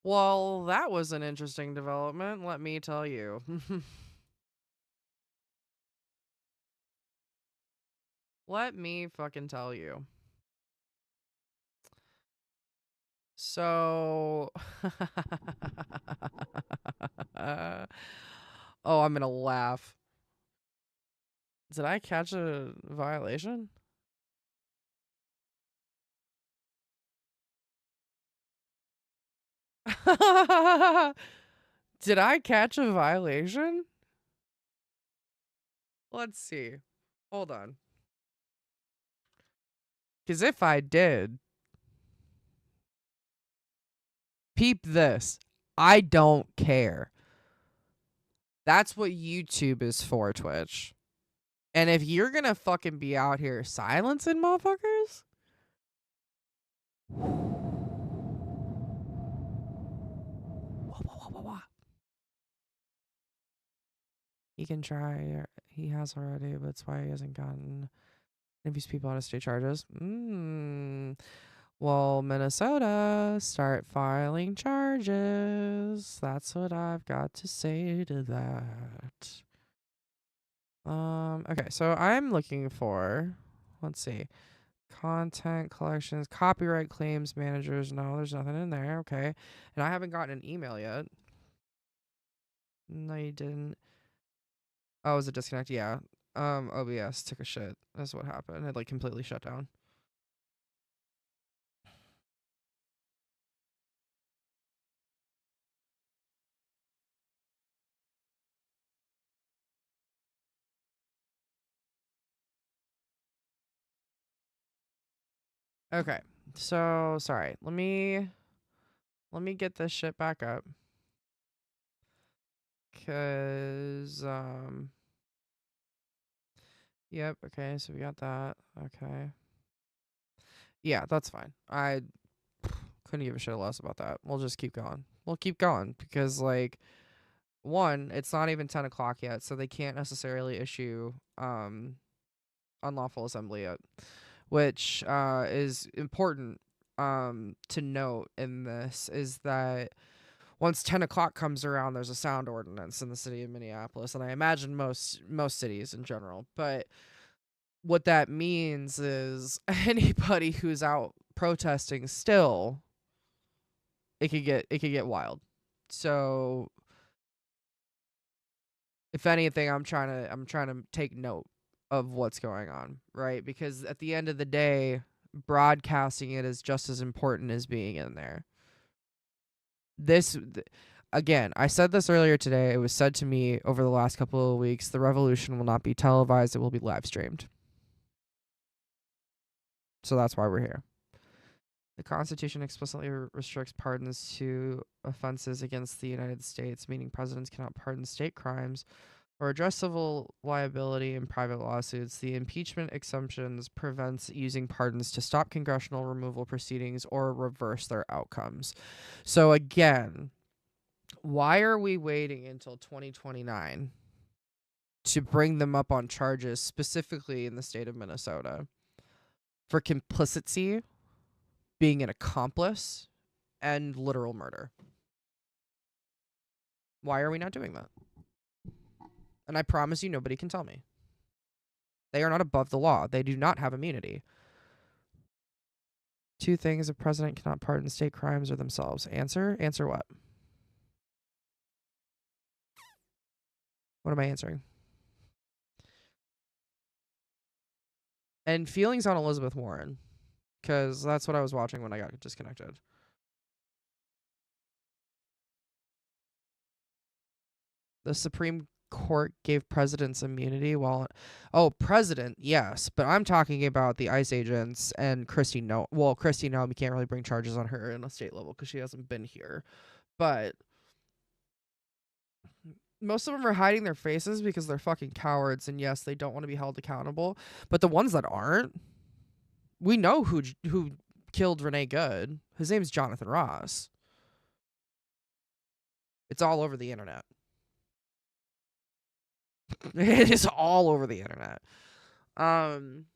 Well, that was an interesting development, let me tell you. Let me fucking tell you. So, oh, I'm gonna laugh. Did I catch a violation? Did I catch a violation? Let's see. Hold on. Because if I did, peep this. I don't care. That's what YouTube is for, Twitch. And if you're gonna fucking be out here silencing motherfuckers, he can try. He has already, but that's why he hasn't gotten any of these people out of state charges. Well, Minnesota, start filing charges. That's what I've got to say to that. Okay, so I'm looking for, let's see, content collections, copyright claims managers. No, there's nothing in there. Okay, and I haven't gotten an email yet. No, you didn't. Oh, it was a disconnect? Yeah. OBS took a shit. That's what happened. It like completely shut down. Okay. So sorry. Let me get this shit back up. Cause yep, okay, so we got that. Okay. Yeah, that's fine. I couldn't give a shit less about that. We'll just keep going. We'll keep going because like one, it's not even 10 o'clock yet, so they can't necessarily issue unlawful assembly yet, which is important to note in this is that once 10 o'clock comes around, there's a sound ordinance in the city of Minneapolis, and I imagine most cities in general. But what that means is anybody who's out protesting still, it could get wild. So if anything, I'm trying to take note of what's going on, right? Because at the end of the day, broadcasting it is just as important as being in there. This again, I said this earlier today. It was said to me over the last couple of weeks, the revolution will not be televised, it will be live streamed. So that's why we're here. The Constitution explicitly restricts pardons to offenses against the United States, meaning presidents cannot pardon state crimes or address civil liability in private lawsuits. The impeachment exemptions prevents using pardons to stop congressional removal proceedings or reverse their outcomes. So again, why are we waiting until 2029 to bring them up on charges specifically in the state of Minnesota for complicity, being an accomplice, and literal murder? Why are we not doing that? And I promise you, nobody can tell me. They are not above the law. They do not have immunity. Two things a president cannot pardon state crimes or themselves. Answer? Answer what? What am I answering? And feelings on Elizabeth Warren, because that's what I was watching when I got disconnected. The Supreme Court gave presidents immunity while president, yes, but I'm talking about the ICE agents and Kristi Noem. Well, Kristi Noem, you can't really bring charges on her in a state level because she hasn't been here. But most of them are hiding their faces because they're fucking cowards, and yes, they don't want to be held accountable. But the ones that aren't, we know who killed Renee Good. His name's Jonathan Ross. It's all over the internet. It is all over the internet. Um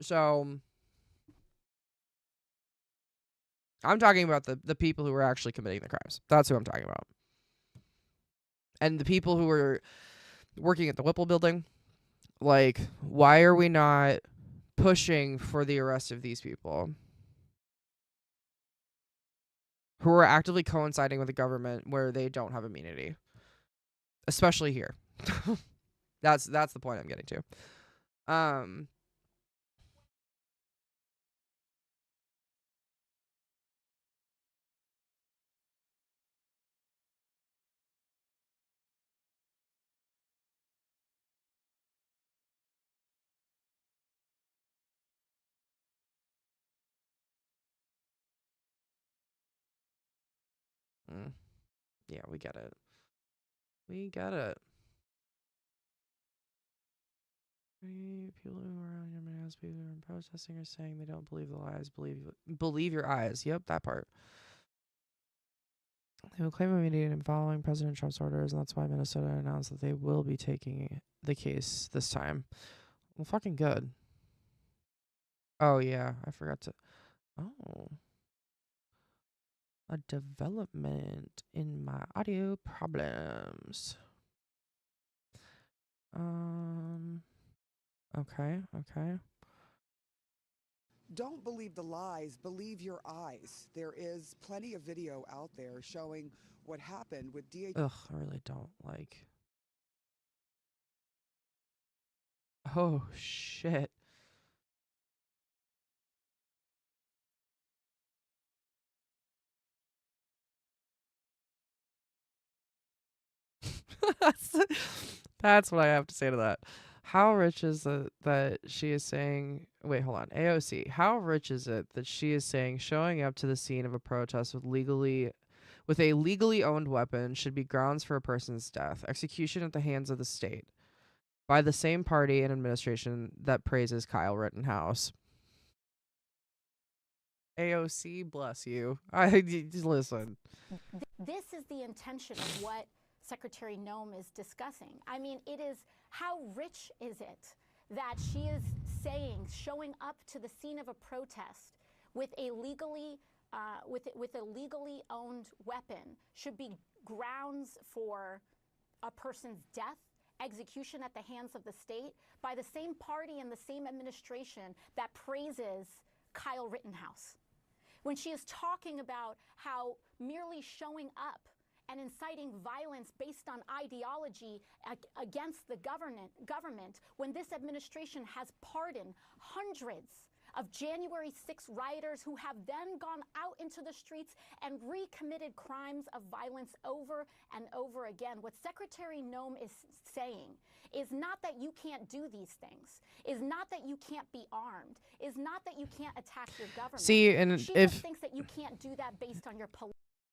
so I'm talking about the people who were actually committing the crimes. That's who I'm talking about. And the people who were working at the Whipple building, like, why are we not pushing for the arrest of these people who are actively coinciding with the government where they don't have immunity, especially here? That's the point I'm getting to. Yeah, we get it. We get it. People who are on your mass, people who are protesting are saying they don't believe the lies. Believe your eyes. Yep, that part. They will claim immunity in following President Trump's orders, and that's why Minnesota announced that they will be taking the case this time. Well, fucking good. Oh, yeah, I forgot to. Oh. A development in my audio problems. Okay. Don't believe the lies, believe your eyes. There is plenty of video out there showing what happened with DHS. Ugh, I really don't like. Oh, shit. That's what I have to say to that. How rich is it that she is saying, wait, hold on, AOC, how rich is it that she is saying showing up to the scene of a protest with a legally owned weapon should be grounds for a person's death, execution at the hands of the state, by the same party and administration that praises Kyle Rittenhouse? AOC, bless you. Just listen. This is the intention of what Secretary Noem is discussing. I mean, it is, how rich is it that she is saying, showing up to the scene of a protest with a legally owned weapon should be grounds for a person's death, execution at the hands of the state, by the same party and the same administration that praises Kyle Rittenhouse. When she is talking about how merely showing up and inciting violence based on ideology against the government, when this administration has pardoned hundreds of January 6 rioters who have then gone out into the streets and recommitted crimes of violence over and over again. What Secretary Noem is saying is not that you can't do these things, is not that you can't be armed, is not that you can't attack your government. See, and she if just thinks that you can't do that based on your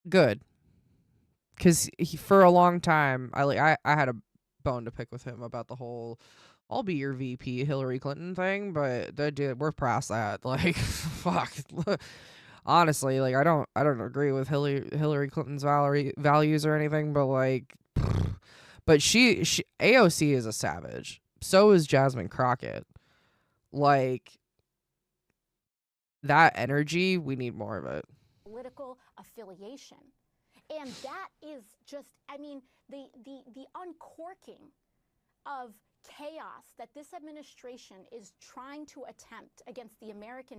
good, because for a long time, I had a bone to pick with him about the whole "I'll be your VP" Hillary Clinton thing, but dude, we're past that. Like, fuck. Honestly, like I don't agree with Hillary Clinton's values or anything, but like, but she AOC is a savage. So is Jasmine Crockett. Like, that energy, we need more of it. Political affiliation. And that is just, I mean, the uncorking of chaos that this administration is trying to attempt against the American.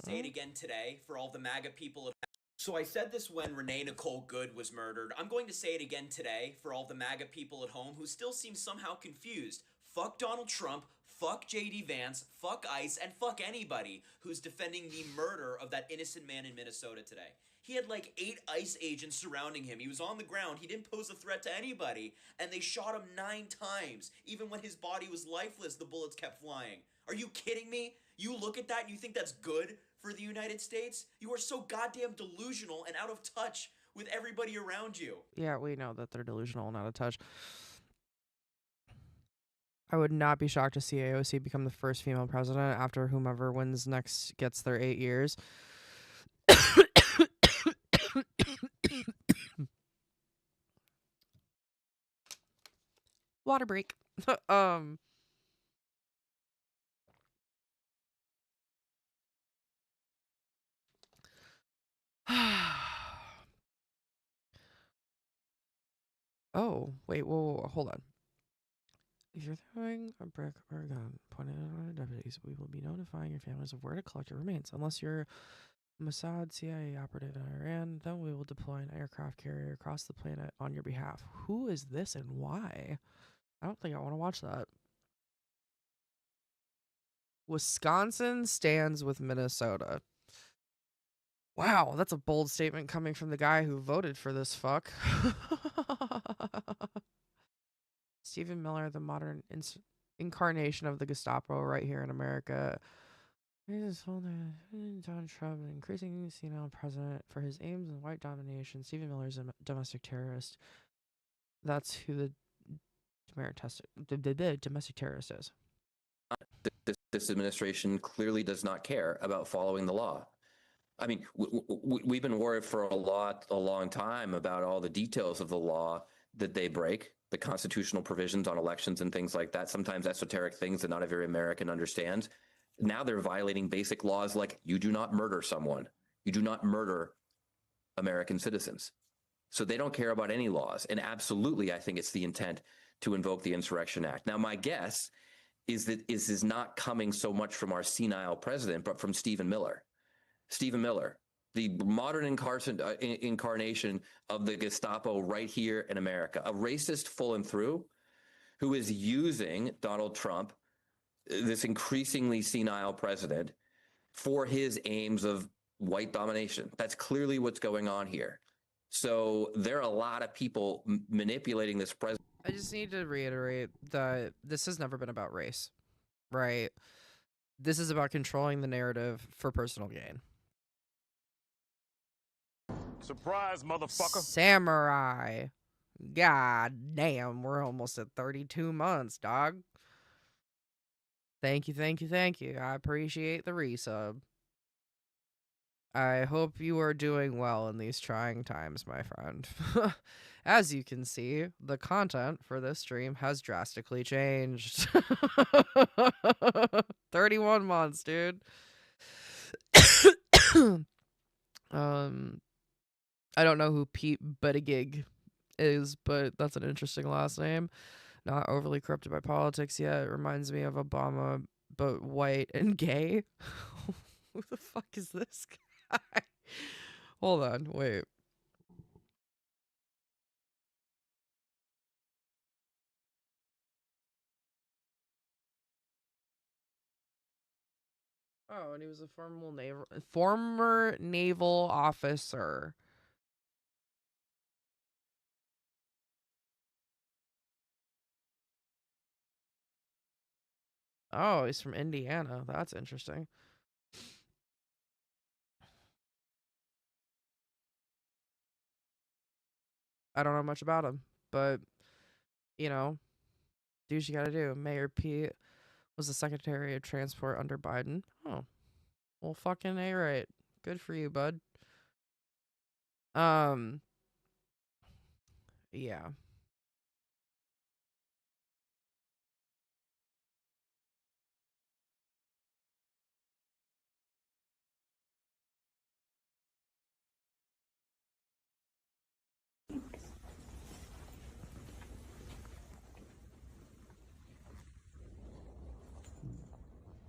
Say it again today for all the MAGA people. So I said this when Renee Nicole Good was murdered. I'm going to say it again today for all the MAGA people at home who still seem somehow confused. Fuck Donald Trump, fuck JD Vance, fuck ICE, and fuck anybody who's defending the murder of that innocent man in Minnesota today. He had like 8 ICE agents surrounding him. He was on the ground. He didn't pose a threat to anybody. And they shot him 9 times. Even when his body was lifeless, the bullets kept flying. Are you kidding me? You look at that and you think that's good for the United States? You are so goddamn delusional and out of touch with everybody around you. Yeah, we know that they're delusional and out of touch. I would not be shocked to see AOC become the first female president after whomever wins next gets their 8 years. Water break. Oh, wait, whoa, hold on. If you're throwing a brick or a gun pointed at our deputies, we will be notifying your families of where to collect your remains. Unless you're a Mossad CIA operative in Iran, then we will deploy an aircraft carrier across the planet on your behalf. Who is this and why? I don't think I want to watch that. Wisconsin stands with Minnesota. Wow, that's a bold statement coming from the guy who voted for this fuck. Stephen Miller, the modern incarnation of the Gestapo right here in America. He's holding Donald Trump, an increasingly senile president, for his aims in white domination. Stephen Miller is a domestic terrorist. That's who the domestic terrorist is. This administration clearly does not care about following the law. I mean, we've been worried for a long time about all the details of the law that they break, the constitutional provisions on elections and things like that, sometimes esoteric things that not every American understands. Now they're violating basic laws like you do not murder someone. You do not murder American citizens. So they don't care about any laws. And absolutely, I think it's the intent to invoke the Insurrection Act. Now, my guess is that this is not coming so much from our senile president, but from Stephen Miller. Stephen Miller, the modern incarnation of the Gestapo right here in America, a racist full and through who is using Donald Trump, this increasingly senile president, for his aims of white domination. That's clearly what's going on here. So there are a lot of people manipulating this president. I just need to reiterate that this has never been about race, right? This is about controlling the narrative for personal gain. Surprise, motherfucker. Samurai. God damn, we're almost at 32 months, dog. Thank you, thank you, thank you. I appreciate the resub. I hope you are doing well in these trying times, my friend. As you can see, the content for this stream has drastically changed. 31 months, dude. I don't know who Pete Buttigieg is, but that's an interesting last name. Not overly corrupted by politics yet. It reminds me of Obama, but white and gay. Who the fuck is this guy? Hold on, wait. Oh, and he was a former naval officer. Oh, he's from Indiana. That's interesting. I don't know much about him, but, you know, do what you gotta do. Mayor Pete was the Secretary of Transport under Biden. Oh, well, fucking A right. Good for you, bud. Yeah.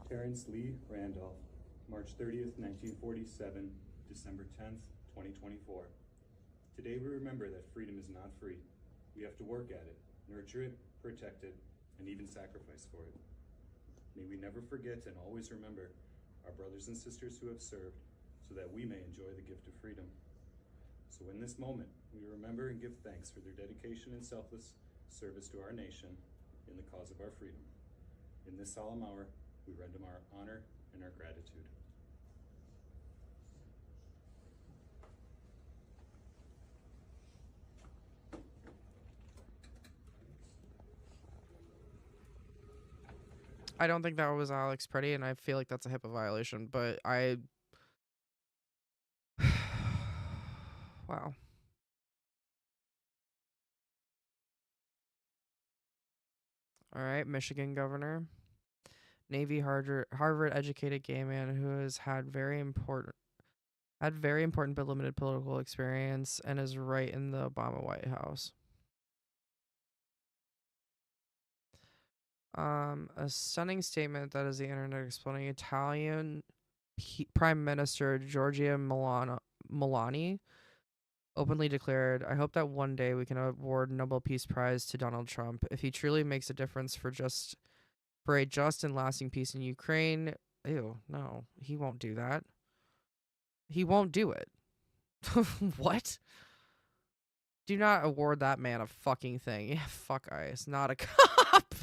Terrence Lee Randolph, March 30th, 1947, December 10th, 2024. Today we remember that freedom is not free. We have to work at it, nurture it, protect it, and even sacrifice for it. May we never forget and always remember our brothers and sisters who have served so that we may enjoy the gift of freedom. So in this moment, we remember and give thanks for their dedication and selfless service to our nation in the cause of our freedom. In this solemn hour, we render them our honor and our gratitude. I don't think that was Alex Pretty, and I feel like that's a HIPAA violation, but wow. All right, Michigan governor. Navy Harvard educated gay man who has had very important but limited political experience and is right in the Obama White House. A stunning statement that is the internet exploding. Italian Prime Minister Giorgia Meloni openly declared, "I hope that one day we can award Nobel Peace Prize to Donald Trump if he truly makes a difference for a just and lasting peace in Ukraine." Ew, no, he won't do that. He won't do it. What? Do not award that man a fucking thing. Yeah, fuck ICE, not a cop.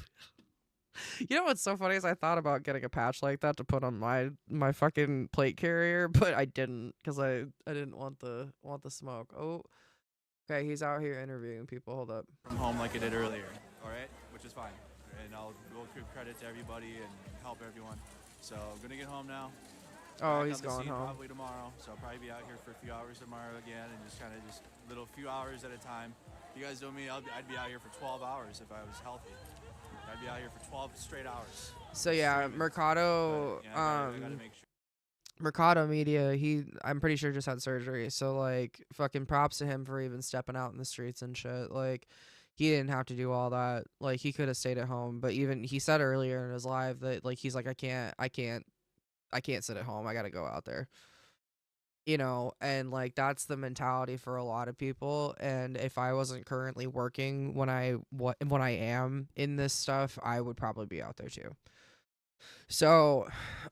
You know what's so funny is I thought about getting a patch like that to put on my fucking plate carrier, but I didn't because I didn't want the smoke. Oh, okay, he's out here interviewing people. Hold up. From home like I did earlier, all right, which is fine, and I'll go give credit to everybody and help everyone. So I'm gonna get home now. Oh, Back he's on the going scene home. Probably tomorrow, so I'll probably be out here for a few hours tomorrow again, and just kind of just little few hours at a time. You guys know me, I'd be out here for 12 hours if I was healthy. I'd be out here for 12 straight hours. So yeah, Streaming. Mercado, But, yeah, I gotta make sure. Mercado Media, I'm pretty sure just had surgery. So like fucking props to him for even stepping out in the streets and shit. Like he didn't have to do all that. Like he could have stayed at home, but even he said earlier in his live that like he's like I can't sit at home. I got to go out there. You know, and like that's the mentality for a lot of people, and if I wasn't currently working when I am in this stuff, I would probably be out there too. So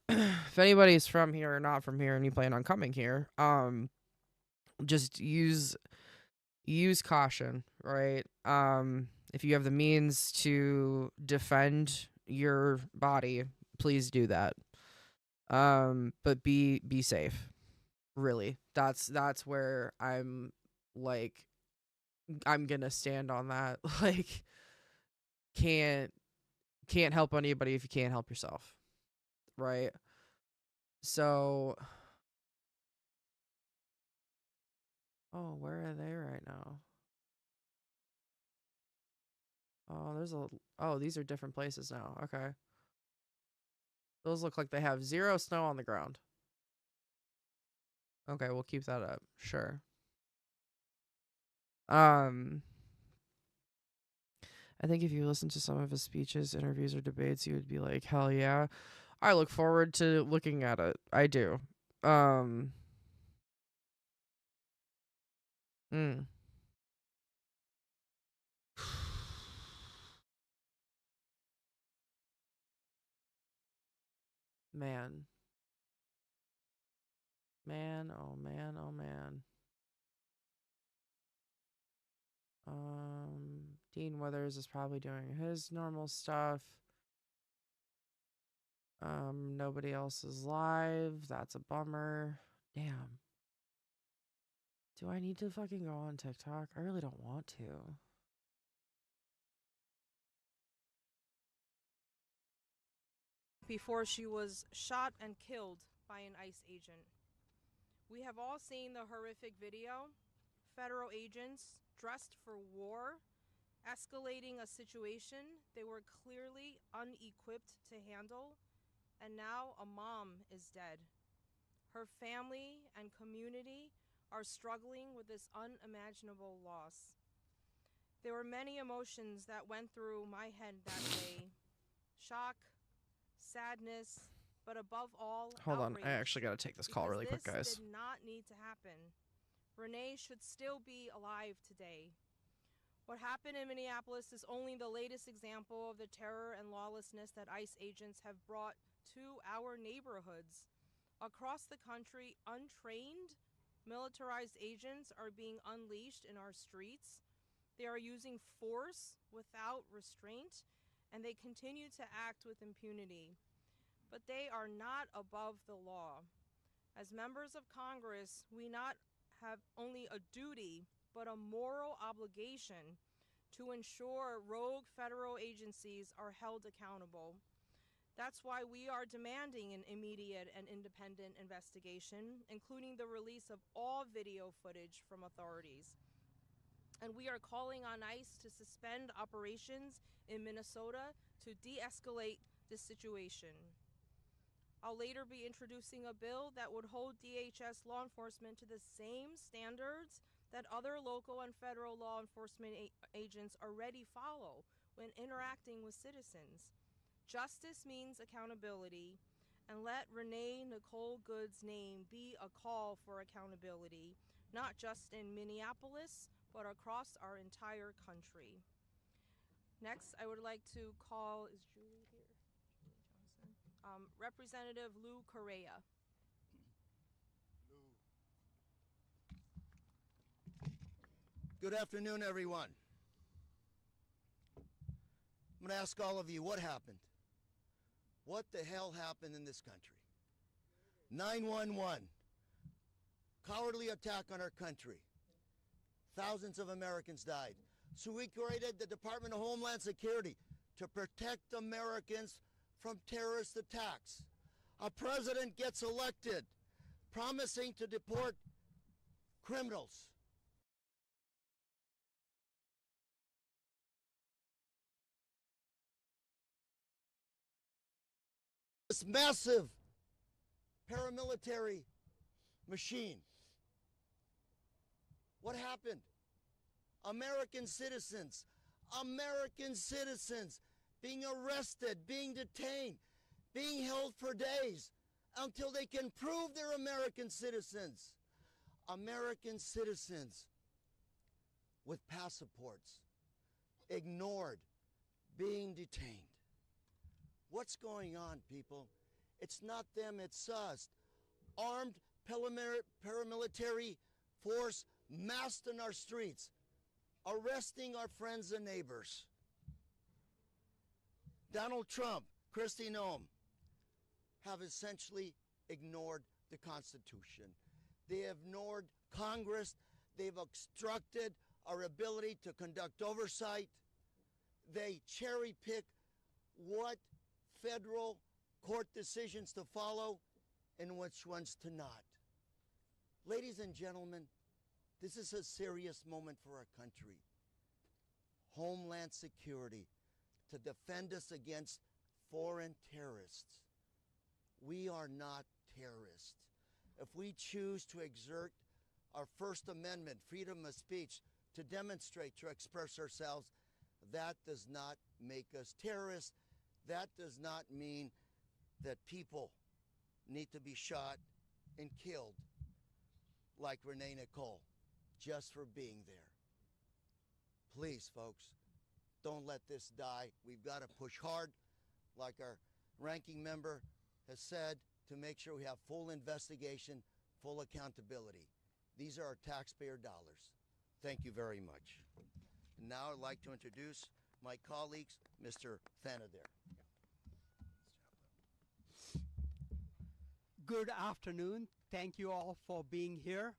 if anybody's from here or not from here and you plan on coming here, just use caution, right? If you have the means to defend your body, please do that. But be safe. Really. That's where I'm like I'm going to stand on that. Like can't help anybody if you can't help yourself. Right? So oh, where are they right now? Oh, these are different places now. Okay. Those look like they have 0 snow on the ground. Okay, we'll keep that up. Sure. I think if you listen to some of his speeches, interviews, or debates, you would be like, hell yeah. I look forward to looking at it. I do. Mm. Man. Man, oh man, oh man. Dean Withers is probably doing his normal stuff. Nobody else is live. That's a bummer. Damn. Do I need to fucking go on TikTok? I really don't want to. Before she was shot and killed by an ICE agent. We have all seen the horrific video. Federal agents dressed for war, escalating a situation they were clearly unequipped to handle, and now a mom is dead. Her family and community are struggling with this unimaginable loss. There were many emotions that went through my head that day. Shock, sadness, but above all, Hold on, outrage, I actually gotta take this call really quick, guys. This did not need to happen. Renee should still be alive today. What happened in Minneapolis is only the latest example of the terror and lawlessness that ICE agents have brought to our neighborhoods. Across the country, untrained, militarized agents are being unleashed in our streets. They are using force without restraint, and they continue to act with impunity. But they are not above the law. As members of Congress, we not have only a duty, but a moral obligation to ensure rogue federal agencies are held accountable. That's why we are demanding an immediate and independent investigation, including the release of all video footage from authorities. And we are calling on ICE to suspend operations in Minnesota to de-escalate this situation. I'll later be introducing a bill that would hold DHS law enforcement to the same standards that other local and federal law enforcement agents already follow when interacting with citizens. Justice means accountability, and let Renee Nicole Good's name be a call for accountability, not just in Minneapolis, but across our entire country. Next, I would like to call, is Julie here? Julie Johnson. Representative Lou Correa. Good afternoon, everyone. I'm going to ask all of you, what happened? What the hell happened in this country? 9/11, cowardly attack on our country. Thousands of Americans died. So we created the Department of Homeland Security to protect Americans from terrorist attacks. A president gets elected promising to deport criminals. This massive paramilitary machine. What happened? American citizens being arrested, being detained, being held for days until they can prove they're American citizens. American citizens with passports ignored, being detained. What's going on, people? It's not them, it's us. Armed paramilitary force massed in our streets, arresting our friends and neighbors. Donald Trump, Kristi Noem, have essentially ignored the Constitution. They have ignored Congress. They've obstructed our ability to conduct oversight. They cherry pick what federal court decisions to follow and which ones to not. Ladies and gentlemen, this is a serious moment for our country. Homeland Security, to defend us against foreign terrorists. We are not terrorists. If we choose to exert our First Amendment, freedom of speech, to demonstrate, to express ourselves, that does not make us terrorists. That does not mean that people need to be shot and killed like Renee Nicole just for being there. Please, folks, don't let this die. We've got to push hard, like our ranking member has said, to make sure we have full investigation, full accountability. These are our taxpayer dollars. Thank you very much. And now I'd like to introduce my colleagues, Mr. Thanader. Good afternoon. Thank you all for being here.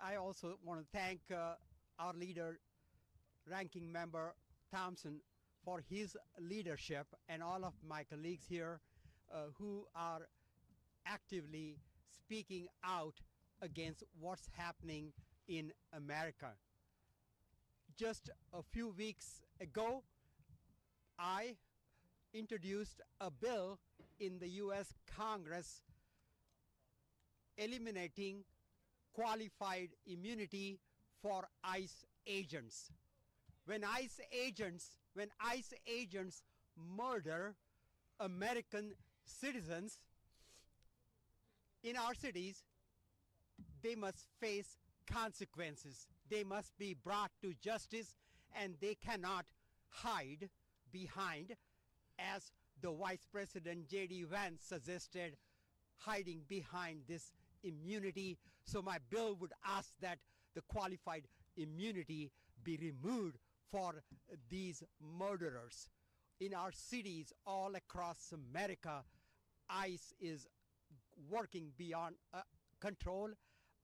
I also want to thank our leader, ranking member Thompson, for his leadership, and all of my colleagues here who are actively speaking out against what's happening in America. Just a few weeks ago, I introduced a bill in the U.S. Congress eliminating qualified immunity for ICE agents. When ICE agents murder American citizens in our cities, they must face consequences. They must be brought to justice, and they cannot hide behind, as the Vice President J.D. Vance suggested, hiding behind this immunity. So my bill would ask that the qualified immunity be removed for these murderers. In our cities all across America, ICE is working beyond control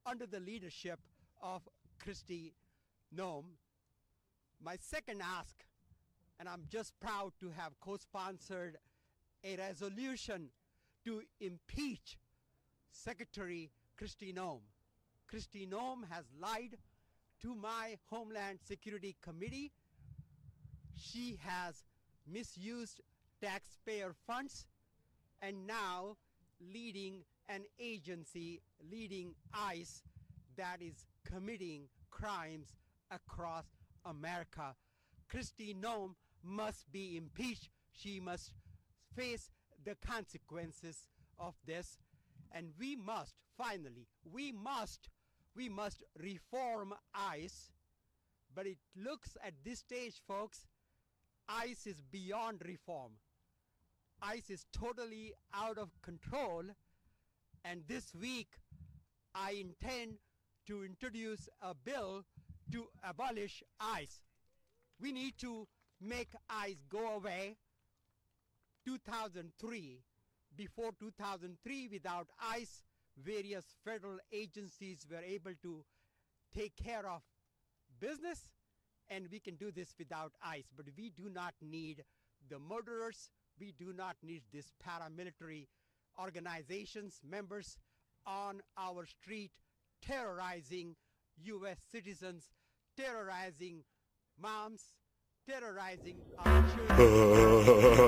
under the leadership of Kristi Noem. My second ask, and I'm just proud to have co-sponsored a resolution to impeach Secretary Kristi Noem. Kristi Noem has lied to my Homeland Security Committee. She has misused taxpayer funds and now leading an agency, leading ICE, that is committing crimes across America. Kristi Noem must be impeached. She must face the consequences of this. And we must, finally, we must reform ICE. But it looks at this stage, folks, ICE is beyond reform. ICE is totally out of control. And this week, I intend to introduce a bill to abolish ICE. We need to make ICE go away. 2003, before 2003, without ICE, various federal agencies were able to take care of business, and we can do this without ICE. But we do not need the murderers. We do not need this paramilitary organizations, members on our street terrorizing U.S. citizens, terrorizing moms, terrorizing our children.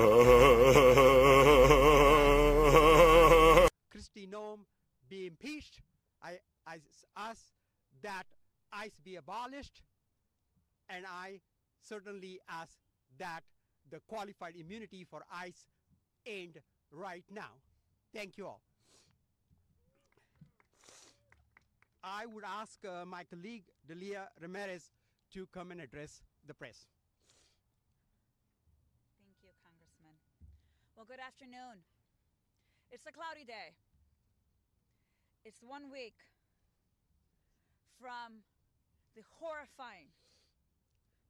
Kristi Noem be impeached. I ask that ICE be abolished, and I certainly ask that the qualified immunity for ICE end right now. Thank you all. I would ask my colleague Delia Ramirez to come and address the press. Thank you, Congressman. Well, good afternoon. It's a cloudy day. It's 1 week from the horrifying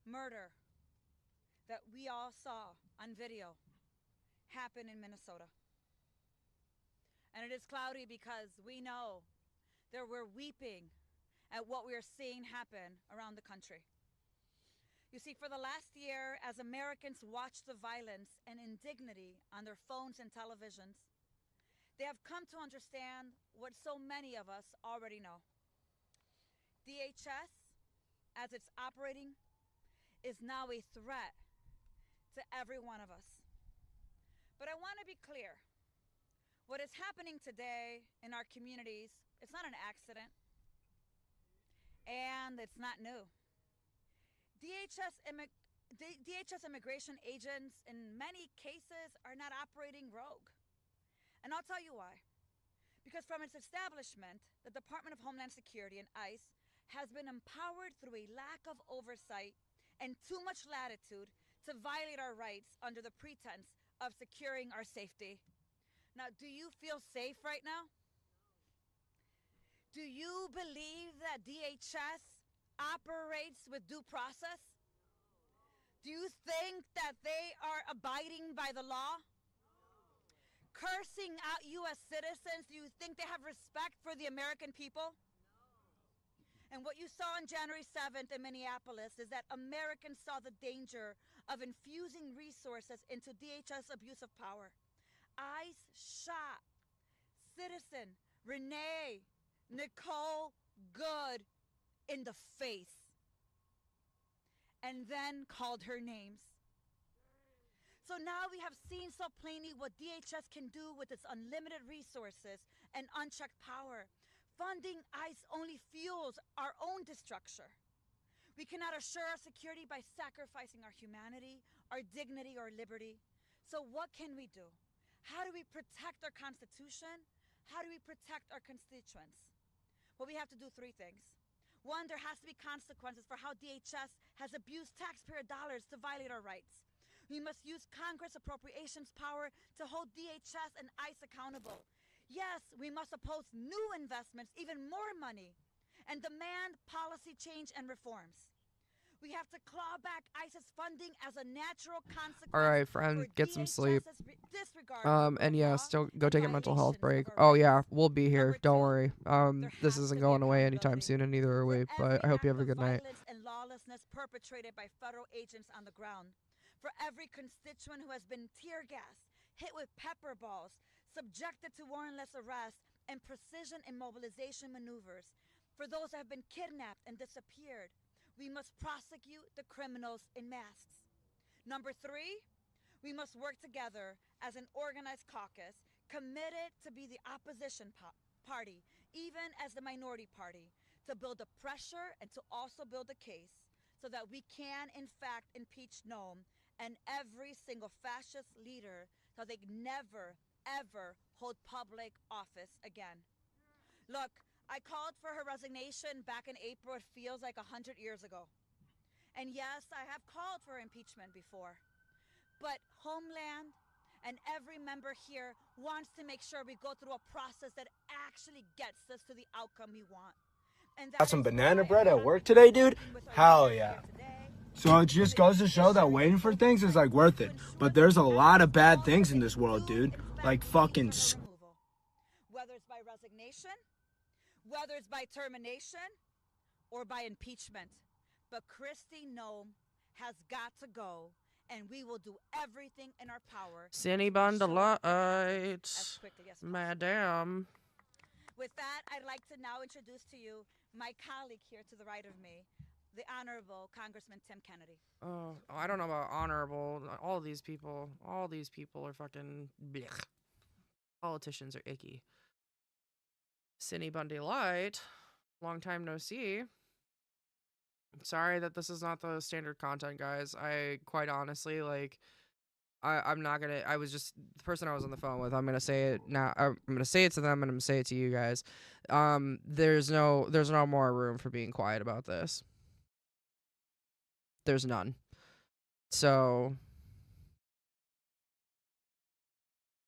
murder that we all saw on video happen in Minnesota. And it is cloudy because we know that we're weeping at what we are seeing happen around the country. You see, for the last year, as Americans watch the violence and indignity on their phones and televisions, they have come to understand what so many of us already know. DHS, as it's operating, is now a threat to every one of us. But I want to be clear. What is happening today in our communities, it's not an accident, and it's not new. DHS immigration agents in many cases are not operating rogue. And I'll tell you why. Because from its establishment, the Department of Homeland Security and ICE has been empowered through a lack of oversight and too much latitude to violate our rights under the pretense of securing our safety. Now, do you feel safe right now? Do you believe that DHS operates with due process? Do you think that they are abiding by the law? Cursing out U.S. citizens, do you think they have respect for the American people? And what you saw on January 7th in Minneapolis is that Americans saw the danger of infusing resources into DHS abuse of power. ICE shot citizen Renee Nicole Good in the face and then called her names. So now we have seen so plainly what DHS can do with its unlimited resources and unchecked power. Funding ICE only fuels our own destruction. We cannot assure our security by sacrificing our humanity, our dignity, or liberty. So what can we do? How do we protect our Constitution? How do we protect our constituents? Well, we have to do three things. One, there has to be consequences for how DHS has abused taxpayer dollars to violate our rights. We must use Congress appropriations power to hold DHS and ICE accountable. Yes, we must oppose new investments, even more money, and demand policy change and reforms. We have to claw back ICE's funding as a natural consequence. All right, friend, get some sleep. Disregard And yeah, still go take a mental health break. violations of our Oh yeah, rights. we'll be here. Don't worry. This has isn't to be going away anytime accountability. soon, and neither are we. For But I every hope you have a act of good night. violence and lawlessness perpetrated by federal agents on the ground. For every constituent who has been tear gassed, hit with pepper balls, subjected to warrantless arrest and precision immobilization maneuvers. For those that have been kidnapped and disappeared, we must prosecute the criminals in masks. Number three, we must work together as an organized caucus committed to be the opposition party, even as the minority party, to build the pressure and to also build a case so that we can, in fact, impeach Noem and every single fascist leader so they never, ever hold public office again. Look, I called for her resignation back in April. It feels like 100 years ago. And yes, I have called for impeachment before. But Homeland and every member here wants to make sure we go through a process that actually gets us to the outcome we want. And Got some banana bread at work today, dude? Hell yeah. So it just goes to show that waiting for things is like worth it. But there's a lot of bad things in this world, dude. Like fucking whether it's by resignation, whether it's by termination, or by impeachment. But Kristi Noem has got to go, and we will do everything in our power. Cindy Bundalite, madam. With that, I'd like to now introduce to you my colleague here to the right of me, the Honorable Congressman Tim Kennedy. Oh, I don't know about honorable. All these people are fucking blech. Politicians are icky. Cindy Bundy Light, long time no see. Sorry that this is not the standard content, guys. I quite honestly, like, I'm not gonna. I was just the person I was on the phone with. I'm gonna say it now. I'm gonna say it to them, and I'm gonna say it to you guys. There's no more room for being quiet about this. There's none. So,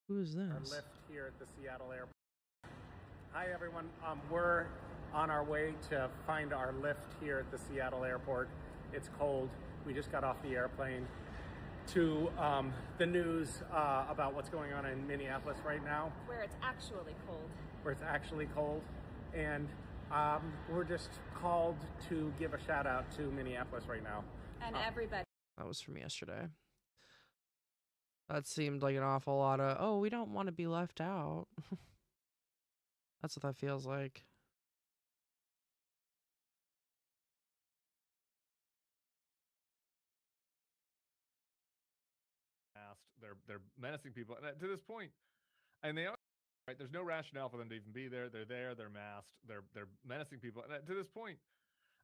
who is this? Our lift here at the Seattle airport. Hi, everyone. We're on our way to find our lift here at the Seattle airport. It's cold. We just got off the airplane to the news about what's going on in Minneapolis right now. Where it's actually cold. Where it's actually cold. And we're just called to give a shout out to Minneapolis right now. And everybody. That was from yesterday. That seemed like an awful lot of, oh, we don't want to be left out. That's what that feels like. They're menacing people, and to this point, and they are right. There's no rationale for them to even be there. They're there. They're masked. They're menacing people, and to this point,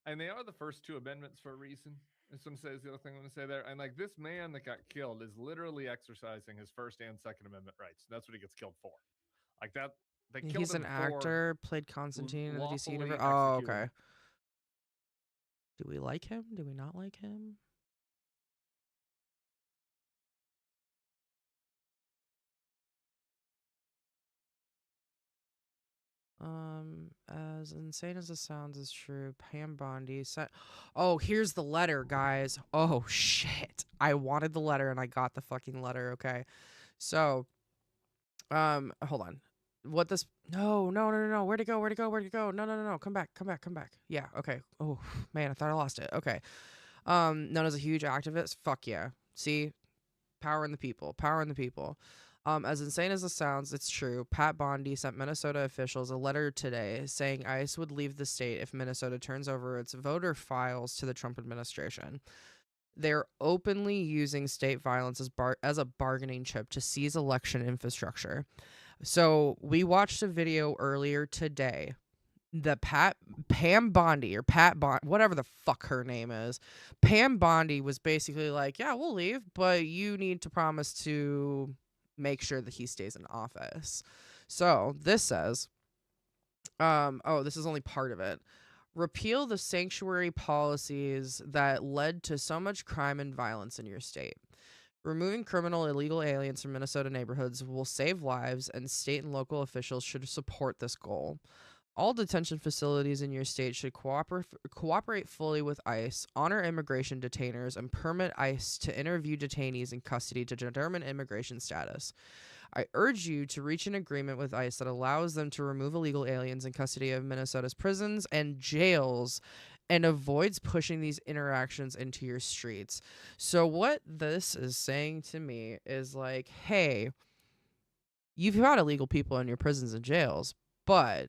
and they are the first two amendments for a reason. And some says the other thing I'm going to say there, and like this man that got killed is literally exercising his First and Second Amendment rights. That's what he gets killed for. Like that. They killed He's him an for actor, played Constantine in the DC lawfully universe. Oh, executing. okay. Do we like him? Do we not like him? As insane as this sounds is true. Pam Bondi sent. Oh, here's the letter, guys. Oh shit! I wanted the letter and I got the fucking letter. Okay, so, hold on. What this? No. Where'd it go? No. Come back. Yeah. Okay. Oh man, I thought I lost it. Okay. Known as a huge activist. Fuck yeah. See, power in the people. As insane as this sounds, it's true. Pat Bondi sent Minnesota officials a letter today saying ICE would leave the state if Minnesota turns over its voter files to the Trump administration. They're openly using state violence as a bargaining chip to seize election infrastructure. So we watched a video earlier today that Pam Bondi, whatever the fuck her name is, Pam Bondi was basically like, yeah, we'll leave, but you need to promise to make sure that he stays in office. So this says, this is only part of it. Repeal the sanctuary policies that led to so much crime and violence in your state. Removing criminal illegal aliens from Minnesota neighborhoods will save lives, and state and local officials should support this goal. All detention facilities in your state should cooperate fully with ICE, honor immigration detainers, and permit ICE to interview detainees in custody to determine immigration status. I urge you to reach an agreement with ICE that allows them to remove illegal aliens in custody of Minnesota's prisons and jails and avoids pushing these interactions into your streets. So what this is saying to me is like, hey, you've got illegal people in your prisons and jails, but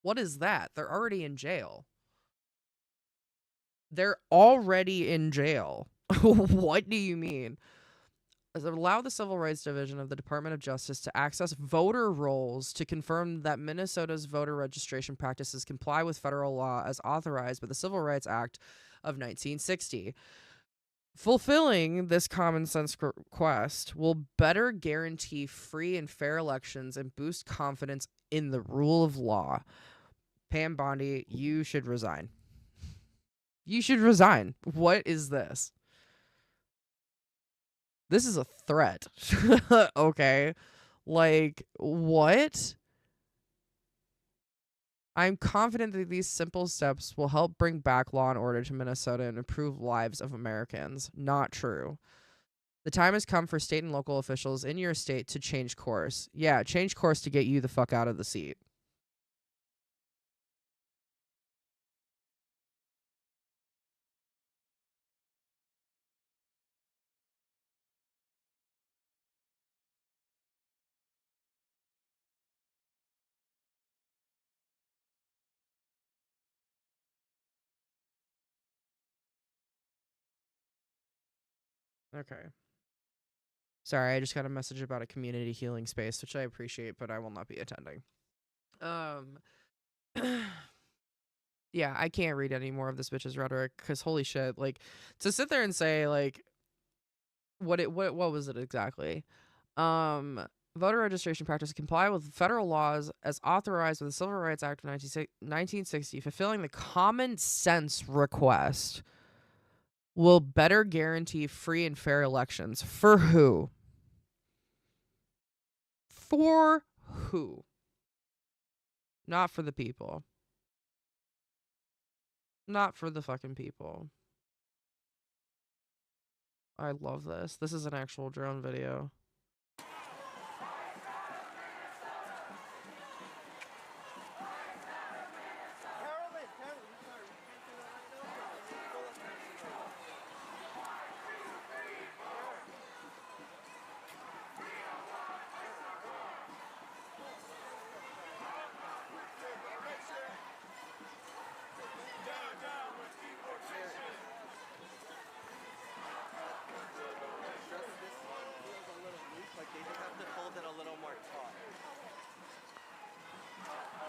what is that? They're already in jail. What do you mean? allow the Civil Rights Division of the Department of Justice to access voter rolls to confirm that Minnesota's voter registration practices comply with federal law as authorized by the Civil Rights Act of 1960. Fulfilling this common sense request will better guarantee free and fair elections and boost confidence in the rule of law. Pam Bondi, you should resign. You should resign. What is this? This is a threat. Okay. Like, what? I'm confident that these simple steps will help bring back law and order to Minnesota and improve lives of Americans. Not true. The time has come for state and local officials in your state to change course. Yeah, change course to get you the fuck out of the seat. Okay. Sorry, I just got a message about a community healing space, which I appreciate, but I will not be attending. Yeah, I can't read any more of this bitch's rhetoric because holy shit, like to sit there and say like what was it exactly? Voter registration practice comply with federal laws as authorized by the Civil Rights Act of 1960, fulfilling the common sense request will better guarantee free and fair elections. For who? For who? Not for the people. Not for the fucking people. I love this. This is an actual drone video.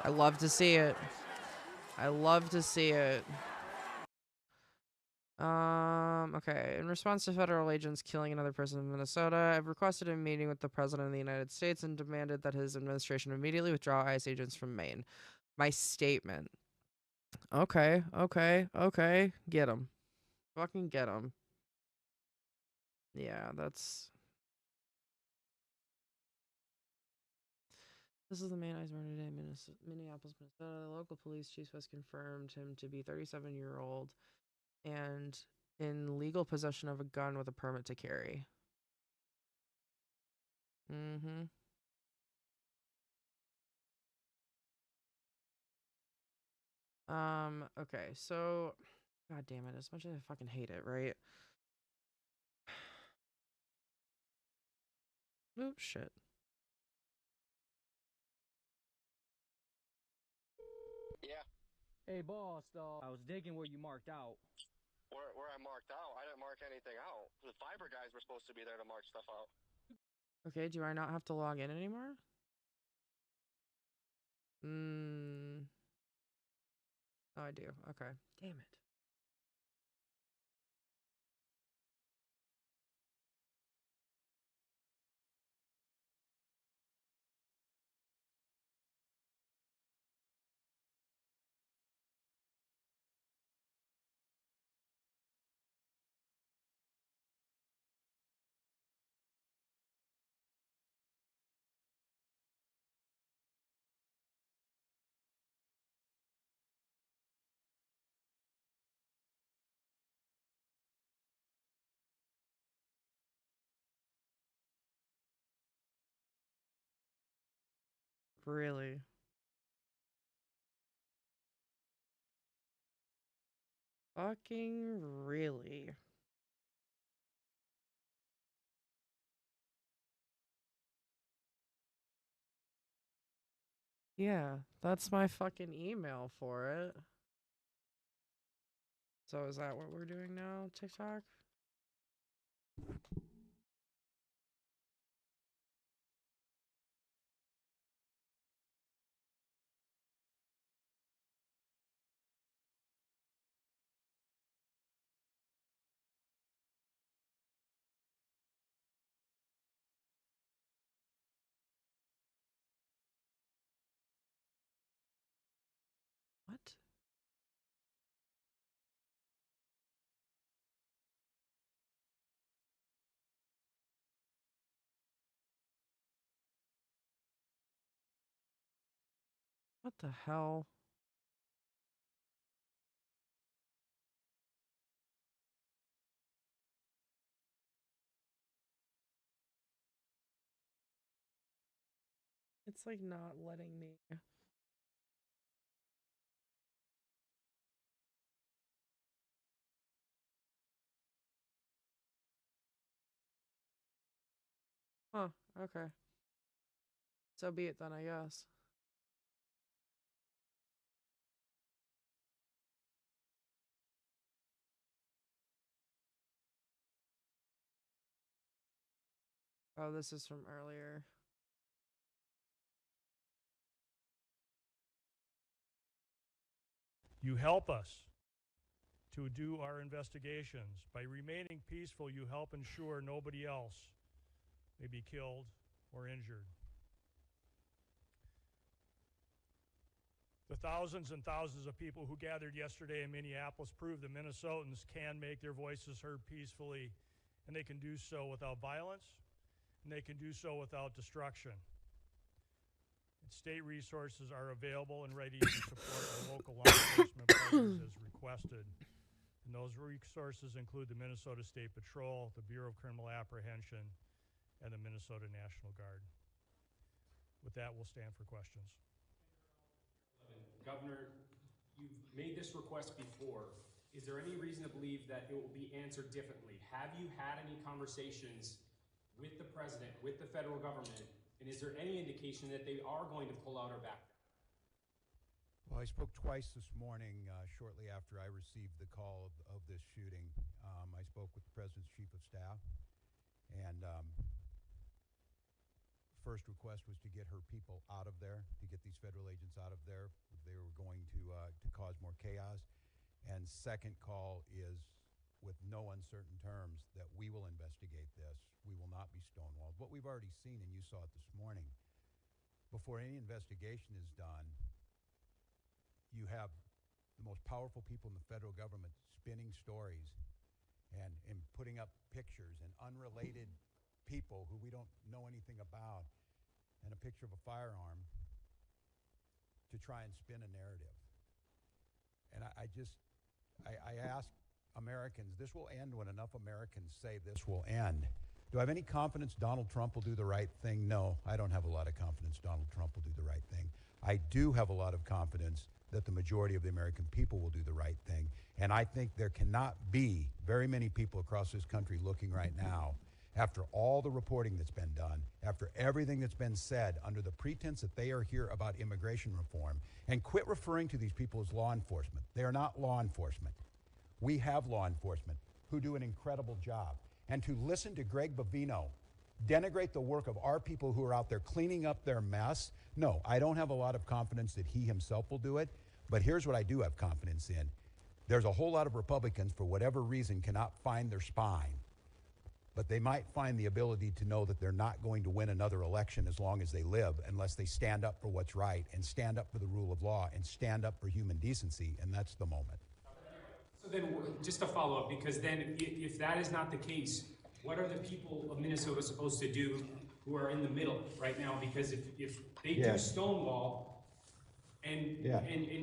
I love to see it. I love to see it. Okay. In response to federal agents killing another person in Minnesota, I've requested a meeting with the President of the United States and demanded that his administration immediately withdraw ICE agents from Maine. My statement. Okay. Get him. Fucking get him. Yeah, that's... This is the man eyes murder today, Minneapolis, Minnesota. The local police chief has confirmed him to be 37-year-old and in legal possession of a gun with a permit to carry. Okay, so god damn it, as much as I fucking hate it, right? Oh shit. Yeah. Hey, boss, I was digging where you marked out. Where I marked out? I didn't mark anything out. The fiber guys were supposed to be there to mark stuff out. Okay, do I not have to log in anymore? Oh, I do. Okay. Damn it. Really? Fucking really? Yeah, that's my fucking email for it. So is that what we're doing now, TikTok? What the hell? It's like not letting me. Huh, okay. So be it then, I guess. Oh, this is from earlier. You help us to do our investigations. By remaining peaceful, you help ensure nobody else may be killed or injured. The thousands and thousands of people who gathered yesterday in Minneapolis prove that Minnesotans can make their voices heard peacefully, and they can do so without violence, and they can do so without destruction. And state resources are available and ready to support our local law enforcement partners as requested. And those resources include the Minnesota State Patrol, the Bureau of Criminal Apprehension, and the Minnesota National Guard. With that, we'll stand for questions. Governor, you've made this request before. Is there any reason to believe that it will be answered differently? Have you had any conversations with the president, with the federal government, and is there any indication that they are going to pull out or back down? Well, I spoke twice this morning, shortly after I received the call of this shooting. I spoke with the President's Chief of Staff, and first request was to get her people out of there, to get these federal agents out of there. They were going to cause more chaos. And second call is, with no uncertain terms, that we will investigate this. We will not be stonewalled. What we've already seen, and you saw it this morning, before any investigation is done, you have the most powerful people in the federal government spinning stories and putting up pictures and unrelated people who we don't know anything about, and a picture of a firearm to try and spin a narrative. And I ask Americans, this will end when enough Americans say this will end. Do I have any confidence Donald Trump will do the right thing? No, I don't have a lot of confidence Donald Trump will do the right thing. I do have a lot of confidence that the majority of the American people will do the right thing. And I think there cannot be very many people across this country looking right now, after all the reporting that's been done, after everything that's been said under the pretense that they are here about immigration reform, and quit referring to these people as law enforcement. They are not law enforcement. We have law enforcement who do an incredible job. And to listen to Greg Bovino denigrate the work of our people who are out there cleaning up their mess, no, I don't have a lot of confidence that he himself will do it. But here's what I do have confidence in. There's a whole lot of Republicans, for whatever reason, cannot find their spine. But they might find the ability to know that they're not going to win another election as long as they live, unless they stand up for what's right and stand up for the rule of law and stand up for human decency, and that's the moment. So then, just to follow up, because then if that is not the case, what are the people of Minnesota supposed to do who are in the middle right now? Because if they do Stonewall and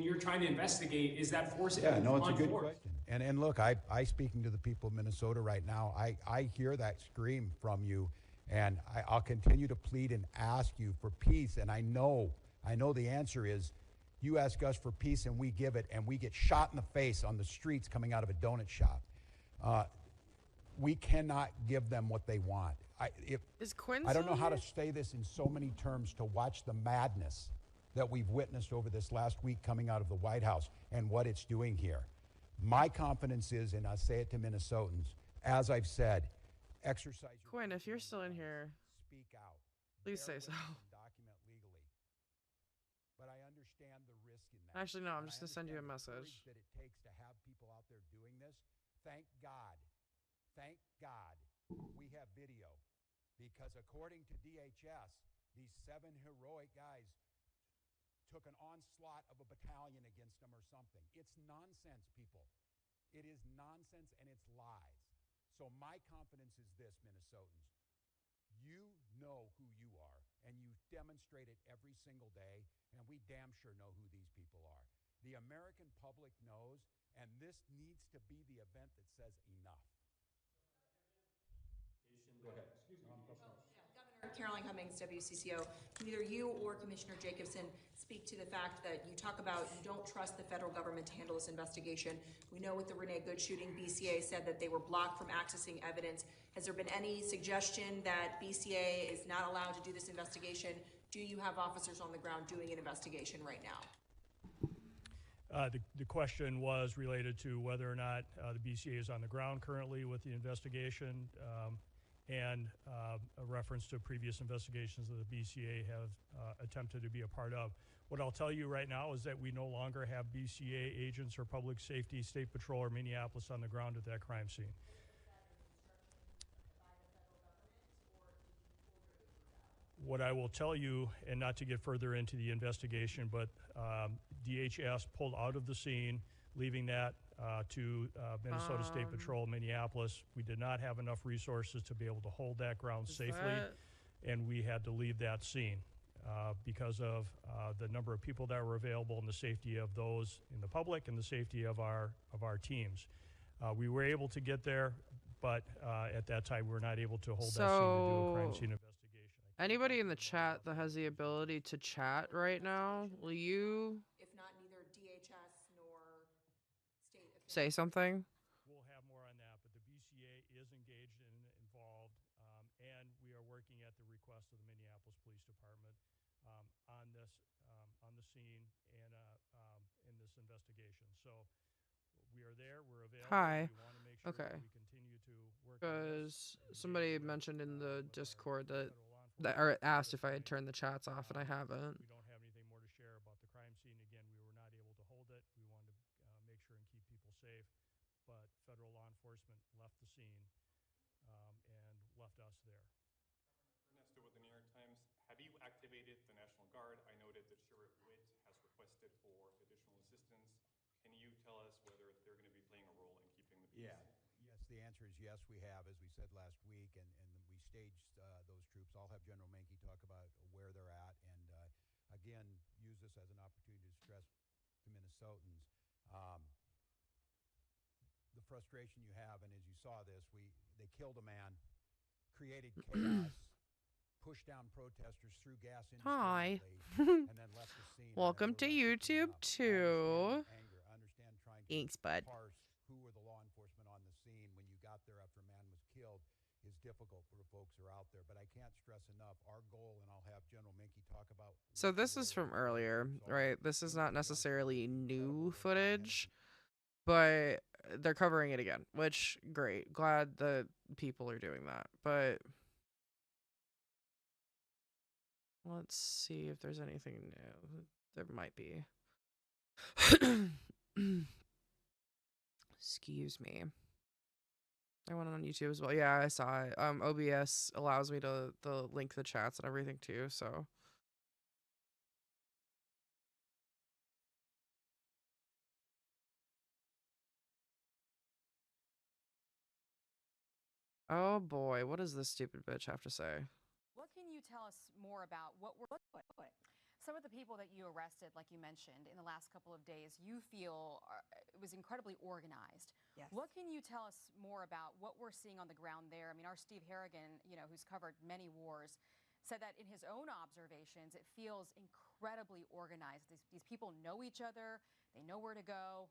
you're trying to investigate, is that force? Yeah, no, it's a good question. And look, I speaking to the people of Minnesota right now, I hear that scream from you, and I'll continue to plead and ask you for peace. And I know the answer is, you ask us for peace and we give it, and we get shot in the face on the streets coming out of a donut shop. We cannot give them what they want. Is Quinn I don't know still how to here? say this in so many terms to watch the madness that we've witnessed over this last week coming out of the White House and what it's doing here. My confidence is, and I say it to Minnesotans, as I've said, exercise your Quinn, if you're still in here, speak out. please say so. Document legally. But I understand the risk in that. Actually, no, I'm And just I going to send you a understand the message. courage that it takes to have people out there doing this. Thank God we have video, because according to DHS, these 7 heroic guys took an onslaught of a battalion against them or something. It's nonsense, people. It is nonsense, and it's lies. So my confidence is this, Minnesotans. You know who you are, and you demonstrate it every single day, and we damn sure know who these people are. The American public knows, and this needs to be the event that says enough. Go ahead. Excuse me. Caroline Cummings, WCCO. Can either you or Commissioner Jacobson speak to the fact that you talk about you don't trust the federal government to handle this investigation? We know with the Renee Good shooting, BCA said that they were blocked from accessing evidence. Has there been any suggestion that BCA is not allowed to do this investigation? Do you have officers on the ground doing an investigation right now? The question was related to whether or not the BCA is on the ground currently with the investigation, and a reference to previous investigations that the BCA have attempted to be a part of. What I'll tell you right now is that we no longer have BCA agents or public safety, state patrol, or Minneapolis on the ground at that crime scene. What I will tell you, and not to get further into the investigation, but DHS pulled out of the scene, leaving that to Minnesota State Patrol, Minneapolis. We did not have enough resources to be able to hold that ground safely, and we had to leave that scene because of the number of people that were available and the safety of those in the public and the safety of our teams. We were able to get there, but at that time we were not able to hold that scene or do a crime scene investigation. Anybody in the chat that has the ability to chat right now, will you If not, neither DHS nor state say something? We'll have more on that, but the BCA is engaged and involved, and we are working at the request of the Minneapolis Police Department on this, on the scene, and in this investigation. So we are there. We're available. Hi. We want to make sure Okay. that we continue to work. Because somebody mentioned in the Discord that or asked if I had turned the chats off, and I haven't. We don't have anything more to share about the crime scene. Again, we were not able to hold it. We wanted to make sure and keep people safe, but federal law enforcement left the scene and left us there. Ernesto with the New York Times. Have you activated the National Guard? I noted that Sheriff Witt has requested for additional assistance. Can you tell us whether they're going to be playing a role in keeping the peace? Yeah. Yes, the answer is yes, we have, as we said last week, and we staged those troops. I'll have General Menke talk about where they're at, and again, use this as an opportunity to stress to Minnesotans the frustration you have, and as you saw this, they killed a man, created chaos, pushed down protesters, threw gas Hi. indiscriminately, and then left the scene. Welcome to YouTube too. Understand trying to Thanks, bud. parse who were the law enforcement on the scene when you got there after a man was killed is difficult for folks who are out there. But I can't stress enough our goal, and I'll have General Menke talk about. So this is from earlier, right? This is not necessarily new footage, but they're covering it again, which great. Glad that people are doing that. But let's see if there's anything new. There might be. Excuse me. I went on YouTube as well. Yeah, I saw it. OBS allows me to link the chats and everything too, so. Oh boy, what does this stupid bitch have to say? What can you tell us more about what we're some of the people that you arrested, like you mentioned, in the last couple of days, you feel it was incredibly organized. Yes. What can you tell us more about what we're seeing on the ground there? I mean, our Steve Harrigan, who's covered many wars, said that in his own observations, it feels incredibly organized. These people know each other. They know where to go.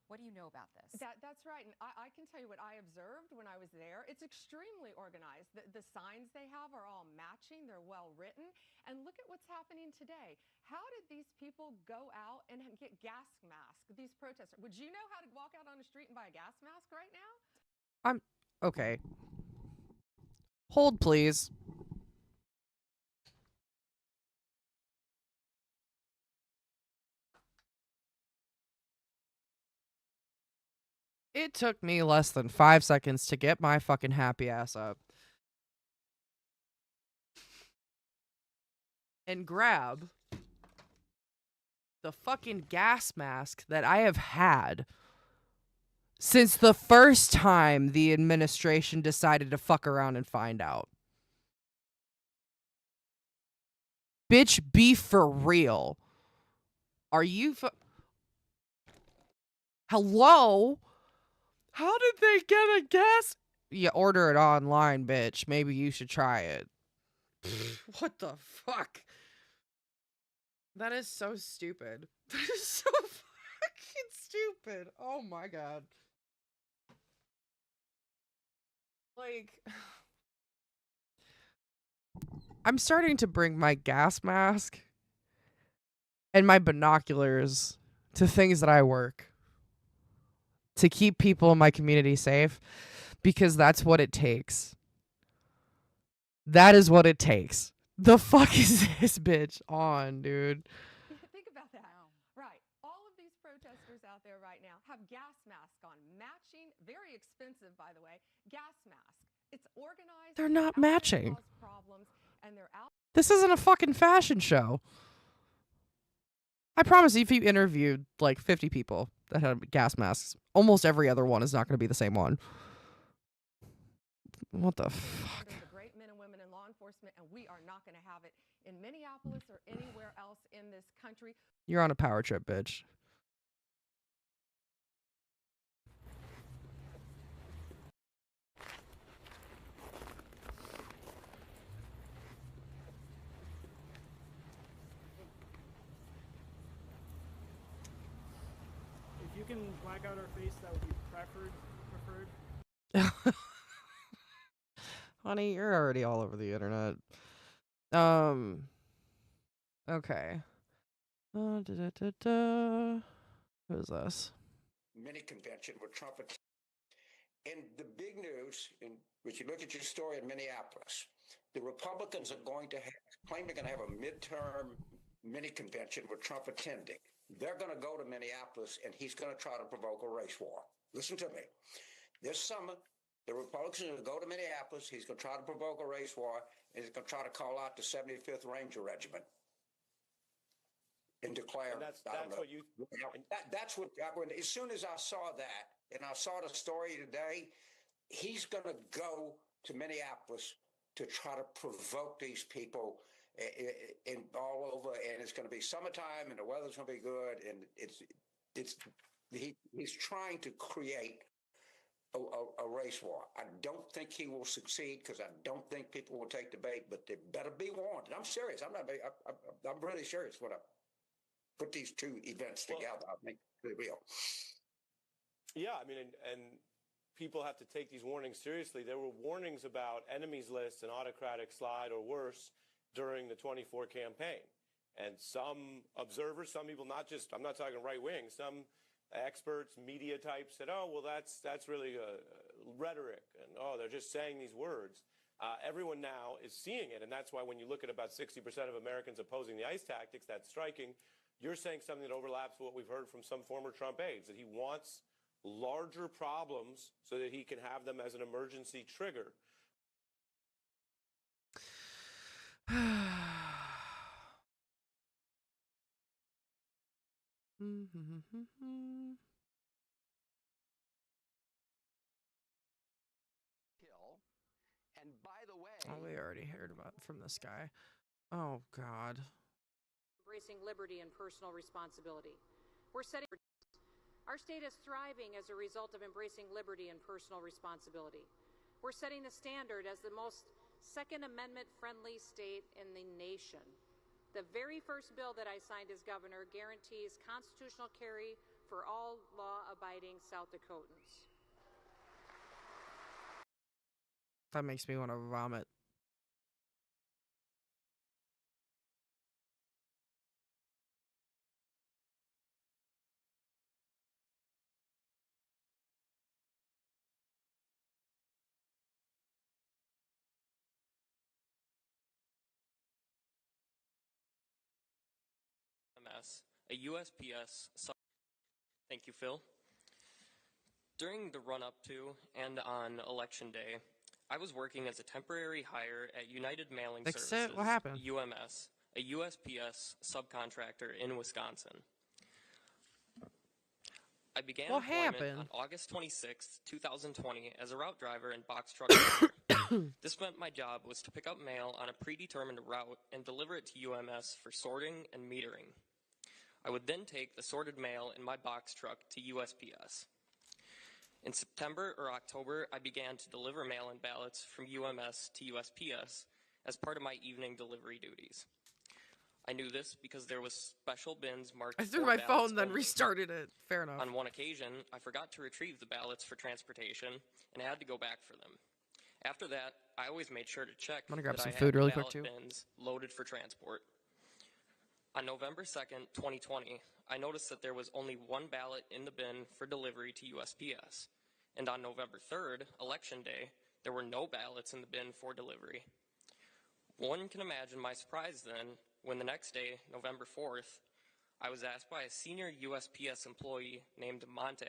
What do you know about this? That's right. And I can tell you what I observed when I was there. It's extremely organized. The signs they have are all matching. They're well written. And look at what's happening today. How did these people go out and get gas masks, these protesters? Would you know how to walk out on the street and buy a gas mask right now? Okay. Hold, please. It took me less than 5 seconds to get my fucking happy ass up and grab the fucking gas mask that I have had since the first time the administration decided to fuck around and find out. Bitch, be for real. Are you Hello? How did they get a gas? You order it online, bitch. Maybe you should try it. What the fuck? That is so stupid. That is so fucking stupid. Oh my god. Like, I'm starting to bring my gas mask and my binoculars to things that I work to keep people in my community safe, because that's what it takes. That is what it takes. The fuck is this bitch on, dude? Think about that. Right. All of these protesters out there right now have gas masks on, matching, very expensive, by the way, gas masks. It's organized. They're not matching. Problems, and they're out. This isn't a fucking fashion show. I promise you, if you interviewed like 50 people that had gas masks, almost every other one is not going to be the same one. What the fuck? The great men and women in law enforcement, and we are not going to have it in Minneapolis or anywhere else in this country. You're on a power trip, bitch. If you can black out our face, that would be preferred. Honey, you're already all over the internet. Okay. Who is this? Mini convention with Trump. And the big news, if you look at your story in Minneapolis, the Republicans are going to claim they're going to have a midterm mini convention with Trump attending. They're going to go to Minneapolis, and he's going to try to provoke a race war. Listen to me. This summer, the Republicans are going to go to Minneapolis. He's going to try to provoke a race war, and he's going to try to call out the 75th Ranger Regiment and declare. And that's what you. That's what. As soon as I saw that, and I saw the story today, he's going to go to Minneapolis to try to provoke these people in all over, and it's going to be summertime, and the weather's going to be good, and he's trying to create a race war. I don't think he will succeed, because I don't think people will take the bait, but they better be warned. And I'm serious. I'm really serious when I put these two events together. I think they will. Yeah, I mean, and people have to take these warnings seriously. There were warnings about enemies lists and autocratic slide or worse during the 24 campaign. And some observers, some people, I'm not talking right wing, some experts, media types said, oh, well, that's really rhetoric. And, oh, they're just saying these words. Everyone now is seeing it. And that's why when you look at about 60% of Americans opposing the ICE tactics, that's striking. You're saying something that overlaps with what we've heard from some former Trump aides, that he wants larger problems so that he can have them as an emergency trigger. And by the way, oh, we already heard about from this guy. Oh God. Embracing liberty and personal responsibility. Our state is thriving as a result of embracing liberty and personal responsibility. We're setting the standard as the most Second Amendment friendly state in the nation. The very first bill that I signed as governor guarantees constitutional carry for all law-abiding South Dakotans. That makes me want to vomit. A USPS. Thank you, Phil. During the run-up to and on Election Day, I was working as a temporary hire at United Mailing Services, what happened? UMS, a USPS subcontractor in Wisconsin. I began What employment happened? on August 26, 2020 as a route driver and box truck driver. This meant my job was to pick up mail on a predetermined route and deliver it to UMS for sorting and metering. I would then take the sorted mail in my box truck to USPS. In September or October, I began to deliver mail-in ballots from UMS to USPS as part of my evening delivery duties. I knew this because there was special bins marked I threw for my ballots phone, then only. restarted it. Fair enough. On one occasion, I forgot to retrieve the ballots for transportation and had to go back for them. After that, I always made sure to check I'm gonna grab that some I food had really the quick, ballot too. bins loaded for transport. On November 2nd, 2020, I noticed that there was only one ballot in the bin for delivery to USPS. And on November 3rd, Election Day, there were no ballots in the bin for delivery. One can imagine my surprise then when the next day, November 4th, I was asked by a senior USPS employee named Monte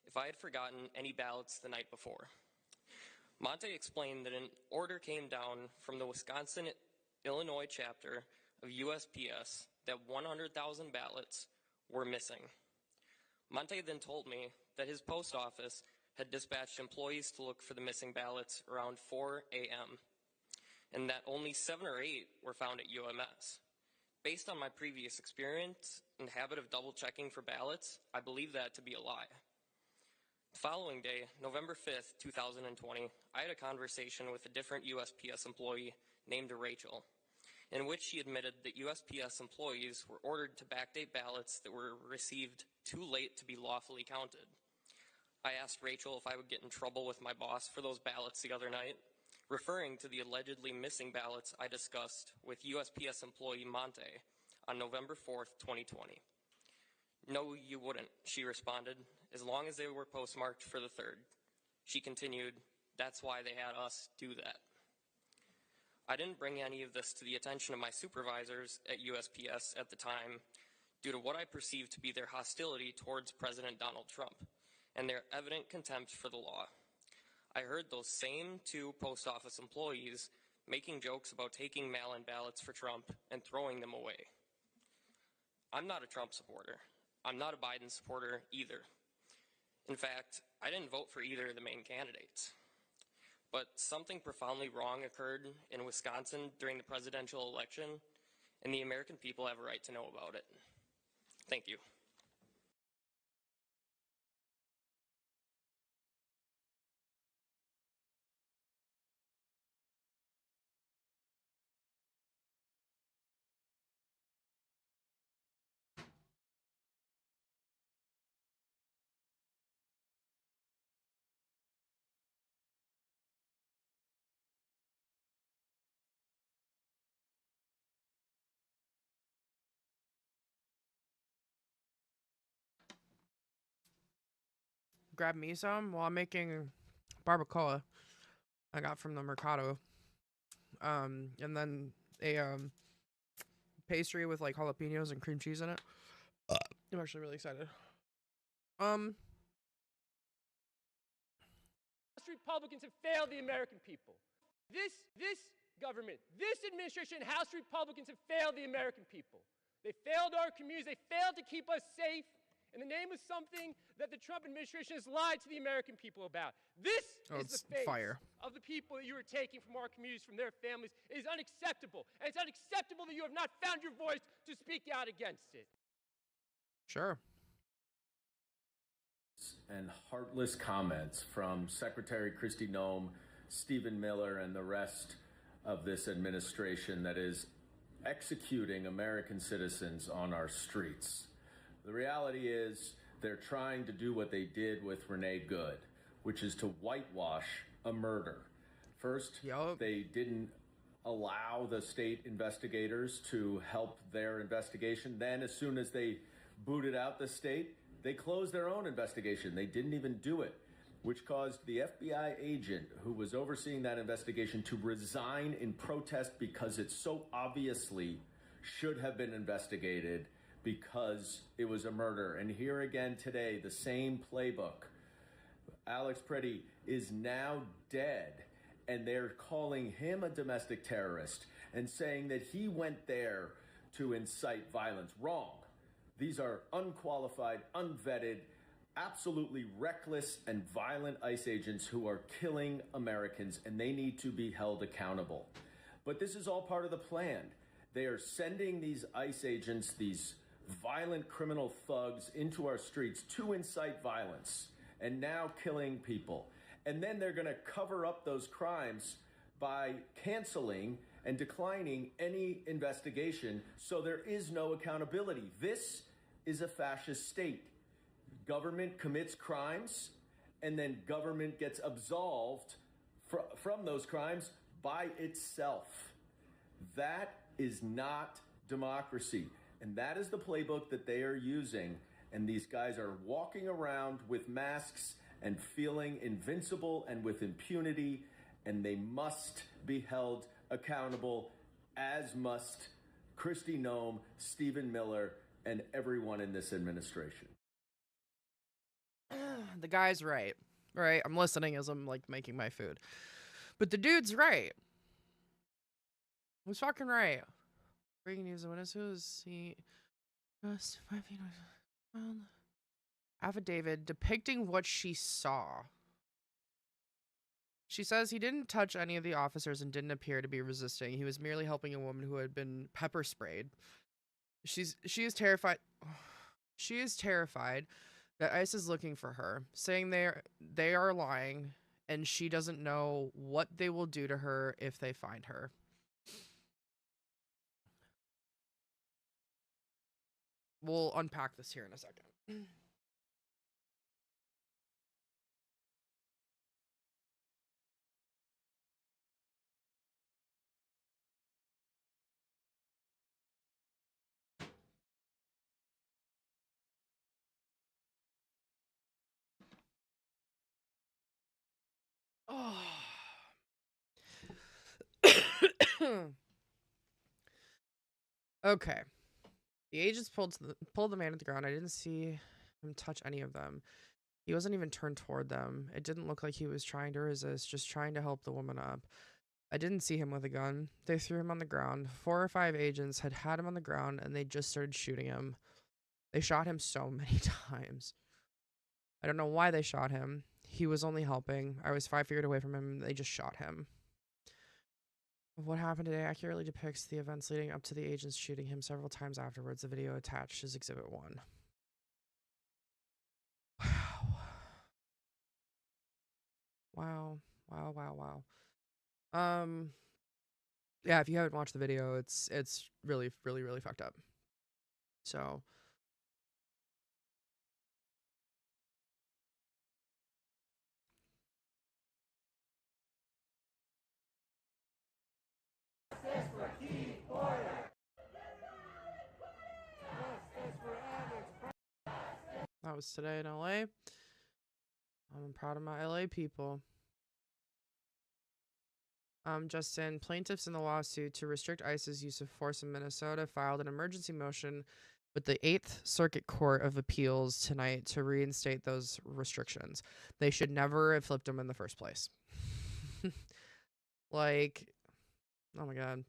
if I had forgotten any ballots the night before. Monte explained that an order came down from the Wisconsin-Illinois chapter of USPS that 100,000 ballots were missing. Monte then told me that his post office had dispatched employees to look for the missing ballots around 4 a.m., and that only 7 or 8 were found at UMS. Based on my previous experience and habit of double-checking for ballots, I believe that to be a lie. The following day, November 5th, 2020, I had a conversation with a different USPS employee named Rachel, in which she admitted that USPS employees were ordered to backdate ballots that were received too late to be lawfully counted. I asked Rachel if I would get in trouble with my boss for those ballots the other night, referring to the allegedly missing ballots I discussed with USPS employee Monte on November 4th, 2020. No, you wouldn't, she responded, as long as they were postmarked for the 3rd. She continued, that's why they had us do that. I didn't bring any of this to the attention of my supervisors at USPS at the time due to what I perceived to be their hostility towards President Donald Trump and their evident contempt for the law. I heard those same 2 post office employees making jokes about taking mail-in ballots for Trump and throwing them away. I'm not a Trump supporter. I'm not a Biden supporter either. In fact, I didn't vote for either of the main candidates. But something profoundly wrong occurred in Wisconsin during the presidential election, and the American people have a right to know about it. Thank you. Grab me some while I'm making barbacoa I got from the Mercado. And then a pastry with like jalapenos and cream cheese in it. I'm actually really excited. Republicans have failed the American people. This government, this administration, House Republicans have failed the American people. They failed our communities. They failed to keep us safe in the name of something that the Trump administration has lied to the American people about. This is the face of the people that you are taking from our communities, from their families. It is unacceptable. And it's unacceptable that you have not found your voice to speak out against it. Sure. And heartless comments from Secretary Kristi Noem, Stephen Miller, and the rest of this administration that is executing American citizens on our streets. The reality is they're trying to do what they did with Renee Good, which is to whitewash a murder. First, they didn't allow the state investigators to help their investigation. Then, as soon as they booted out the state, they closed their own investigation. They didn't even do it, which caused the FBI agent who was overseeing that investigation to resign in protest because it so obviously should have been investigated because it was a murder. And here again today, the same playbook. Alex Preddy is now dead, and they're calling him a domestic terrorist and saying that he went there to incite violence. Wrong. These are unqualified, unvetted absolutely reckless and violent ICE agents who are killing Americans, and they need to be held accountable. But this is all part of the plan. They are sending these ICE agents, these violent criminal thugs, into our streets to incite violence and now killing people. And then they're going to cover up those crimes by canceling and declining any investigation, so there is no accountability. This is a fascist state. Government commits crimes, and then government gets absolved from those crimes by itself. That is not democracy, and that is the playbook that they are using, and these guys are walking around with masks and feeling invincible and with impunity, and they must be held accountable, as must Kristi Noem, Stephen Miller, and everyone in this administration. The guy's right. Right? I'm listening as I'm, like, making my food. But the dude's right. He's fucking right. Breaking news, the witness who is he just 5 feet around. Affidavit depicting what she saw. She says he didn't touch any of the officers and didn't appear to be resisting. He was merely helping a woman who had been pepper sprayed. She is terrified. She is terrified that ICE is looking for her, saying they are lying, and she doesn't know what they will do to her if they find her. We'll unpack this here in a second. Oh. Okay. The agents pulled the man at the ground. I didn't see him touch any of them. He wasn't even turned toward them. It didn't look like he was trying to resist, just trying to help the woman up. I didn't see him with a gun. They threw him on the ground. 4 or 5 agents had him on the ground, and they just started shooting him. They shot him so many times. I don't know why they shot him. He was only helping. I was 5 feet away from him, and they just shot him. What happened today accurately depicts the events leading up to the agents shooting him several times afterwards. The video attached is Exhibit 1. Wow. Wow. Yeah, if you haven't watched the video, it's really fucked up. So that was today in LA. I'm proud of my LA people. Justin, plaintiffs in the lawsuit to restrict ICE's use of force in Minnesota filed an emergency motion with the 8th Circuit Court of Appeals tonight to reinstate those restrictions. They should never have flipped them in the first place. Like, oh my God.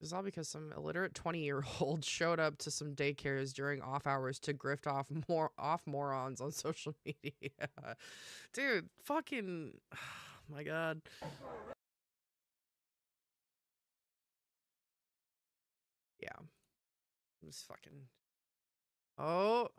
This is all because some illiterate 20-year-old showed up to some daycares during off hours to grift off morons on social media. Dude, fucking, oh my God. Yeah. Just fucking. Oh.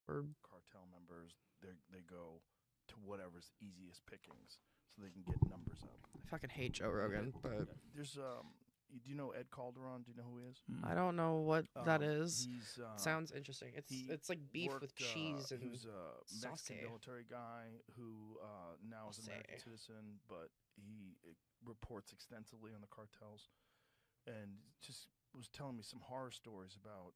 We're cartel members. They go to whatever's easiest pickings so they can get numbers up. I fucking hate Joe Rogan, but there's do you know Ed Calderon? Do you know who he is? I don't know what that is. He's sounds interesting. It's like beef with cheese and he was a Mexican sauce. military guy who now is an American citizen, but he reports extensively on the cartels, and just was telling me some horror stories about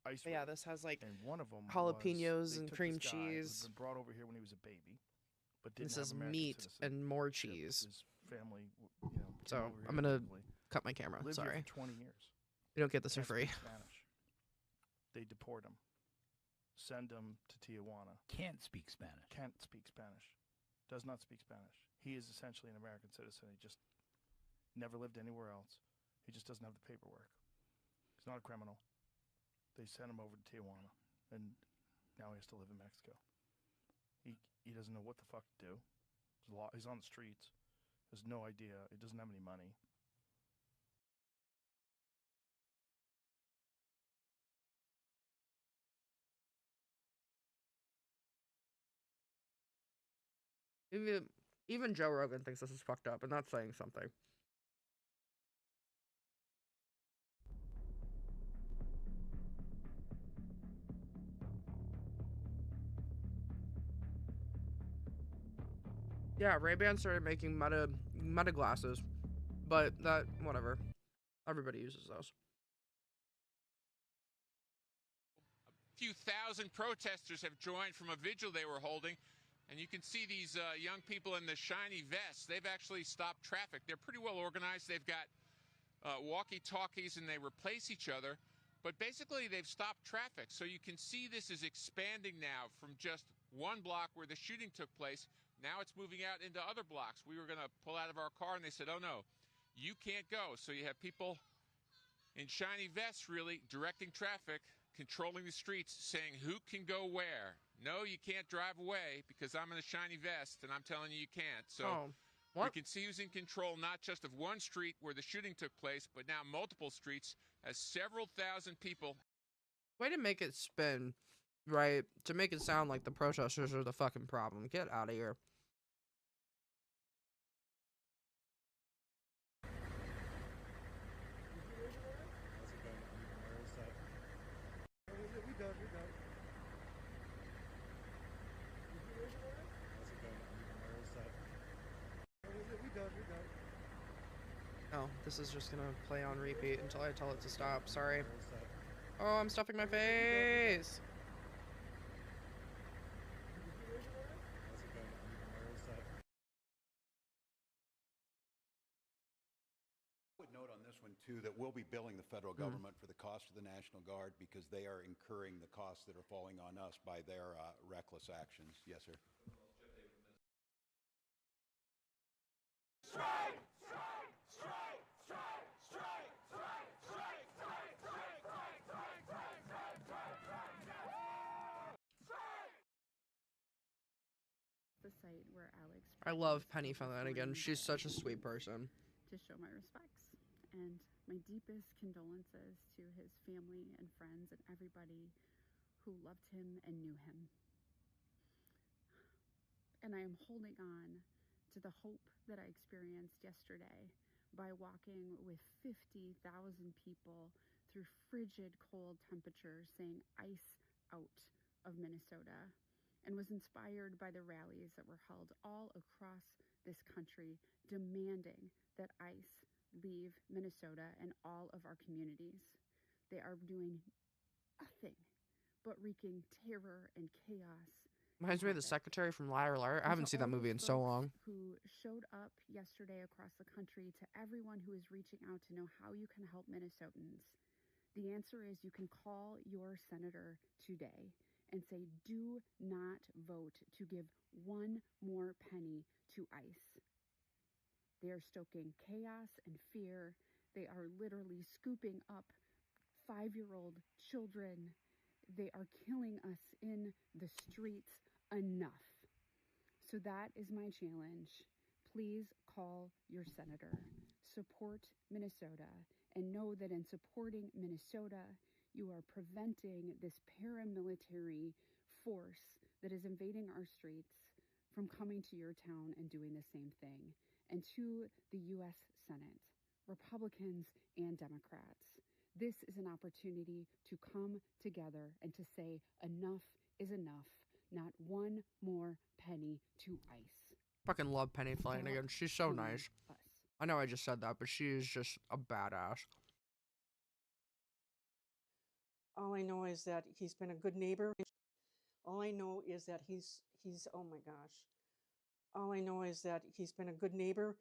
ice. Yeah, this has like and one of them jalapenos and cream cheese. Been brought over here when he was a baby, but this is meat and more cheese. His family, so I'm gonna cut my camera. Lived Sorry. here for 20 years. You don't get this for free. Spanish. They deport him, send him to Tijuana. Can't speak Spanish. Can't speak Spanish. Does not speak Spanish. He is essentially an American citizen. He just never lived anywhere else. He just doesn't have the paperwork. He's not a criminal. They sent him over to Tijuana, and now he has to live in Mexico. He doesn't know what the fuck to do. He's on the streets. Has no idea. He doesn't have any money. Even Joe Rogan thinks this is fucked up, and that's saying something. Yeah, Ray-Ban started making meta glasses, but that, whatever. Everybody uses those. A few thousand protesters have joined from a vigil they were holding, and you can see these young people in the shiny vests. They've actually stopped traffic. They're pretty well organized. They've got walkie-talkies, and they replace each other. But basically, they've stopped traffic. So you can see this is expanding now from just one block where the shooting took place. Now it's moving out into other blocks. We were going to pull out of our car, and they said, oh, no, you can't go. So you have people in shiny vests really directing traffic, controlling the streets, saying who can go where. No, you can't drive away because I'm in a shiny vest, and I'm telling you you can't. So we can see who's in control not just of one street where the shooting took place, but now multiple streets as several thousand people. Way to make it spin, right? To make it sound like the protesters are the fucking problem. Get out of here. Oh, this is just gonna play on repeat until I tell it to stop. Sorry. Oh, I'm stuffing my face. I would note on this one, too, that we'll be billing the federal government for the cost of the National Guard because they are incurring the costs that are falling on us by their reckless actions. Yes, sir. Strike! Strike! Strike! Strike! Strike! Strike! Strike! Strike! Strike! Strike! Strike! Strike! Strike! Strike! Strike! The site where Alex. I love Penny Flanagan. She's such a sweet person. To show my respects and my deepest condolences to his family and friends and everybody who loved him and knew him. And I am holding on to the hope that I experienced yesterday by walking with 50,000 people through frigid cold temperatures saying ice out of Minnesota, and was inspired by the rallies that were held all across this country demanding that ICE leave Minnesota and all of our communities. They are doing nothing but wreaking terror and chaos. Reminds me of The Secretary from Liar Liar. I haven't seen that movie in so long. Who showed up yesterday across the country, to everyone who is reaching out to know how you can help Minnesotans. The answer is you can call your senator today and say, do not vote to give one more penny to ICE. They are stoking chaos and fear. They are literally scooping up 5-year-old children. They are killing us in the streets. Enough. So that is my challenge. Please call your senator. Support Minnesota, and know that in supporting Minnesota, you are preventing this paramilitary force that is invading our streets from coming to your town and doing the same thing. And to the U.S. Senate, Republicans and Democrats, this is an opportunity to come together and to say enough is enough. Not one more penny to ICE. Fucking love Penny Flanagan. She's so nice. I know I just said that, but she is just a badass. All I know is that he's been a good neighbor. All I know is that he's oh my gosh. All I know is that he's been a good neighbor.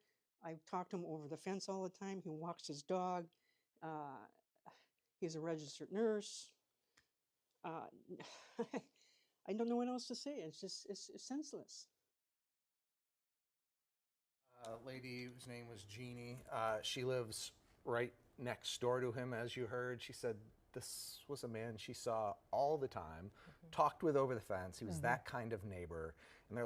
I talk to him over the fence all the time. He walks his dog. He's a registered nurse. I don't know what else to say. It's just, it's senseless. Lady whose name was Jeannie. She lives right next door to him, as you heard. She said this was a man she saw all the time, talked with over the fence. He was that kind of neighbor. And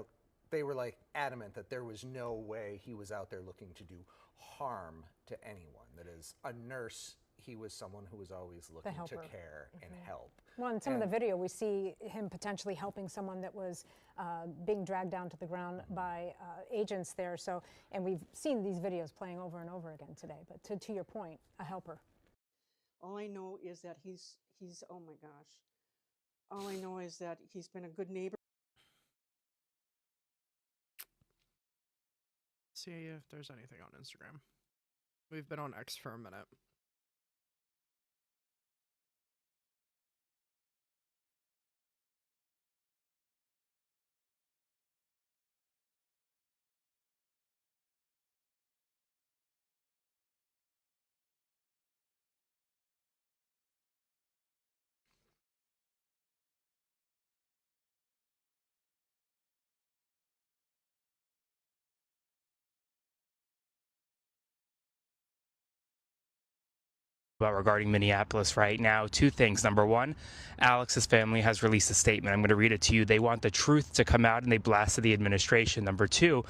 they were like adamant that there was no way he was out there looking to do harm to anyone. That is, a nurse, he was someone who was always looking to care and help. Well, in some of the video, we see him potentially helping someone that was being dragged down to the ground by agents there. So, and we've seen these videos playing over and over again today. But to your point, a helper. All I know is that he's oh my gosh. All I know is that he's been a good neighbor. See if there's anything on Instagram. We've been on X for a minute. About regarding Minneapolis right now. Two things. Number one, Alex's family has released a statement. I'm going to read it to you. They want the truth to come out, and they blasted the administration. Number two,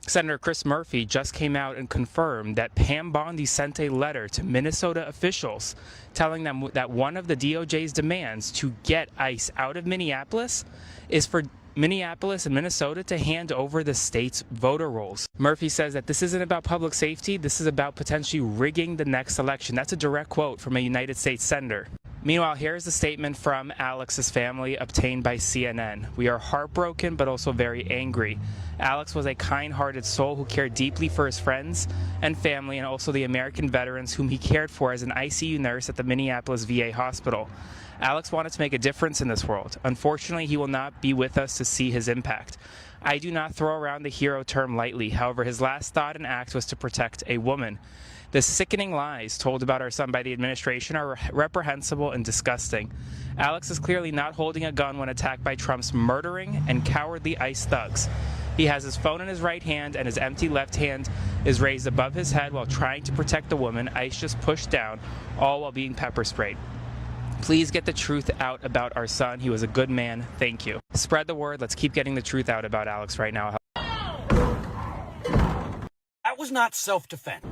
Senator Chris Murphy just came out and confirmed that Pam Bondi sent a letter to Minnesota officials telling them that one of the DOJ's demands to get ICE out of Minneapolis is for Minneapolis and Minnesota to hand over the state's voter rolls. Murphy says that this isn't about public safety, this is about potentially rigging the next election. That's a direct quote from a United States senator. Meanwhile, here's a statement from Alex's family obtained by CNN. We are heartbroken but also very angry. Alex was a kind-hearted soul who cared deeply for his friends and family and also the American veterans whom he cared for as an ICU nurse at the Minneapolis VA hospital. Alex wanted to make a difference in this world. Unfortunately, he will not be with us to see his impact. I do not throw around the hero term lightly. However, his last thought and act was to protect a woman. The sickening lies told about our son by the administration are reprehensible and disgusting. Alex is clearly not holding a gun when attacked by Trump's murdering and cowardly ICE thugs. He has his phone in his right hand and his empty left hand is raised above his head while trying to protect the woman ICE just pushed down, all while being pepper sprayed. Please get the truth out about our son. He was a good man. Thank you. Spread the word. Let's keep getting the truth out about Alex right now. That was not self-defense.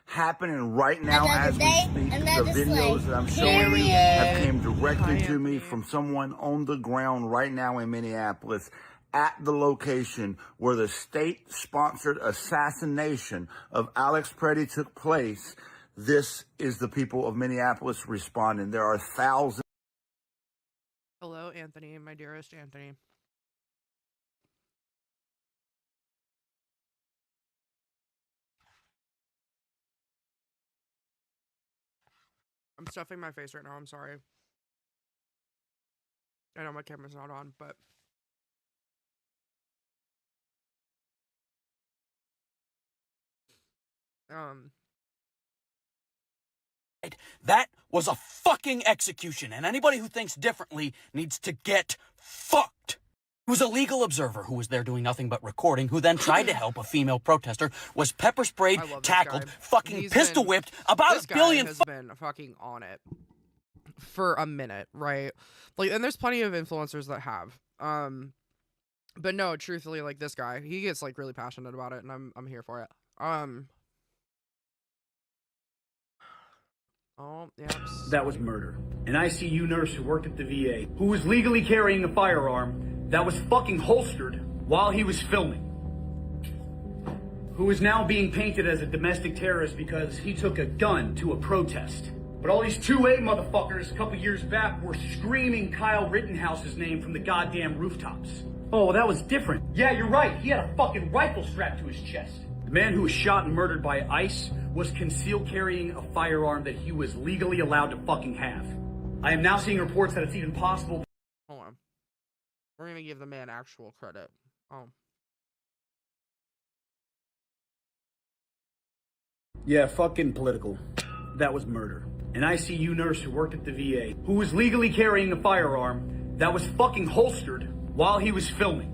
Happening right now as we speak. The videos that I'm showing you have came directly to me from someone on the ground right now in Minneapolis, at the location where the state-sponsored assassination of Alex Preddy took place. This is the people of Minneapolis responding. There are thousands. Hello, Anthony, my dearest Anthony. I'm stuffing my face right now, I'm sorry. I know my camera's not on, but... That was a fucking execution, and anybody who thinks differently needs to get fucked. He was a legal observer who was there doing nothing but recording, who then tried to help a female protester, was pepper sprayed, tackled, fucking pistol whipped, about a billion. This guy has been fucking on it for a minute, right? Like, and there's plenty of influencers that have. But no, truthfully, like this guy, he gets like really passionate about it, and I'm here for it. Oh, yeah. That was murder. An ICU nurse who worked at the VA, who was legally carrying a firearm that was fucking holstered while he was filming. Who is now being painted as a domestic terrorist because he took a gun to a protest. But all these 2A motherfuckers a couple years back were screaming Kyle Rittenhouse's name from the goddamn rooftops. Oh, that was different. Yeah, you're right. He had a fucking rifle strapped to his chest. The man who was shot and murdered by ICE was concealed carrying a firearm that he was legally allowed to fucking have. I am now seeing reports that it's even possible. Hold on. We're gonna give the man actual credit. Oh. Yeah, fucking political. That was murder. An ICU nurse who worked at the VA, who was legally carrying a firearm that was fucking holstered while he was filming.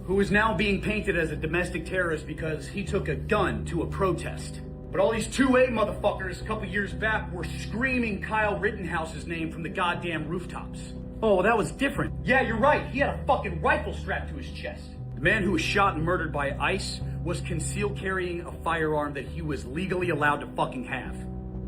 who is now being painted as a domestic terrorist because he took a gun to a protest. But all these 2A motherfuckers a couple years back were screaming Kyle Rittenhouse's name from the goddamn rooftops. Oh, that was different. Yeah, you're right. He had a fucking rifle strapped to his chest. The man who was shot and murdered by ICE was concealed carrying a firearm that he was legally allowed to fucking have.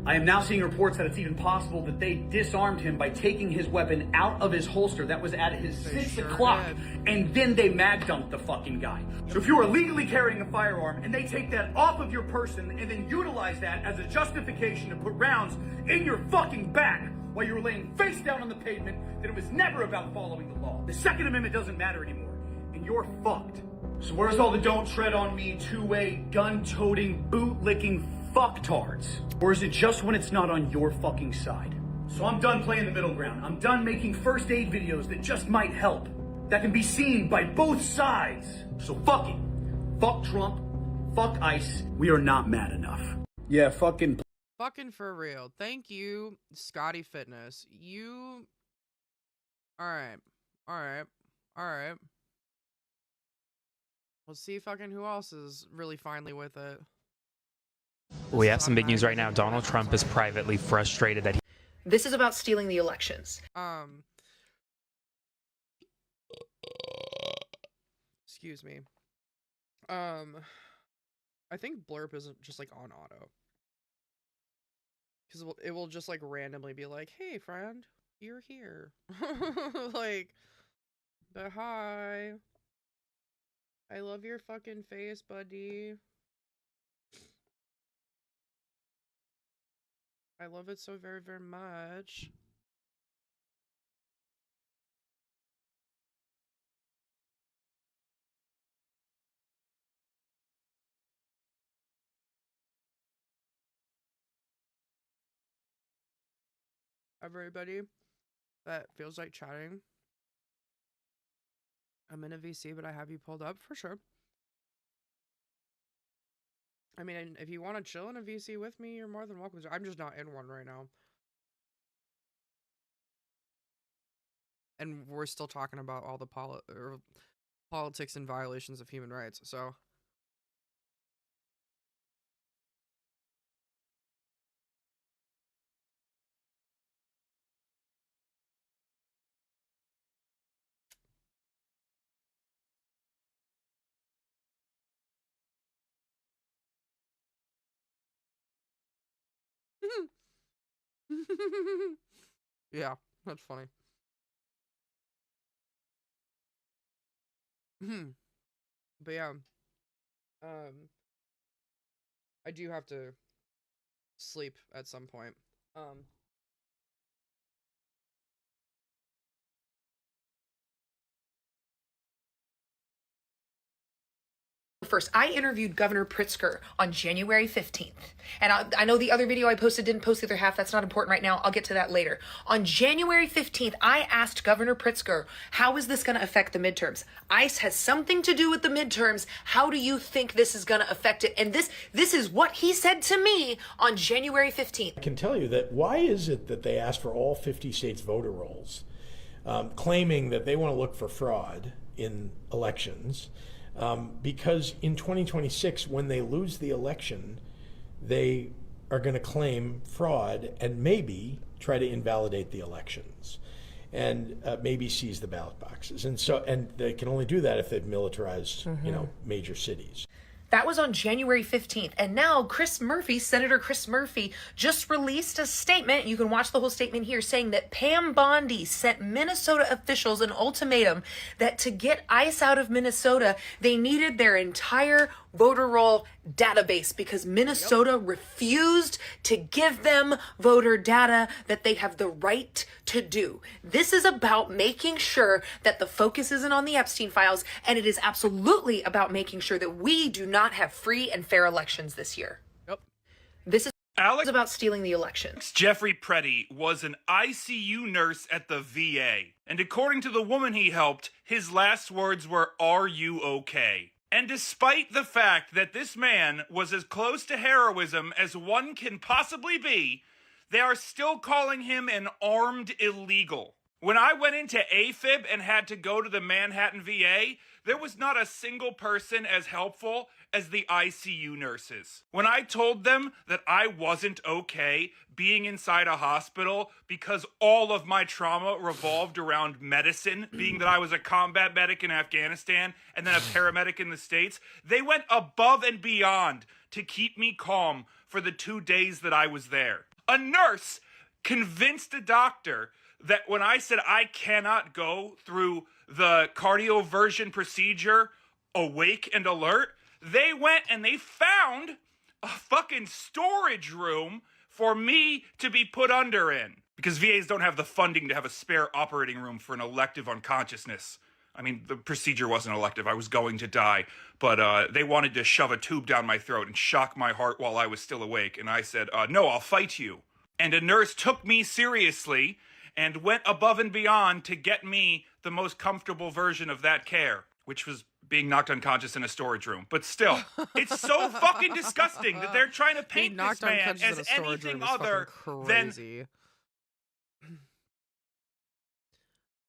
I am now seeing reports that it's even possible that they disarmed him by taking his weapon out of his holster that was at his 6 o'clock, and then they mag dumped the fucking guy. So if you are legally carrying a firearm and they take that off of your person and then utilize that as a justification to put rounds in your fucking back while you were laying face down on the pavement, then it was never about following the law. The Second Amendment doesn't matter anymore, and you're fucked. So where's all the don't tread on me, two-way, gun-toting, boot-licking fucktards? Or is it just when it's not on your fucking side? So I'm done playing the middle ground. I'm done making first aid videos that just might help, that can be seen by both sides. So fuck it. Fuck Trump. Fuck ICE. We are not mad enough. Yeah, fucking for real. Thank you, Scotty Fitness. You... Alright. Let's see fucking who else is really finally with it. We have some big news right now. Donald Trump is privately frustrated that This is about stealing the elections. Excuse me. I think Blurp isn't just like on auto. Because it will just like randomly be like, hey friend, you're here. Like, but hi. I love your fucking face, buddy. I love it so very, very much. Everybody that feels like chatting, I'm in a VC, but I have you pulled up for sure. I mean, if you want to chill in a VC with me, you're more than welcome to. I'm just not in one right now. And we're still talking about all the politics and violations of human rights, so... Yeah, that's funny. But yeah, I do have to sleep at some point. First, I interviewed Governor Pritzker on January 15th. And I know the other video I posted didn't post the other half. That's not important right now. I'll get to that later. On January 15th, I asked Governor Pritzker, how is this going to affect the midterms? ICE has something to do with the midterms. How do you think this is going to affect it? And this is what he said to me on January 15th. I can tell you that why is it that they asked for all 50 states voter rolls, claiming that they want to look for fraud in elections? Because in 2026, when they lose the election, they are going to claim fraud and maybe try to invalidate the elections and maybe seize the ballot boxes. And they can only do that if they've militarized, major cities. That was on January 15th. And now Chris Murphy, Senator Chris Murphy, just released a statement. You can watch the whole statement here, saying that Pam Bondi sent Minnesota officials an ultimatum that to get ICE out of Minnesota, they needed their entire voter roll database because Minnesota refused to give them voter data that they have the right to do. This is about making sure that the focus isn't on the Epstein files, and it is absolutely about making sure that we do not have free and fair elections this year. Yep. This is about stealing the election. Jeffrey Preddy was an ICU nurse at the VA, and according to the woman he helped, his last words were, "Are you okay?" And despite the fact that this man was as close to heroism as one can possibly be, they are still calling him an armed illegal. When I went into AFib and had to go to the Manhattan VA, there was not a single person as helpful as the ICU nurses. When I told them that I wasn't okay being inside a hospital because all of my trauma revolved around medicine, being that I was a combat medic in Afghanistan and then a paramedic in the States, they went above and beyond to keep me calm for the 2 days that I was there. A nurse convinced a doctor that when I said I cannot go through the cardioversion procedure awake and alert, they went and they found a fucking storage room for me to be put under in. Because VAs don't have the funding to have a spare operating room for an elective unconsciousness. I mean, the procedure wasn't elective. I was going to die. But they wanted to shove a tube down my throat and shock my heart while I was still awake. And I said, no, I'll fight you. And a nurse took me seriously and went above and beyond to get me the most comfortable version of that care, which was being knocked unconscious in a storage room. But still, it's so fucking disgusting that they're trying to paint this man as anything other than...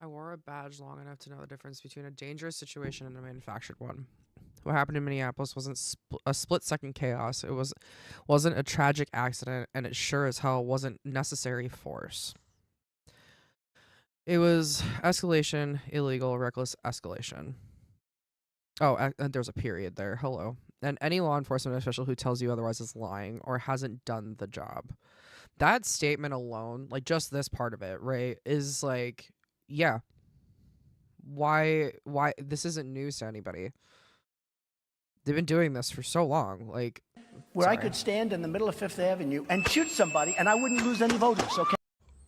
I wore a badge long enough to know the difference between a dangerous situation and a manufactured one. What happened in Minneapolis wasn't a split-second chaos. It wasn't a tragic accident, and it sure as hell wasn't necessary force. It was escalation, illegal, reckless escalation. Oh, there's a period there. Hello. And any law enforcement official who tells you otherwise is lying or hasn't done the job. That statement alone, like just this part of it, right, is like, yeah. Why this isn't news to anybody. They've been doing this for so long. Like, where I could stand in the middle of Fifth Avenue and shoot somebody and I wouldn't lose any voters, okay?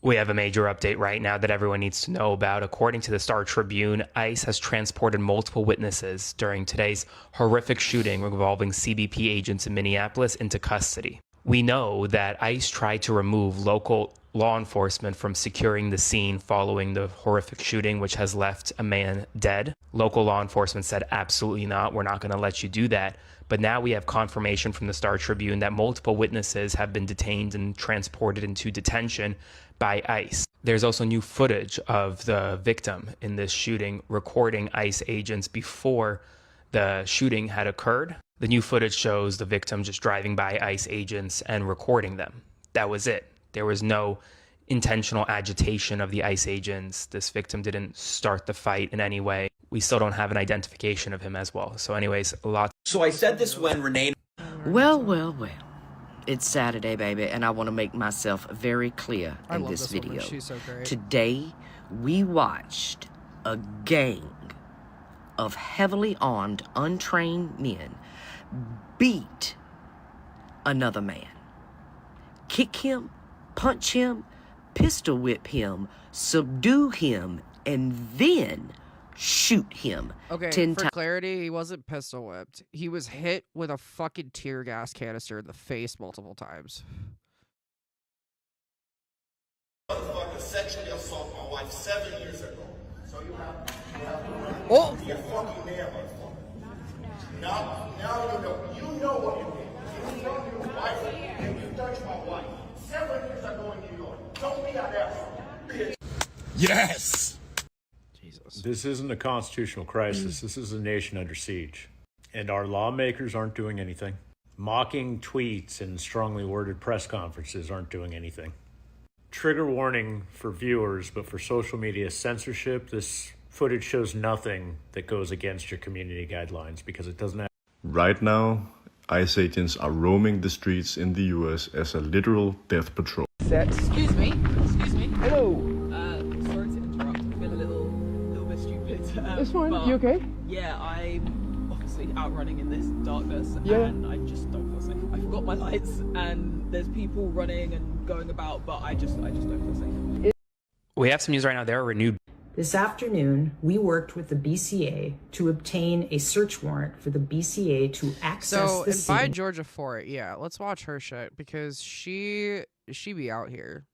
We have a major update right now that everyone needs to know about. According to the Star Tribune, ICE has transported multiple witnesses during today's horrific shooting involving CBP agents in Minneapolis into custody. We know that ICE tried to remove local law enforcement from securing the scene following the horrific shooting, which has left a man dead. Local law enforcement said, absolutely not, we're not going to let you do that. But now we have confirmation from the Star Tribune that multiple witnesses have been detained and transported into detention by ICE. There's also new footage of the victim in this shooting recording ICE agents before the shooting had occurred. The new footage shows the victim just driving by ICE agents and recording them. That was it. There was no intentional agitation of the ICE agents. This victim didn't start the fight in any way. We still don't have an identification of him as well. So anyways, a lot. So I said this when Renee... Well. It's Saturday, baby, and I want to make myself very clear in this video. She's so great. Today, we watched a gang of heavily armed, untrained men beat another man. Kick him, punch him, pistol whip him, subdue him, and then shoot him. Okay, 10 for times. clarity, he wasn't pistol whipped. He was hit with a fucking tear gas canister in the face multiple times. Motherfucker sexually assaulted my wife 7 years ago. So you have Oh! You're fucking there, motherfucker. Now you know. You know what you did. You know your wife and you touched my wife 7 years ago in New York. Don't be an asshole, bitch. Yes! Jesus. This isn't a constitutional crisis. This is a nation under siege. And our lawmakers aren't doing anything. Mocking tweets and strongly worded press conferences aren't doing anything. Trigger warning for viewers, but for social media censorship, this footage shows nothing that goes against your community guidelines because it doesn't have... Right now, ICE agents are roaming the streets in the US as a literal death patrol. Excuse me. Hello. Sorry to interrupt. I feel a little bit stupid. It's fine. You okay? Yeah, I'm obviously outrunning in this darkness, Yeah. and I just don't feel safe. I forgot my lights, and there's people running and going about, but I just don't feel safe. We have some news right now. There are renewed. This afternoon, we worked with the BCA to obtain a search warrant for the BCA to access So, the and by scene. Georgia Fort, yeah, let's watch her shit because she be out here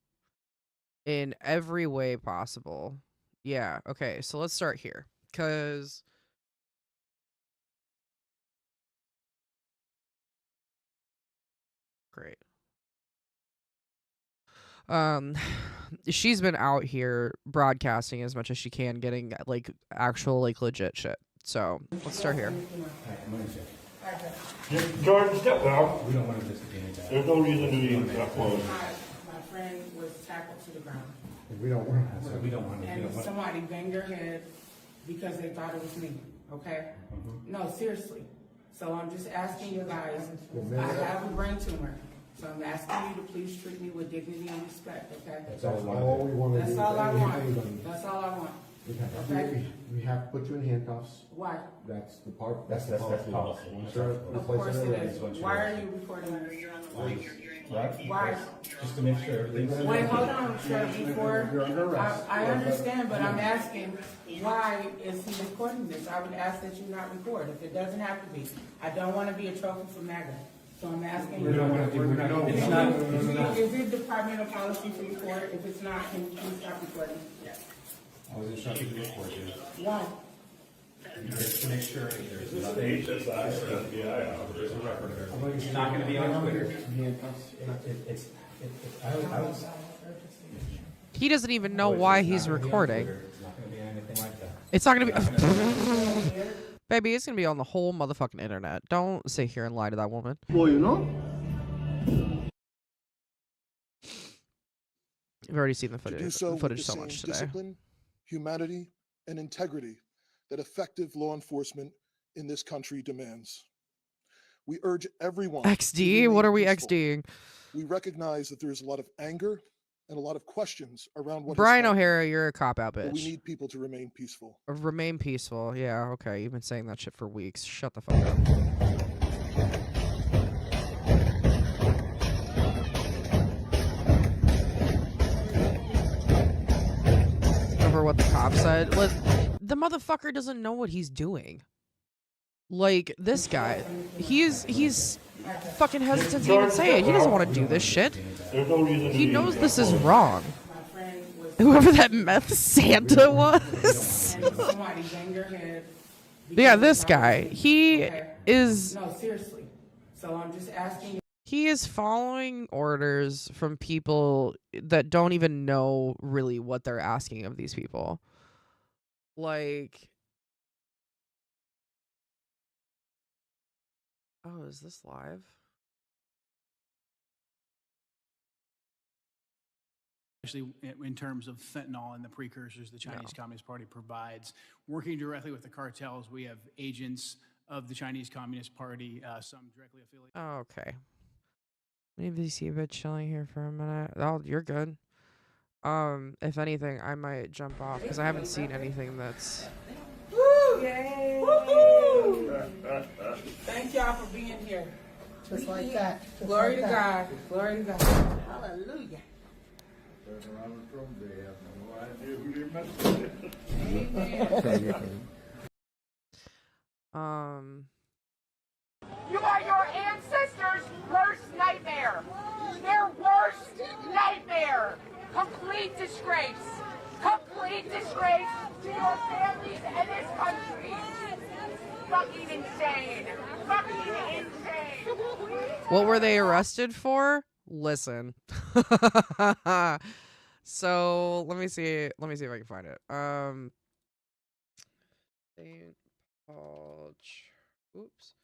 in every way possible. Yeah, okay, so let's start here because great. she's been out here broadcasting as much as she can, getting like actual like legit shit. So let's start here. Jordan, step out. We don't want to disagree with that. There's no reason to be that close. My friend was tackled to the ground. We don't want to. We don't want to. And somebody banged their head because they thought it was me. Okay? No, seriously. So I'm just asking you guys. I have a brain tumor. So I'm asking you to please treat me with dignity and respect. Okay? That's all we want to do. That's all I want. That's all I want. Okay? We have to put you in handcuffs. Why? That's the part. That's the policy. Of course it is. Why are you recording this? Right? Why? Just to make sure everything's. Wait, hold on, sir. Before You're under arrest. I understand, but I'm asking, why is he recording this? I would ask that you not record if it doesn't have to be. I don't want to be a trophy for MAGA. So I'm asking you. Is it Department of Policy to record? If it's not, can you please stop recording? Yes. I was instructed to record you. Why? Just to make sure there's nothing. There's a record there. It's not going to be on Twitter. He doesn't even know why he's recording. It's not going to be anything like that. It's not gonna be. Baby, it's gonna be on the whole motherfucking internet. Don't sit here and lie to that woman. Well, you know. We've already seen the To do footage, so with footage the so same much today. discipline, humanity, and integrity that effective law enforcement in this country demands. We urge everyone. to XD? remain What are we peaceful. XDing? We recognize that there is a lot of anger and a lot of questions around what has Brian happened, O'Hara, you're a cop out, but we bitch. need people to remain peaceful. Remain peaceful. Yeah, okay. You've been saying that shit for weeks. Shut the fuck up. Over what the cop said. The motherfucker doesn't know what he's doing. Like, this guy, he's fucking hesitant to even say it. He doesn't want to do this shit. There's no reason to He be knows that this is close. wrong. Whoever that meth Santa was. Somebody banged their head. Yeah, this guy. He is. No, seriously. So I'm just asking you. He is following orders from people that don't even know really what they're asking of these people. Like, oh, is this live? Especially in terms of fentanyl and the precursors the Chinese Communist Party provides. Working directly with the cartels, we have agents of the Chinese Communist Party, some directly affiliated. Oh, okay. Maybe see a bit chilling here for a minute. Oh, you're good. If anything, I might jump off because I haven't seen anything that's. Woo! Yay! Woo-hoo! Thank y'all for being here. Just like that. Just Glory like to that. God. Glory to God. Hallelujah. You are your ancestors' worst nightmare. Their worst nightmare. Complete disgrace. Complete disgrace to your families and this country. Fucking insane. Fucking insane. What were they arrested for? Listen. So let me see. Let me see if I can find it. St. Paul. Oops.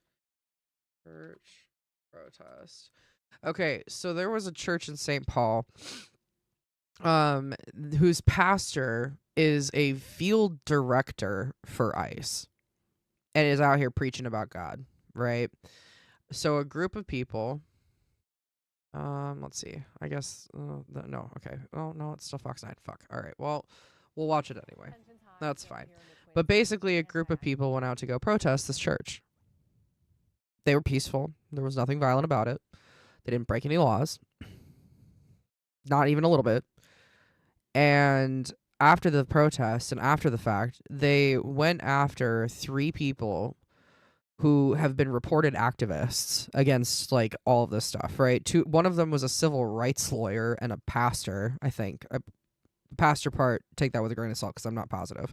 Church protest. Okay, so there was a church in St. Paul, whose pastor is a field director for ICE, and is out here preaching about God, right? So a group of people. Let's see. I guess no. Okay. Oh no, it's still Fox 9. Fuck. All right. Well, we'll watch it anyway. That's fine. But basically, a group of people went out to go protest this church. They were peaceful. There was nothing violent about it. They didn't break any laws. Not even a little bit. And after the protest and after the fact, they went after 3 people who have been reported activists against like all of this stuff, right? One of them was a civil rights lawyer and a pastor, I think. The pastor part, take that with a grain of salt because I'm not positive.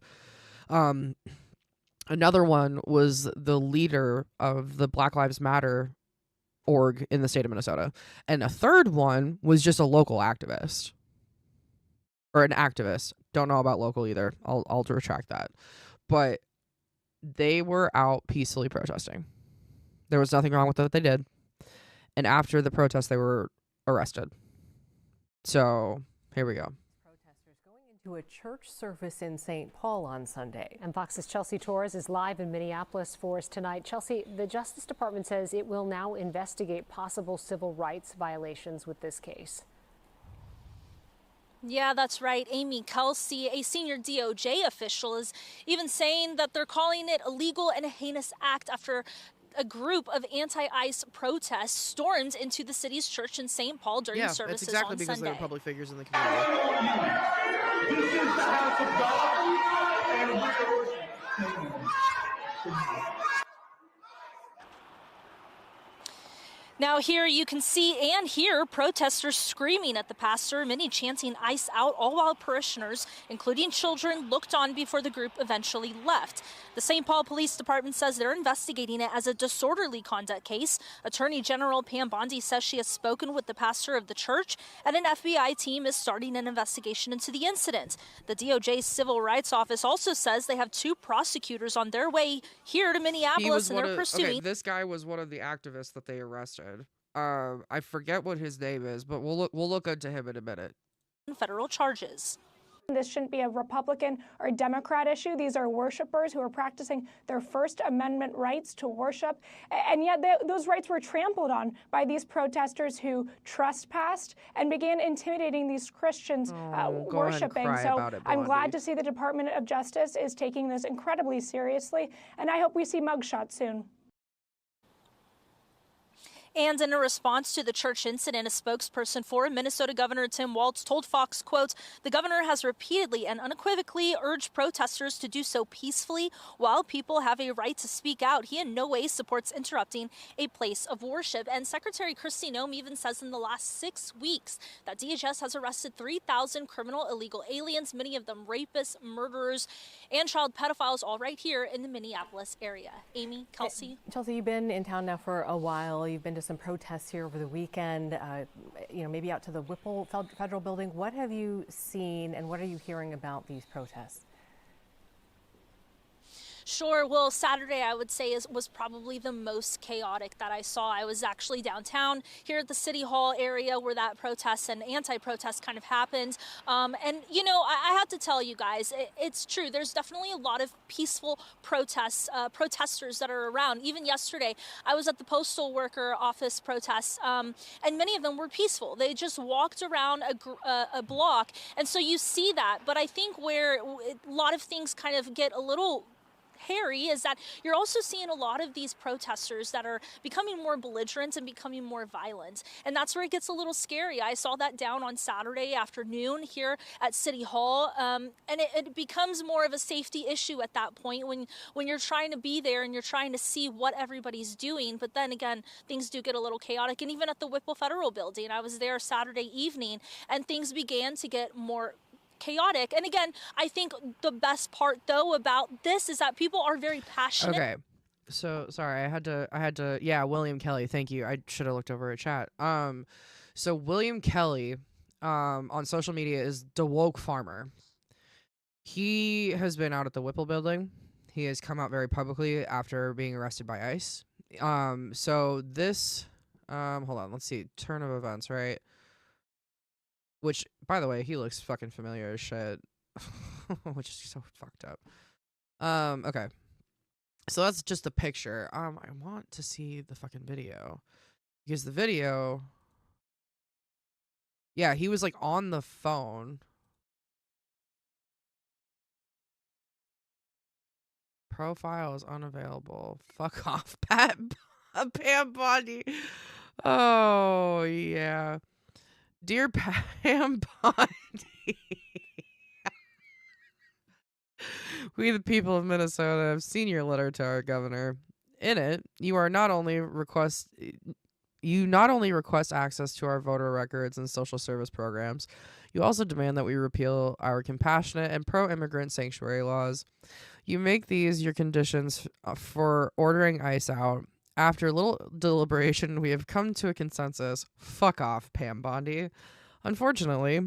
Another one was the leader of the Black Lives Matter org in the state of Minnesota. And a third one was just a local activist. or an activist. Don't know about local either. I'll retract that. But they were out peacefully protesting. There was nothing wrong with what they did. And after the protest, they were arrested. So here we go. To a church service in St. Paul on Sunday. And Fox's Chelsea Torres is live in Minneapolis for us tonight. Chelsea, the Justice Department says it will now investigate possible civil rights violations with this case. Yeah, that's right. Amy Kelsey, a senior DOJ official, is even saying that they're calling it illegal and a heinous act after a group of anti-ICE protests stormed into the city's church in St. Paul during services it's exactly on because Sunday. they were public figures in the community. This is the house of God, and we're Now here you can see and hear protesters screaming at the pastor, many chanting ICE out, all while parishioners, including children, looked on before the group eventually left. The St. Paul Police Department says they're investigating it as a disorderly conduct case. Attorney General Pam Bondi says she has spoken with the pastor of the church, and an FBI team is starting an investigation into the incident. The DOJ's Civil Rights Office also says they have 2 prosecutors on their way here to Minneapolis, and they're pursuing. Okay, this guy was one of the activists that they arrested. I forget what his name is, but we'll look into him in a minute. Federal charges. This shouldn't be a Republican or Democrat issue. These are worshipers who are practicing their First Amendment rights to worship. And yet those rights were trampled on by these protesters who trespassed and began intimidating these Christians worshiping. So I'm glad to see the Department of Justice is taking this incredibly seriously. And I hope we see mugshots soon. And in a response to the church incident, a spokesperson for Minnesota Governor Tim Walz told Fox, quote, "The governor has repeatedly and unequivocally urged protesters to do so peacefully. While people have a right to speak out, he in no way supports interrupting a place of worship." And Secretary Kristi Noem even says in the last 6 weeks that DHS has arrested 3,000 criminal illegal aliens, many of them rapists, murderers, and child pedophiles, all right here in the Minneapolis area. Amy, Kelsey. Chelsea, you've been in town now for a while. You've been to some protests here over the weekend, maybe out to the Whipple Federal Building. What have you seen and what are you hearing about these protests? Sure. Well, Saturday, I would say, was probably the most chaotic that I saw. I was actually downtown here at the City Hall area where that protest and anti-protest kind of happened. And, I have to tell you guys, it's true. There's definitely a lot of peaceful protesters that are around. Even yesterday, I was at the Postal Worker Office protests, and many of them were peaceful. They just walked around a block. And so you see that. But I think where a lot of things kind of get a little hairy is that you're also seeing a lot of these protesters that are becoming more belligerent and becoming more violent. And that's where it gets a little scary. I saw that down on Saturday afternoon here at City Hall. And it becomes more of a safety issue at that point when you're trying to be there and you're trying to see what everybody's doing. But then again, things do get a little chaotic. And even at the Whipple Federal Building, I was there Saturday evening and things began to get more chaotic. And again, I think the best part though about this is that people are very passionate. Okay. So sorry, I had to yeah, William Kelly, thank you. I should have looked over a chat. So William Kelly on social media is the woke farmer. He has been out at the Whipple building. He has come out very publicly after being arrested by ICE. So this hold on, let's see. Turn of events, right? Which, by the way, he looks fucking familiar as shit. Which is so fucked up. Okay. So that's just a picture. I want to see the fucking video. Because the video... Yeah, he was, like, on the phone. Profile is unavailable. Fuck off, Pam Bondi. Oh, yeah. Dear Pam Bondi, we the people of Minnesota have seen your letter to our governor. In it, you not only request access to our voter records and social service programs, you also demand that we repeal our compassionate and pro-immigrant sanctuary laws. You make these your conditions for ordering ICE out. After little deliberation, we have come to a consensus. Fuck off, Pam Bondi. Unfortunately,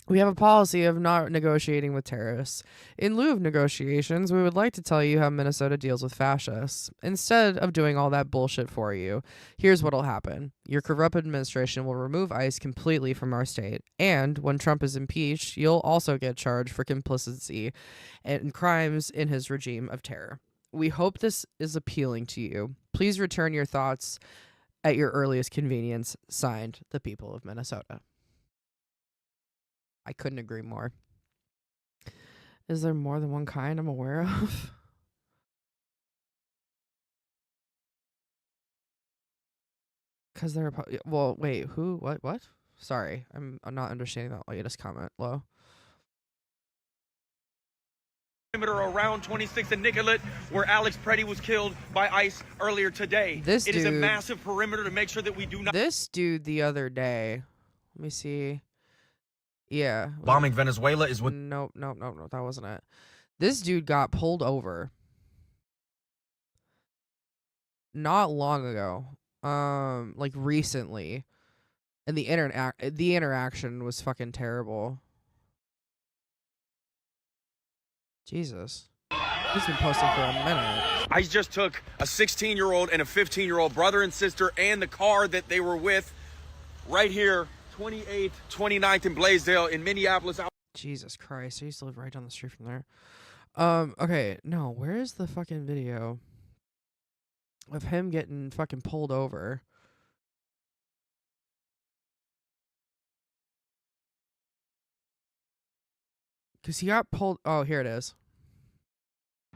We have a policy of not negotiating with terrorists. In lieu of negotiations, we would like to tell you how Minnesota deals with fascists. Instead of doing all that bullshit for you, here's what'll happen. Your corrupt administration will remove ICE completely from our state. And when Trump is impeached, you'll also get charged for complicity and crimes in his regime of terror. We hope this is appealing to you. Please return your thoughts at your earliest convenience. Signed, the people of Minnesota. I couldn't agree more. Is there more than one kind I'm aware of? Because they're... Well, wait, who? What? Sorry, I'm not understanding that latest comment, Lo. Around 26th and Nicollet, where Alex Preddy was killed by ICE earlier today. This it is a dude- massive perimeter to make sure that we do not... This dude the other day... Let me see... Yeah. Bombing Venezuela is what... No, that wasn't it. This dude got pulled over not long ago. Like recently. And the interaction was fucking terrible. Jesus. He's been posting for a minute. ICE just took a 16-year-old and a 15-year-old brother and sister and the car that they were with right here, 28th, 29th in Blaisdell in Minneapolis. Jesus Christ, I used to live right down the street from there. Okay, no, where is the fucking video of him getting fucking pulled over? Cause he got pulled. Oh, here it is.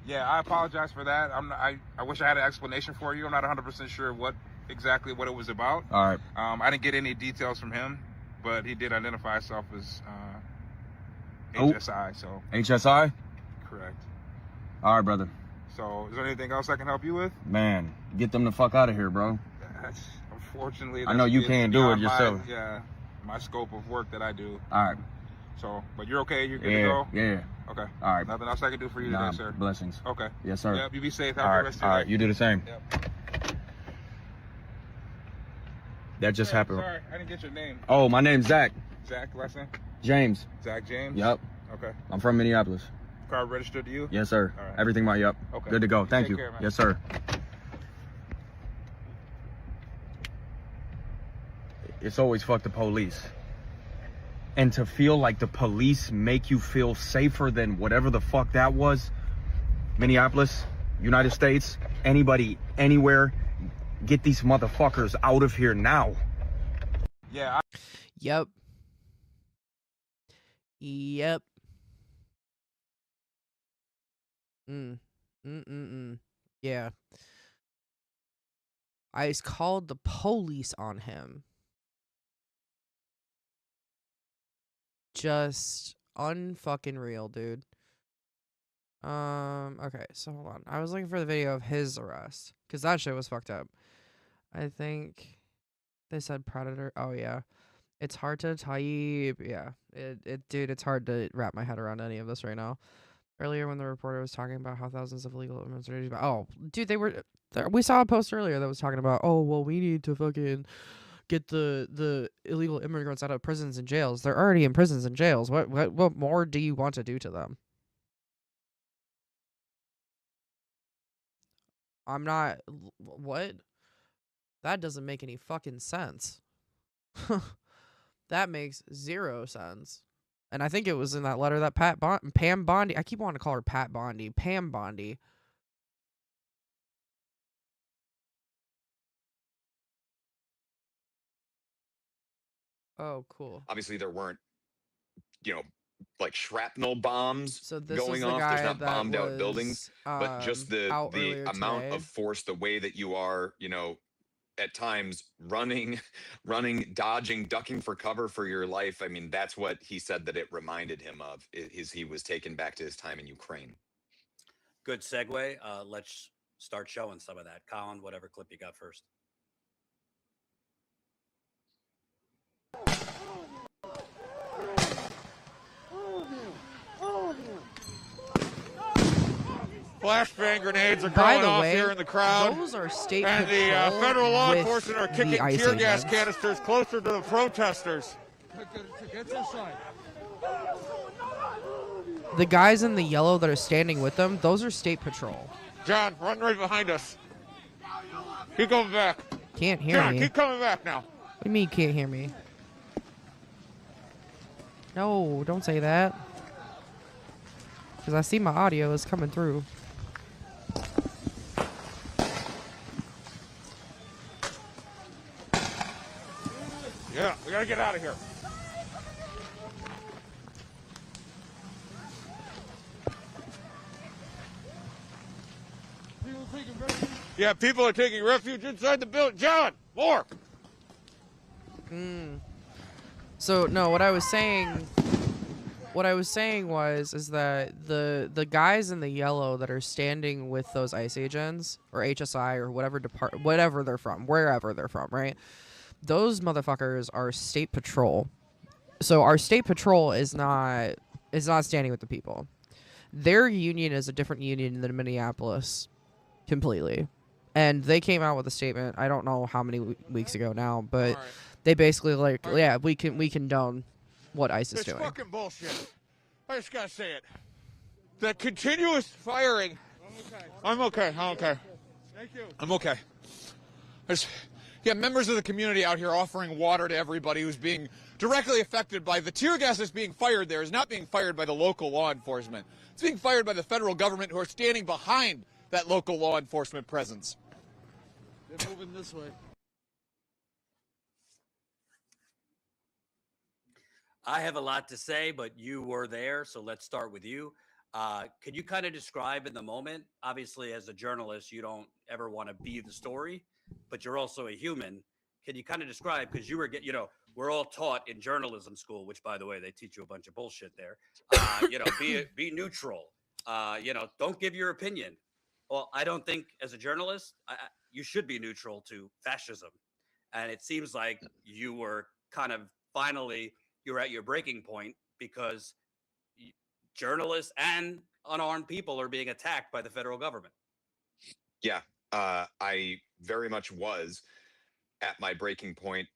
Yeah, I apologize for that. I wish I had an explanation for you. I'm not 100% sure what it was about. All right. I didn't get any details from him, but he did identify himself as HSI. So HSI? correct. All right, brother. So is there anything else I can help you with? Man, get them the fuck out of here, bro. That's unfortunately. I know you can't do it yourself. My scope of work that I do. All right. So, but you're okay? You're good to go? Yeah. Okay. All right. Nothing else I can do for you today, sir? Blessings. Okay. Yes, sir. Yep, you be safe. Have All a right. good rest of your All day. right. You do the same. Yep. That just happened. Sorry, I didn't get your name. Oh, my name's Zach. Zach, last name? James. Zach James? Yep. Okay. I'm from Minneapolis. Car registered to you? Yes, sir. All right. Everything might up. Okay. Good to go. Thank take you. care, man. Yes, sir. It's always fuck the police. And to feel like the police make you feel safer than whatever the fuck that was, Minneapolis, United States, anybody, anywhere, get these motherfuckers out of here now. Yeah. Yep. Yeah. ICE called the police on him. Just unfucking real, dude. Okay, so hold on. I was looking for the video of his arrest, because that shit was fucked up. I think they said predator. Oh, yeah. It's hard to type. Yeah. Dude, it's hard to wrap my head around any of this right now. Earlier when the reporter was talking about how thousands of illegal immigrants are... Oh, dude, we saw a post earlier that was talking about, oh, well, we need to fucking get the illegal immigrants out of prisons and jails. They're already in prisons and jails. What more do you want to do to them? I'm not... What? That doesn't make any fucking sense. That makes zero sense. And I think it was in that letter that Pam Bondi... I keep wanting to call her Pat Bondi. Pam Bondi. Oh, cool. Obviously, there weren't, like shrapnel bombs So this going was the off. guy There's not that bombed out was, buildings, but just out the earlier amount today. of force, the way that you are, at times running, dodging, ducking for cover for your life. I mean, that's what he said that it reminded him of. Is he was taken back to his time in Ukraine. Good segue. Let's start showing some of that. Colin, whatever clip you got first. Flashbang grenades are By going the off way, here in the crowd. those are state and the patrol federal law with enforcement are the kicking ICE tear gas agents. canisters closer to the protesters. Get this side. The guys in the yellow that are standing with them, those are state patrol. John, run right behind us. Keep coming back. Can't hear John, me. keep coming back now. What do you mean you can't hear me? No, don't say that. Because I see my audio is coming through. Yeah, we gotta get out of here. Yeah, people are taking refuge inside the building. John, more. So no, what I was saying is that the guys in the yellow that are standing with those ICE agents or HSI or whatever they're from, wherever they're from, right? Those motherfuckers are state patrol. So our state patrol is not standing with the people. Their union is a different union than Minneapolis, completely. And they came out with a statement. I don't know how many weeks ago now, but they basically we condone what ICE is It's doing. fucking bullshit. I just gotta say it. The continuous firing. I'm okay. Thank you. I'm okay. Members of the community out here offering water to everybody who's being directly affected by the tear gas that's being fired there is not being fired by the local law enforcement. It's being fired by the federal government who are standing behind that local law enforcement presence. They're moving this way. I have a lot to say, but you were there, so let's start with you. Can you kind of describe in the moment? Obviously, as a journalist, you don't ever want to be the story, but you're also a human. Can you kind of describe, because you were, we're all taught in journalism school, which, by the way, they teach you a bunch of bullshit there. Be neutral. Don't give your opinion. Well, I don't think as a journalist, you should be neutral to fascism. And it seems like you were kind of finally, you're at your breaking point because journalists and unarmed people are being attacked by the federal government. Yeah, I very much was at my breaking point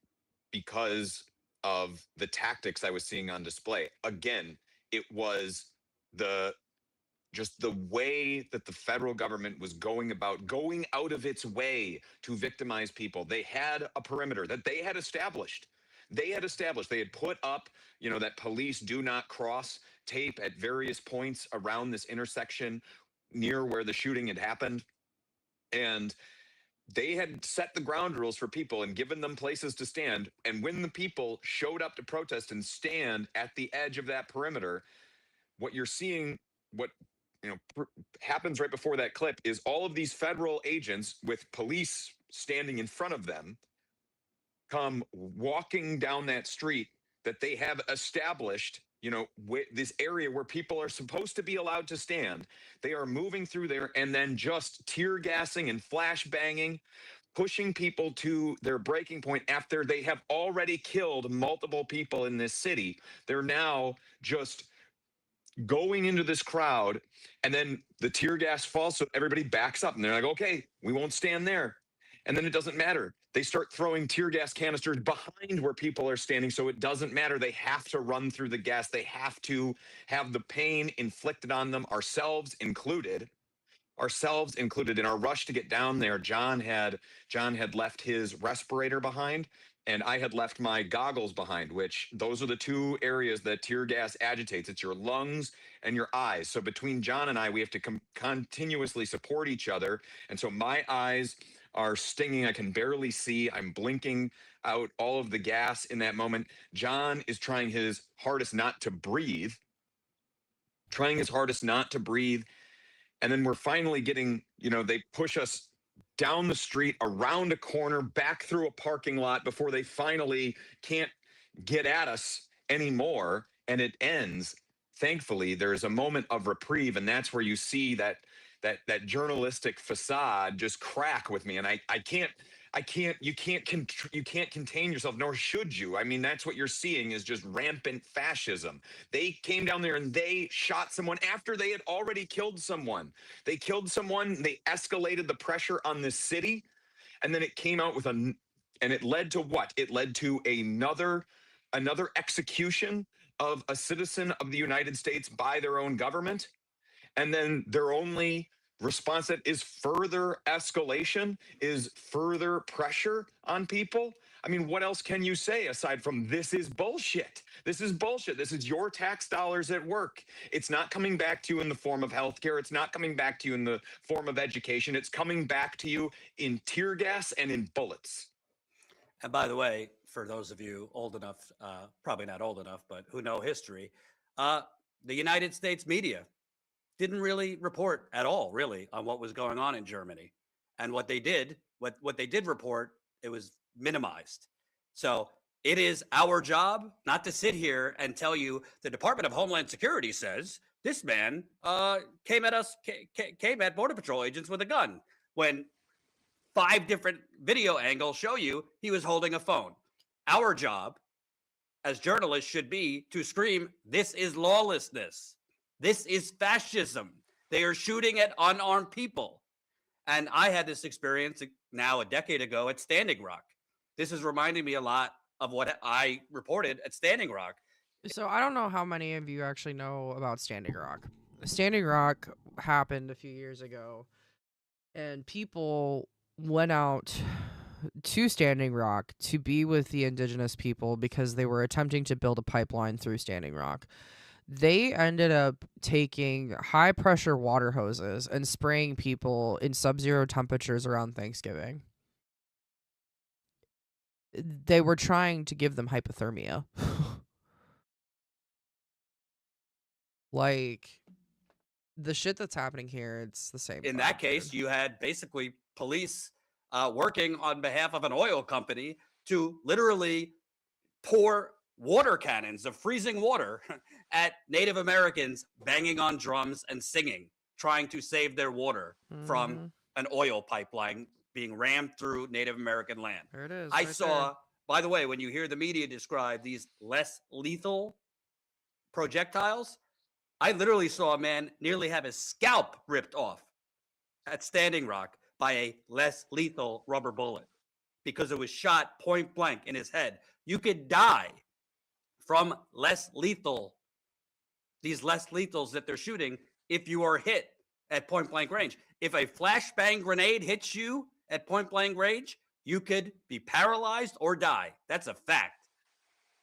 because of the tactics I was seeing on display. Again, it was just the way that the federal government was going out of its way to victimize people. They had a perimeter that they had established. They had put up, that police do not cross tape at various points around this intersection near where the shooting had happened. And they had set the ground rules for people and given them places to stand. And when the people showed up to protest and stand at the edge of that perimeter, what you're seeing, happens right before that clip is all of these federal agents with police standing in front of them come walking down that street that they have established, this area where people are supposed to be allowed to stand. They are moving through there and then just tear gassing and flash banging, pushing people to their breaking point after they have already killed multiple people in this city. They're now just going into this crowd, and then the tear gas falls, so everybody backs up and they're like, okay, we won't stand there. And then it doesn't matter. They start throwing tear gas canisters behind where people are standing, so it doesn't matter. They have to run through the gas. They have to have the pain inflicted on them, ourselves included. In our rush to get down there, John had left his respirator behind, and I had left my goggles behind, which those are the two areas that tear gas agitates. It's your lungs and your eyes. So between John and I, we have to continuously support each other. And so my eyes are stinging. I can barely see. I'm blinking out all of the gas in that moment. John is trying his hardest not to breathe. And then we're finally getting, they push us down the street, around a corner, back through a parking lot before they finally can't get at us anymore. And it ends. Thankfully, there's a moment of reprieve, and that's where you see that journalistic facade just crack with me. And you can't contain yourself, nor should you. I mean, that's what you're seeing is just rampant fascism. They came down there and they shot someone after they had already killed someone. They killed someone, they escalated the pressure on this city, and then it came out with and it led to what? It led to another another execution of a citizen of the United States by their own government. And then their only response that is further escalation, is further pressure on people. I mean, what else can you say aside from this is bullshit? This is bullshit. This is your tax dollars at work. It's not coming back to you in the form of healthcare. It's not coming back to you in the form of education. It's coming back to you in tear gas and in bullets. And by the way, for those of you old enough, probably not old enough, but who know history, the United States media didn't really report at all, really, on what was going on in Germany. And what they did report, it was minimized. So it is our job not to sit here and tell you the Department of Homeland Security says this man came at Border Patrol agents with a gun, when 5 different video angles show you he was holding a phone. Our job as journalists should be to scream, this is lawlessness. This is fascism. They are shooting at unarmed people. And I had this experience now a decade ago at Standing Rock. This is reminding me a lot of what I reported at Standing Rock. So I don't know how many of you actually know about Standing Rock. Standing Rock happened a few years ago, and people went out to Standing Rock to be with the indigenous people because they were attempting to build a pipeline through Standing Rock. They ended up taking high-pressure water hoses and spraying people in sub-zero temperatures around Thanksgiving. They were trying to give them hypothermia. Like, the shit that's happening here, it's the same. In that case, you had basically police working on behalf of an oil company to literally pour water cannons of freezing water at Native Americans banging on drums and singing, trying to save their water from an oil pipeline being rammed through Native American land. There it is. I right saw, there. by the way, when you hear the media describe these less lethal projectiles, I literally saw a man nearly have his scalp ripped off at Standing Rock by a less lethal rubber bullet because it was shot point blank in his head. You could die from these less lethals that they're shooting if you are hit at point blank range. If a flashbang grenade hits you at point blank range, you could be paralyzed or die. That's a fact.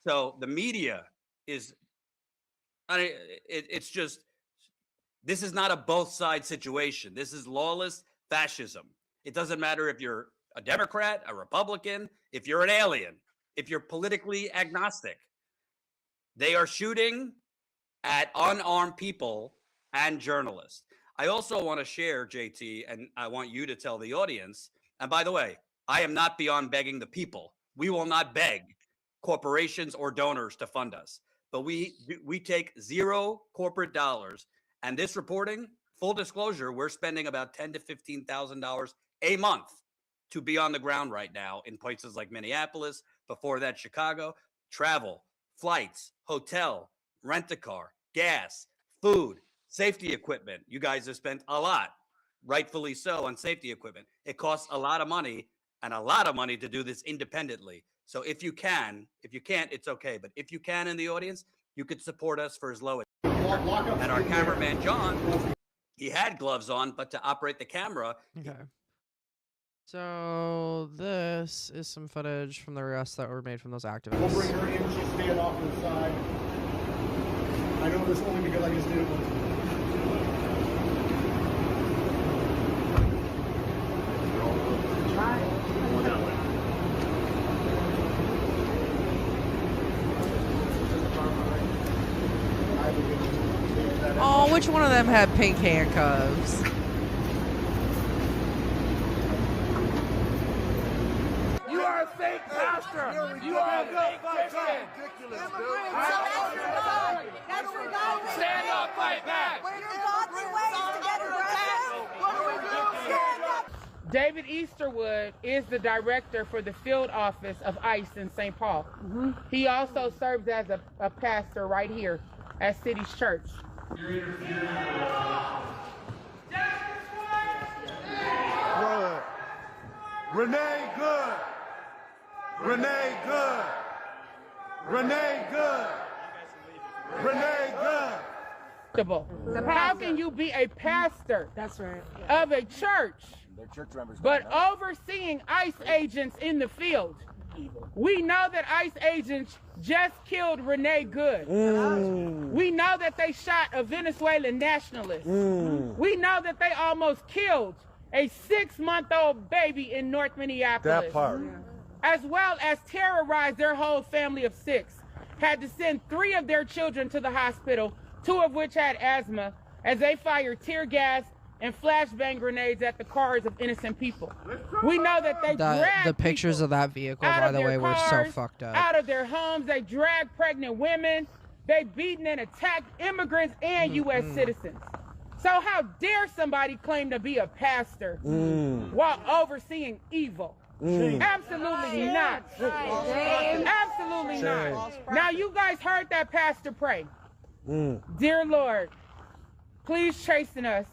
So the media is, it's just, this is not a both sides situation. This is lawless fascism. It doesn't matter if you're a Democrat, a Republican, if you're an alien, if you're politically agnostic. They are shooting at unarmed people and journalists. I also want to share, JT, and I want you to tell the audience, and by the way, I am not beyond begging the people. We will not beg corporations or donors to fund us, but we take zero corporate dollars. And this reporting, full disclosure, we're spending about $10,000 to $15,000 a month to be on the ground right now in places like Minneapolis, before that Chicago, travel, flights, hotel, rent a car, gas, food, safety equipment. You guys have spent a lot, rightfully so, on safety equipment. It costs a lot of money and a lot of money to do this independently. So if you can, if you can't, it's okay. But if you can in the audience, you could support us for as low as. And our cameraman, John, he had gloves on, but to operate the camera. Okay. So this is some footage from the arrests that were made from those activists. We'll bring her in. She'll stand off to the side. I know this only because I just did it once. Oh, which one of them had pink handcuffs? You are a fake pastor. You are a fake Christian. Ridiculous, dude. Stand up, fight back. David Easterwood is the director for the field office of ICE in St. Paul. He also serves as a pastor right here at City's Church. Good. Renee, good. Renee, good. Renee Good. Renee Good. How can you be a pastor of a church but overseeing ICE agents in the field? We know that ICE agents just killed Renee Good. We know that they shot a Venezuelan nationalist. We know that they almost killed a 6-month-old baby in North Minneapolis. That part. As well as terrorized their whole family of 6. Had to send 3 of their children to the hospital, 2 of which had asthma, as they fired tear gas and flashbang grenades at the cars of innocent people. We know that they dragged The pictures of that vehicle, out by of the their way, were so cars, fucked up. out of their homes. They dragged pregnant women. They beaten and attacked immigrants and U.S. citizens. So how dare somebody claim to be a pastor while overseeing evil? Absolutely not. Absolutely not. Now you guys heard that pastor pray. Dear Lord, please chasten us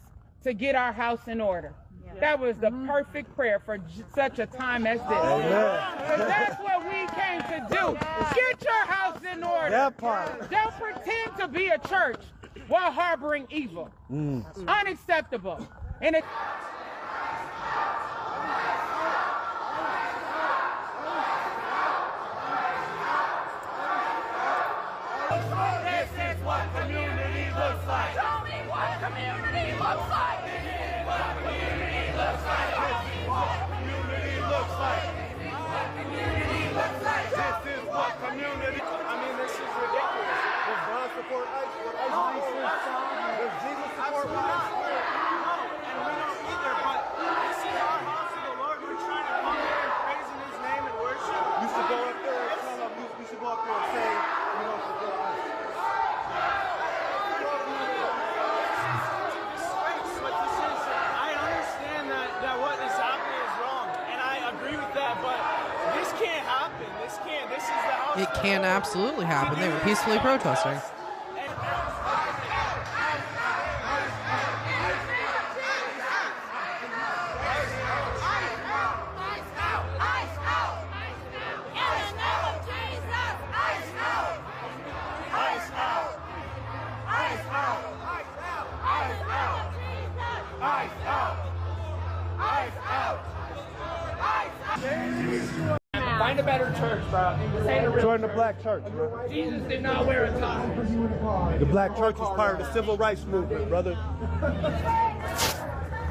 to get our house in order. That was the perfect prayer for such a time as this. Because that's what we came to do. Get your house in order. That part. Don't pretend to be a church while harboring evil. Unacceptable. And it This is what community looks like. Tell me what community looks like. This is what community looks like. This is what community looks like. This is what community looks like. This is what community. I mean, this is ridiculous. Does God support ICE? Does Jesus support ICE? No, and we don't either. But this is our house of the Lord. We're trying to come here and praise in His name and worship. You should go up there and tell them. You should go up there and say, you know, support ICE. It can absolutely happen. They were peacefully protesting. find a better church, bro. Join the black church, bro. Jesus did not wear a tie. The black church is part of the civil rights movement, brother.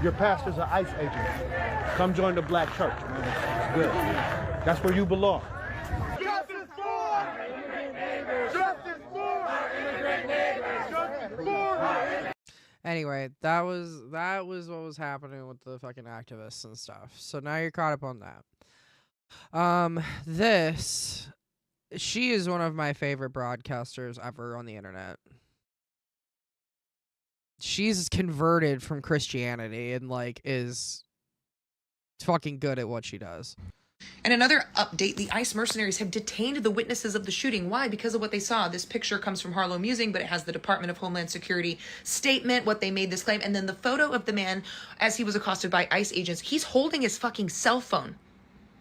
Your pastor's an ICE agent. Come join the black church, man. It's good. That's where you belong. Justice for Justice for immigrant neighbors. Justice for. Anyway, that was what was happening with the fucking activists and stuff. So now you're caught up on that. She is one of my favorite broadcasters ever on the internet. She's converted from Christianity and like is fucking good at what she does. And another update, the ICE mercenaries have detained the witnesses of the shooting. Why? Because of what they saw. This picture comes from Harlow Musing, but it has the Department of Homeland Security statement, what they made this claim, and then the photo of the man as he was accosted by ICE agents. He's holding his fucking cell phone.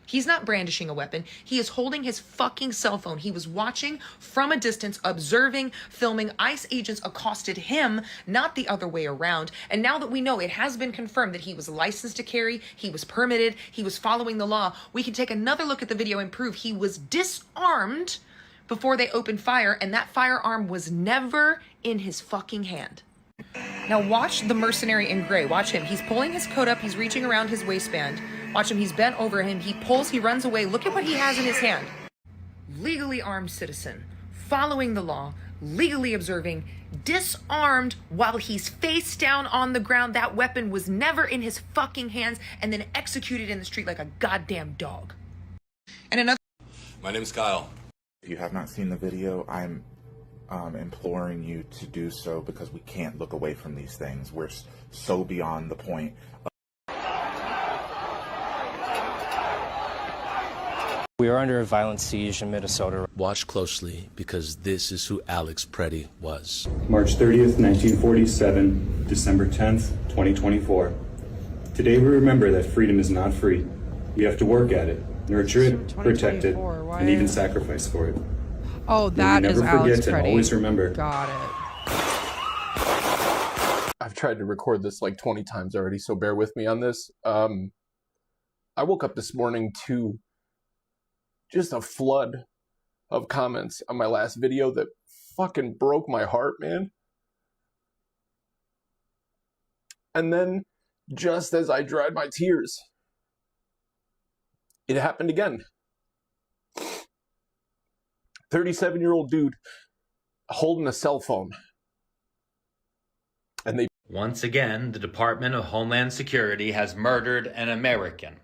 He's not brandishing a weapon. He is holding his fucking cell phone. He was watching from a distance, observing, filming. ICE agents accosted him, not the other way around. And now that we know it has been confirmed that he was licensed to carry, he was permitted, he was following the law, we can take another look at the video and prove he was disarmed before they opened fire, and that firearm was never in his fucking hand. Now watch the mercenary in gray. Watch him. He's pulling his coat up. He's reaching around his waistband. Watch him. He's bent over him. He pulls. He runs away. Look at what he has in his hand. Legally armed citizen, following the law, legally observing, disarmed while he's face down on the ground. That weapon was never in his fucking hands, and then executed in the street like a goddamn dog. And another. My name is Kyle. If you have not seen the video, I'm imploring you to do so, because we can't look away from these things. We're so beyond the point. We are under a violent siege in Minnesota. Watch closely, because this is who Alex Preddy was. March 30th, 1947, December 10th, 2024. Today we remember that freedom is not free. We have to work at it, nurture it, protect it, and even sacrifice for it. Oh, May that we is never Alex forget and Pretty. always remember. Got it. I've tried to record this like 20 times already, so bear with me on this. I woke up this morning to just a flood of comments on my last video that fucking broke my heart, man. And then, just as I dried my tears, it happened again. 37-year-old dude holding a cell phone. And they Once again, the Department of Homeland Security has murdered an American.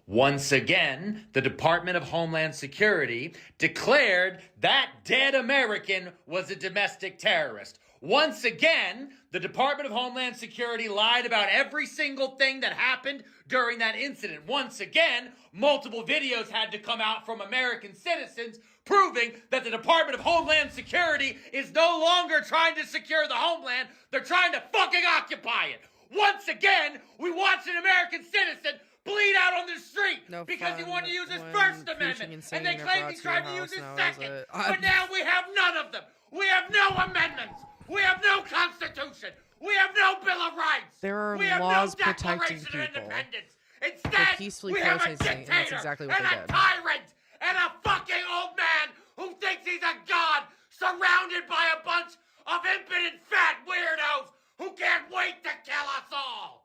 Once again, the Department of Homeland Security declared that dead American was a domestic terrorist. Once again, the Department of Homeland Security lied about every single thing that happened during that incident. Once again, multiple videos had to come out from American citizens proving that the Department of Homeland Security is no longer trying to secure the homeland. They're trying to fucking occupy it. Once again, we watched an American citizen bleed out on the street because he wanted to use his First Amendment, and they claimed he tried to use his Second. But now we have none of them. We have no amendments. We have no Constitution. We have no Bill of Rights. There are we have laws no protecting Declaration of people Independence. for Instead, peacefully we have a protesting, and dictator that's exactly what and they a did. tyrant and a fucking old man who thinks he's a god surrounded by a bunch of impotent fat weirdos who can't wait to kill us all.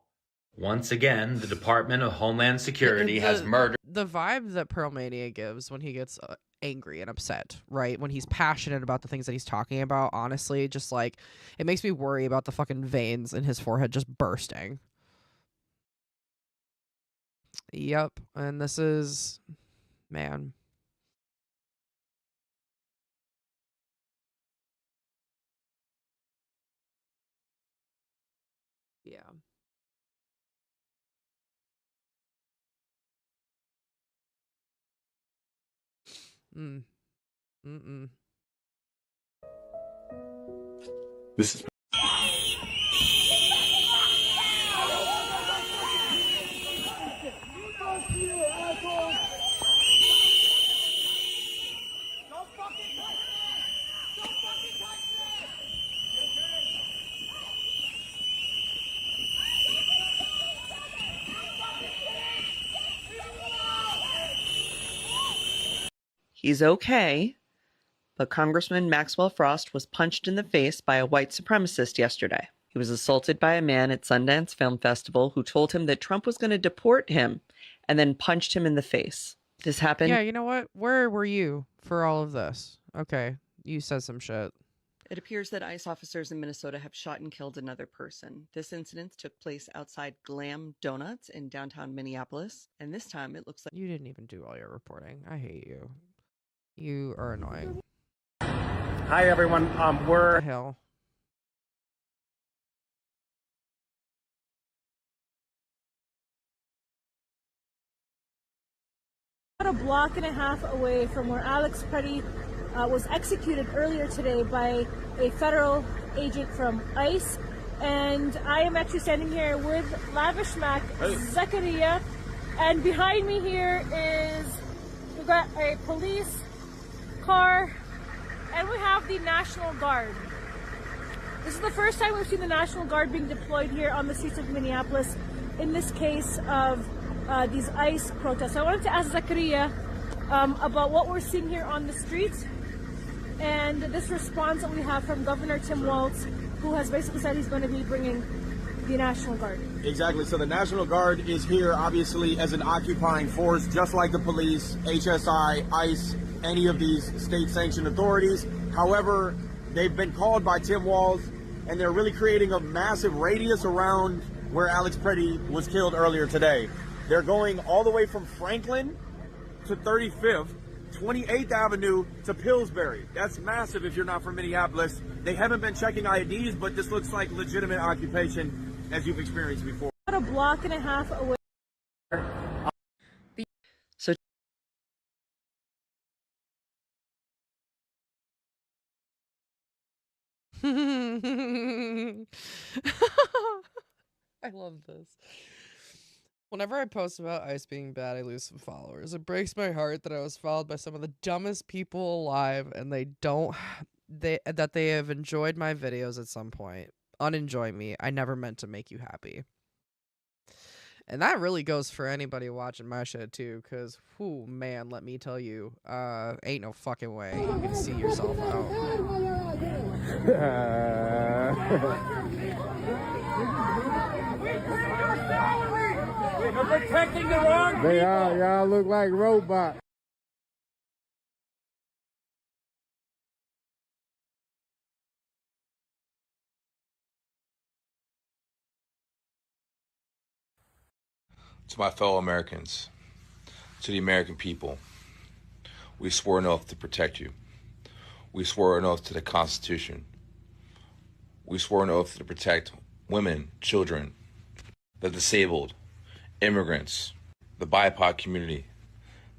Once again, the Department of Homeland Security has murdered. The vibe that Pearl Mania gives when he gets angry and upset, right? When he's passionate about the things that he's talking about, honestly, just like, it makes me worry about the fucking veins in his forehead just bursting. Yep, and this is, man. Yeah. This is He's okay, but Congressman Maxwell Frost was punched in the face by a white supremacist yesterday. He was assaulted by a man at Sundance Film Festival who told him that Trump was going to deport him and then punched him in the face. This happened. Yeah, you know what? Where were you for all of this? Okay, you said some shit. It appears that ICE officers in Minnesota have shot and killed another person. This incident took place outside Glam Donuts in downtown Minneapolis, and this time it looks like... You didn't even do all your reporting. I hate you. You are annoying. Hi, everyone. We're... What the hell? About a block and a half away from where Alex Pretty was executed earlier today by a federal agent from ICE. And I am actually standing here with Lavish Mac Zakaria. And behind me here is, we've got a police car, and we have the National Guard. This is the first time we've seen the National Guard being deployed here on the streets of Minneapolis in this case of these ICE protests. I wanted to ask Zakaria about what we're seeing here on the streets and this response that we have from Governor Tim Walz, who has basically said he's going to be bringing the National Guard. Exactly. So the National Guard is here, obviously, as an occupying force, just like the police, HSI, ICE, any of these state-sanctioned authorities. However, they've been called by Tim Walz, and they're really creating a massive radius around where Alex Pretty was killed earlier today. They're going all the way from Franklin to 35th, 28th Avenue to Pillsbury. That's massive if you're not from Minneapolis. They haven't been checking IDs, but this looks like legitimate occupation as you've experienced before. About a block and a half away. So I love this. Whenever I post about ICE being bad, I lose some followers. It breaks my heart that I was followed by some of the dumbest people alive, and they have enjoyed my videos at some point. Unenjoy me. I never meant to make you happy. And that really goes for anybody watching my shit too, because, whew, man, let me tell you, ain't no fucking way you can see yourself out. You're protecting the wrong people. They are. Y'all look like robots. To my fellow Americans, to the American people, we swore an oath to protect you. We swore an oath to the Constitution. We swore an oath to protect women, children, the disabled, immigrants, the BIPOC community,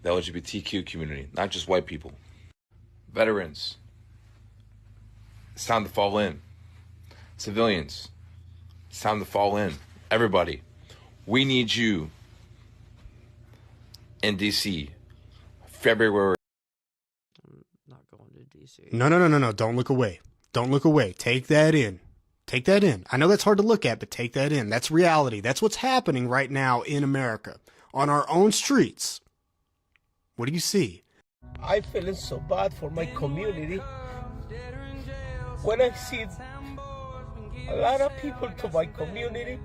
the LGBTQ community, not just white people. Veterans, it's time to fall in. Civilians, it's time to fall in. Everybody, we need you in DC, February. I'm not going to DC. No. Don't look away. Don't look away. Take that in. Take that in. I know that's hard to look at, but take that in. That's reality. That's what's happening right now in America. On our own streets. What do you see? I feel so bad for my community. When I see a lot of people to my community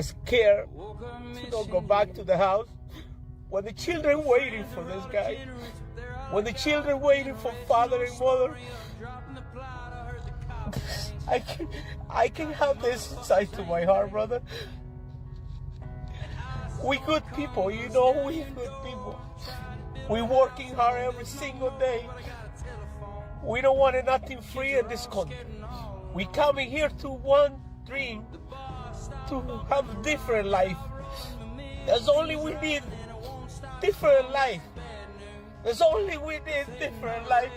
scared to not go back to the house. When the children waiting for this guy, when the children waiting for father and mother, I can have this inside to my heart, brother. We good people, you know, we good people. We working hard every single day. We don't want nothing free in this country. We coming here to one dream, to have a different life. That's only we need. Different life. That's only we need, different life.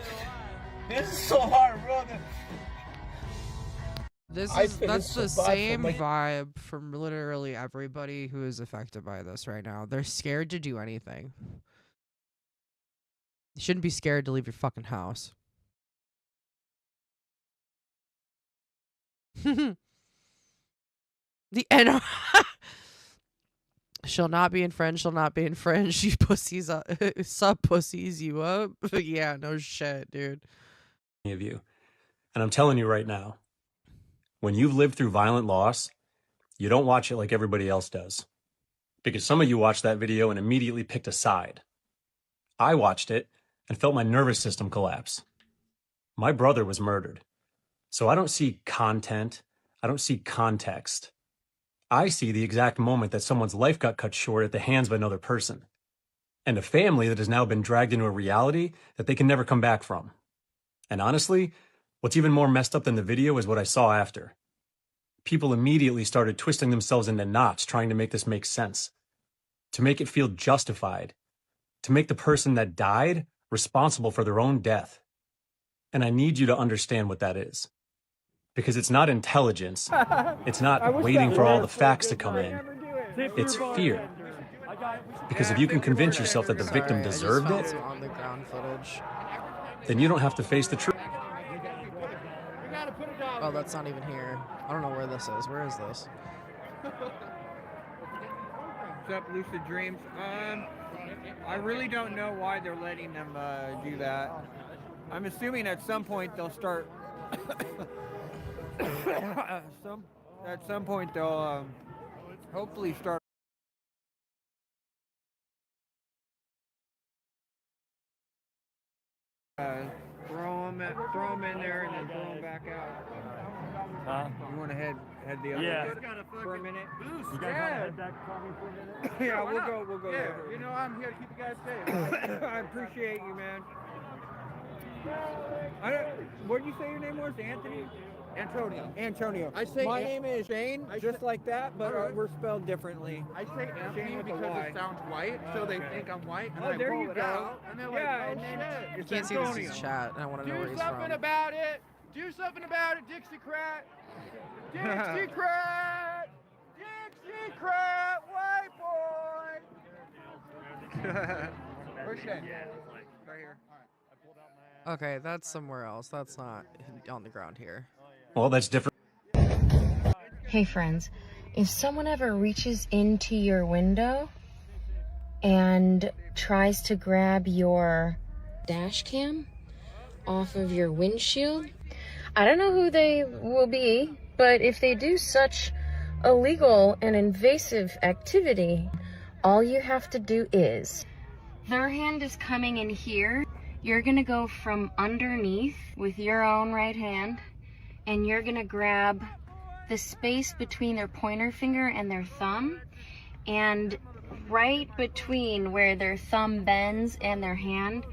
This is so hard, brother. That's the same vibe from literally everybody who is affected by this right now. They're scared to do anything. You shouldn't be scared to leave your fucking house. The end. She'll not be infringed. She'll not be infringed. You pussies up. Sub pussies you up. Yeah, no shit, dude. Of you. And I'm telling you right now, when you've lived through violent loss, you don't watch it like everybody else does. Because some of you watched that video and immediately picked a side. I watched it and felt my nervous system collapse. My brother was murdered. So I don't see content. I don't see context. I see the exact moment that someone's life got cut short at the hands of another person. And a family that has now been dragged into a reality that they can never come back from. And honestly, what's even more messed up than the video is what I saw after. People immediately started twisting themselves into knots trying to make this make sense. To make it feel justified. To make the person that died responsible for their own death. And I need you to understand what that is. Because it's not intelligence. It's not waiting for all the facts to come in. It's fear. Because if you can convince yourself that the victim deserved it, On the ground footage. then you don't have to face the truth. Oh, that's not even here. I don't know where this is. Where is this? What's up, Lucid Dreams? I really don't know why they're letting them do that. I'm assuming at some point they'll start. At some point they'll hopefully start. Throw them in there and then throw them back out. You want to head the other way for a minute? You guys want to head back for a minute? Yeah, we'll go. Yeah, there. you know I'm here to keep you guys safe. I appreciate you, man. What did you say your name was? Anthony? Antonio. My name is Shane, just like that, but we're spelled differently. I say Anthony because it sounds white, so they think I'm white. And Oh, I there roll you it go. out, and they're like, Yeah, oh and then shit. You can't see this in chat, and I want to know where Do he's something from. about it. Do something about it, Dixiecrat. Dixiecrat. Dixiecrat, white boy. Where's Shane? Right here. Okay, that's somewhere else. That's not on the ground here. Well, that's different. Hey friends, if someone ever reaches into your window and tries to grab your dash cam off of your windshield, I don't know who they will be, but if they do such illegal and invasive activity, all you have to do is, their hand is coming in here, you're gonna go from underneath with your own right hand, and you're gonna grab the space between their pointer finger and their thumb, and right between where their thumb bends and their hand.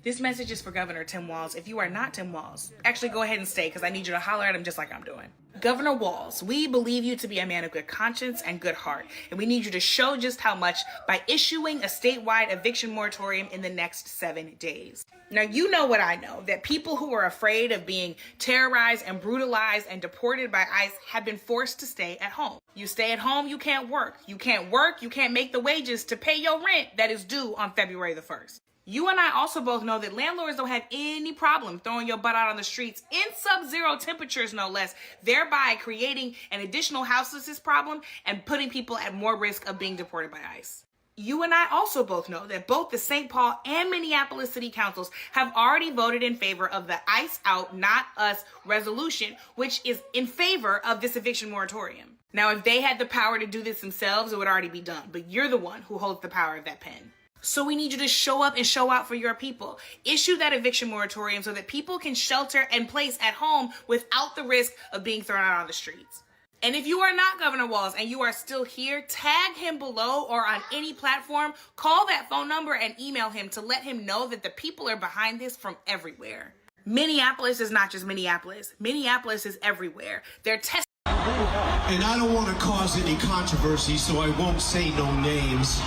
This message is for Governor Tim Walz. If you are not Tim Walz, actually go ahead and stay, because I need you to holler at him just like I'm doing. Governor Walz, we believe you to be a man of good conscience and good heart, and we need you to show just how much by issuing a statewide eviction moratorium in the next 7 days. Now, you know what I know, that people who are afraid of being terrorized and brutalized and deported by ICE have been forced to stay at home. You stay at home, you can't work. You can't work, you can't make the wages to pay your rent that is due on February the 1st. You and I also both know that landlords don't have any problem throwing your butt out on the streets in sub-zero temperatures, no less, thereby creating an additional houselessness problem and putting people at more risk of being deported by ICE. You and I also both know that both the St. Paul and Minneapolis city councils have already voted in favor of the ICE out, not us resolution, which is in favor of this eviction moratorium. Now, if they had the power to do this themselves, it would already be done, but you're the one who holds the power of that pen. So we need you to show up and show out for your people. Issue that eviction moratorium so that people can shelter and place at home without the risk of being thrown out on the streets. And if you are not Governor Walz and you are still here, tag him below or on any platform, call that phone number and email him to let him know that the people are behind this from everywhere. Minneapolis is not just Minneapolis. Minneapolis is everywhere. They're testing. And I don't want to cause any controversy, so I won't say no names.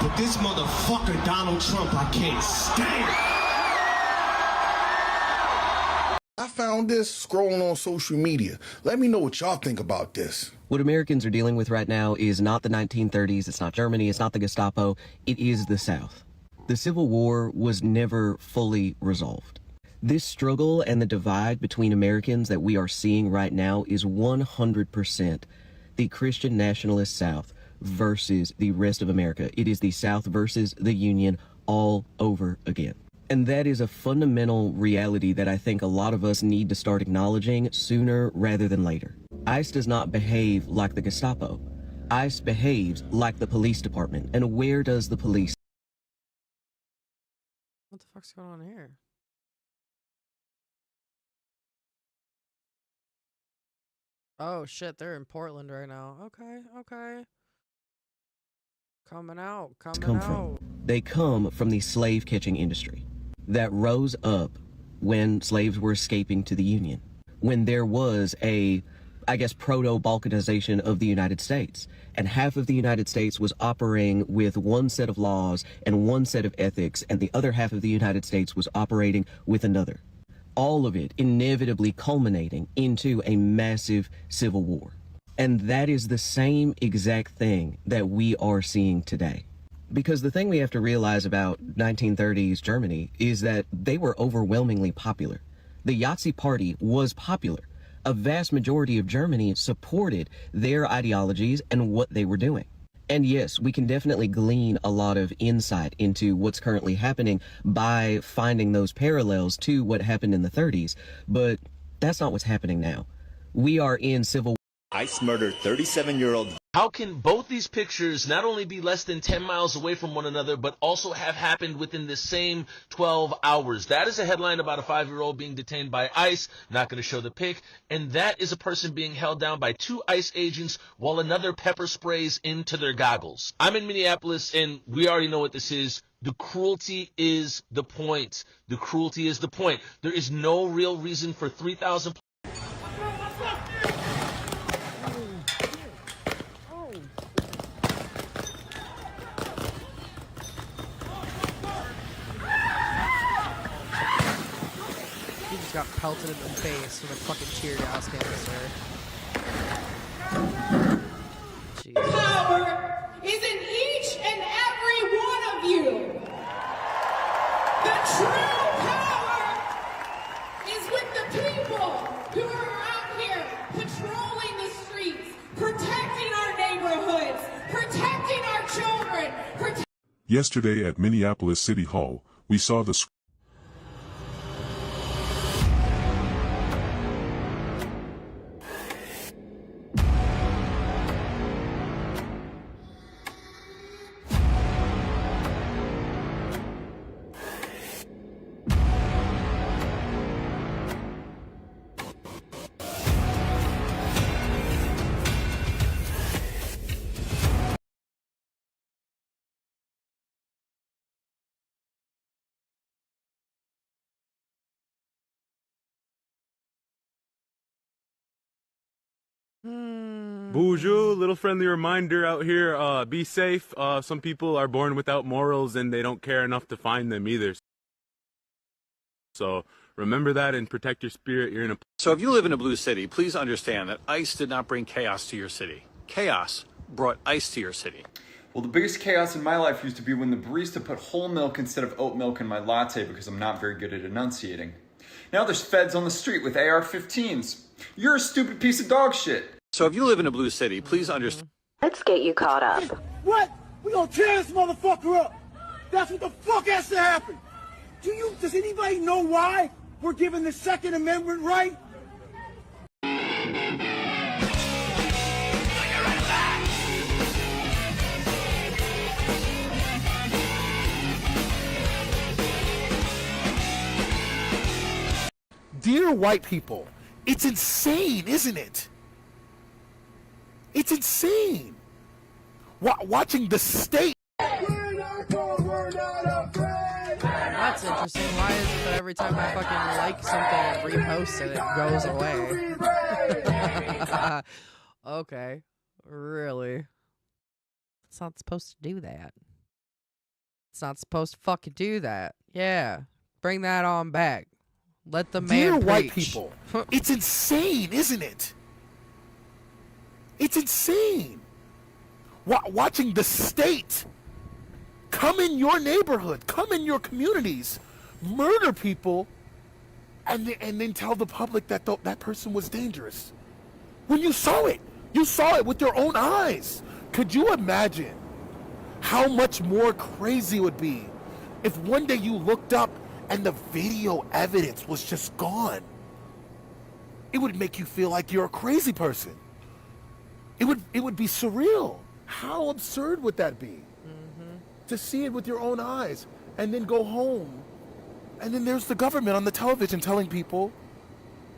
But this motherfucker Donald Trump, I can't stand. I found this scrolling on social media. Let me know what y'all think about this. What Americans are dealing with right now is not the 1930s, it's not Germany, it's not the Gestapo, it is the South. The Civil War was never fully resolved. This struggle and the divide between Americans that we are seeing right now is 100% the Christian nationalist South versus the rest of America. It is the South versus the Union all over again. And that is a fundamental reality that I think a lot of us need to start acknowledging sooner rather than later. ICE does not behave like the Gestapo. ICE behaves like the police department. And where does the police? What the fuck's going on here? Oh shit, they're in Portland right now. Okay. Coming out. They come from the slave catching industry that rose up when slaves were escaping to the Union, when there was a, proto-Balkanization of the United States, and half of the United States was operating with one set of laws and one set of ethics, and the other half of the United States was operating with another. All of it inevitably culminating into a massive civil war. And that is the same exact thing that we are seeing today. Because the thing we have to realize about 1930s Germany is that they were overwhelmingly popular. The Yahtzee Party was popular. A vast majority of Germany supported their ideologies and what they were doing. And yes, we can definitely glean a lot of insight into what's currently happening by finding those parallels to what happened in the 30s, but that's not what's happening now. We are in civil war. ICE murdered 37-year-old. How can both these pictures not only be less than 10 miles away from one another, but also have happened within the same 12 hours? That is a headline about a 5-year-old being detained by ICE. Not going to show the pic. And that is a person being held down by 2 ICE agents while another pepper sprays into their goggles. I'm in Minneapolis, and we already know what this is. The cruelty is the point. The cruelty is the point. There is no real reason for 3,000. Got pelted in the face with a fucking tear gas canister. Power is an Yesterday at Minneapolis City Hall, we saw the Bonjour, little friendly reminder out here, be safe. Some people are born without morals and they don't care enough to find them either. So remember that and protect your spirit. You're in a... So if you live in a blue city, please understand that ICE did not bring chaos to your city. Chaos brought ICE to your city. Well, the biggest chaos in my life used to be when the barista put whole milk instead of oat milk in my latte because I'm not very good at enunciating. Now there's feds on the street with AR-15s. You're a stupid piece of dog shit. So if you live in a blue city, please understand. Let's get you caught up. What? We gonna tear this motherfucker up. That's what the fuck has to happen. Does anybody know why we're given the Second Amendment right? Dear white people, it's insane, isn't it? It's insane. Watching the state. That's interesting. Why is it that every time I fucking like something and repost it, it goes away? Okay. Really? It's not supposed to do that. It's not supposed to fucking do that. Yeah. Bring that on back. Let the man Dear preach. white people, it's insane, isn't it? It's insane. Watching the state come in your neighborhood, come in your communities, murder people, and then tell the public that that person was dangerous. When you saw it with your own eyes. Could you imagine how much more crazy it would be if one day you looked up and the video evidence was just gone? It would make you feel like you're a crazy person. It would be surreal. How absurd would that be? To see it with your own eyes and then go home. And then there's the government on the television telling people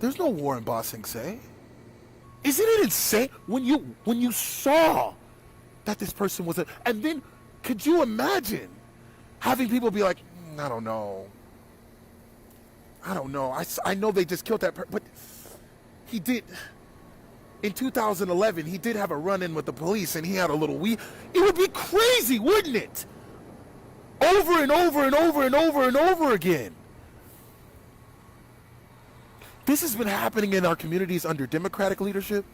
there's no war in Ba Sing Se. Isn't it insane when you saw that this person was and then could you imagine having people be like, I don't know. I know they just killed that person, but he did. In 2011, he did have a run-in with the police, and he had a little weed. It would be crazy, wouldn't it? Over and over and over and over and over again. This has been happening in our communities under Democratic leadership,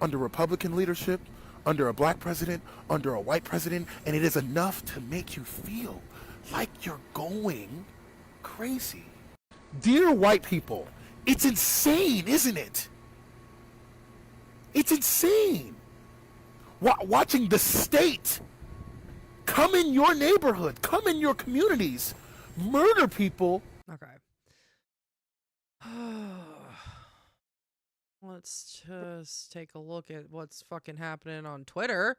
under Republican leadership, under a black president, under a white president, and it is enough to make you feel like you're going crazy. Dear white people, it's insane, isn't it? It's insane. Watching the state come in your neighborhood, come in your communities, murder people. Okay. Let's just take a look at what's fucking happening on Twitter.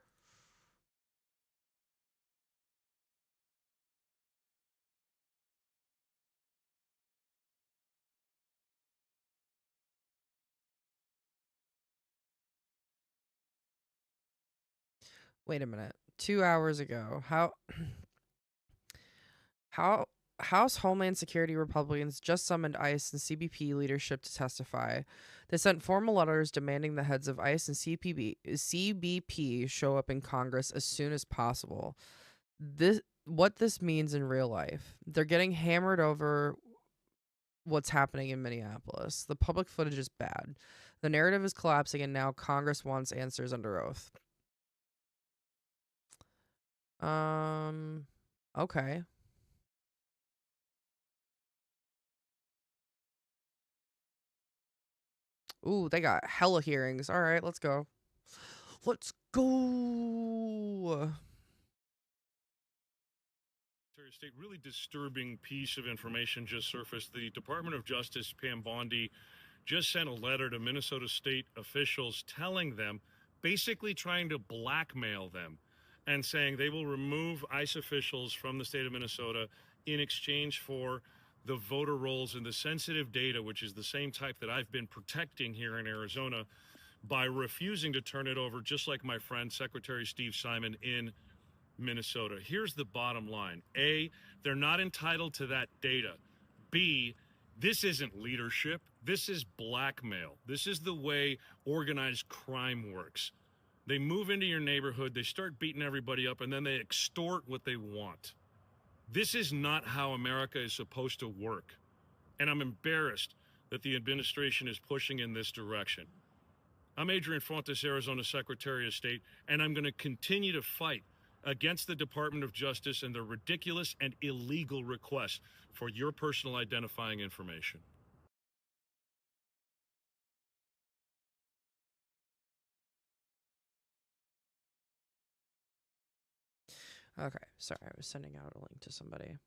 Wait a minute. 2 hours ago, House Homeland Security Republicans just summoned ICE and CBP leadership to testify. They sent formal letters demanding the heads of ICE and CBP show up in Congress as soon as possible. What this means in real life. They're getting hammered over what's happening in Minneapolis. The public footage is bad. The narrative is collapsing, and now Congress wants answers under oath. Okay. Ooh, they got hella hearings. All right, let's go. Let's go. State, really disturbing piece of information just surfaced. The Department of Justice, Pam Bondi, just sent a letter to Minnesota State officials telling them, basically trying to blackmail them and saying they will remove ICE officials from the state of Minnesota in exchange for the voter rolls and the sensitive data, which is the same type that I've been protecting here in Arizona, by refusing to turn it over, just like my friend Secretary Steve Simon in Minnesota. Here's the bottom line. A, they're not entitled to that data. B, this isn't leadership. This is blackmail. This is the way organized crime works. They move into your neighborhood, they start beating everybody up, and then they extort what they want. This is not how America is supposed to work. And I'm embarrassed that the administration is pushing in this direction. I'm Adrian Fontes, Arizona Secretary of State, and I'm going to continue to fight against the Department of Justice and their ridiculous and illegal request for your personal identifying information. Okay, sorry, I was sending out a link to somebody.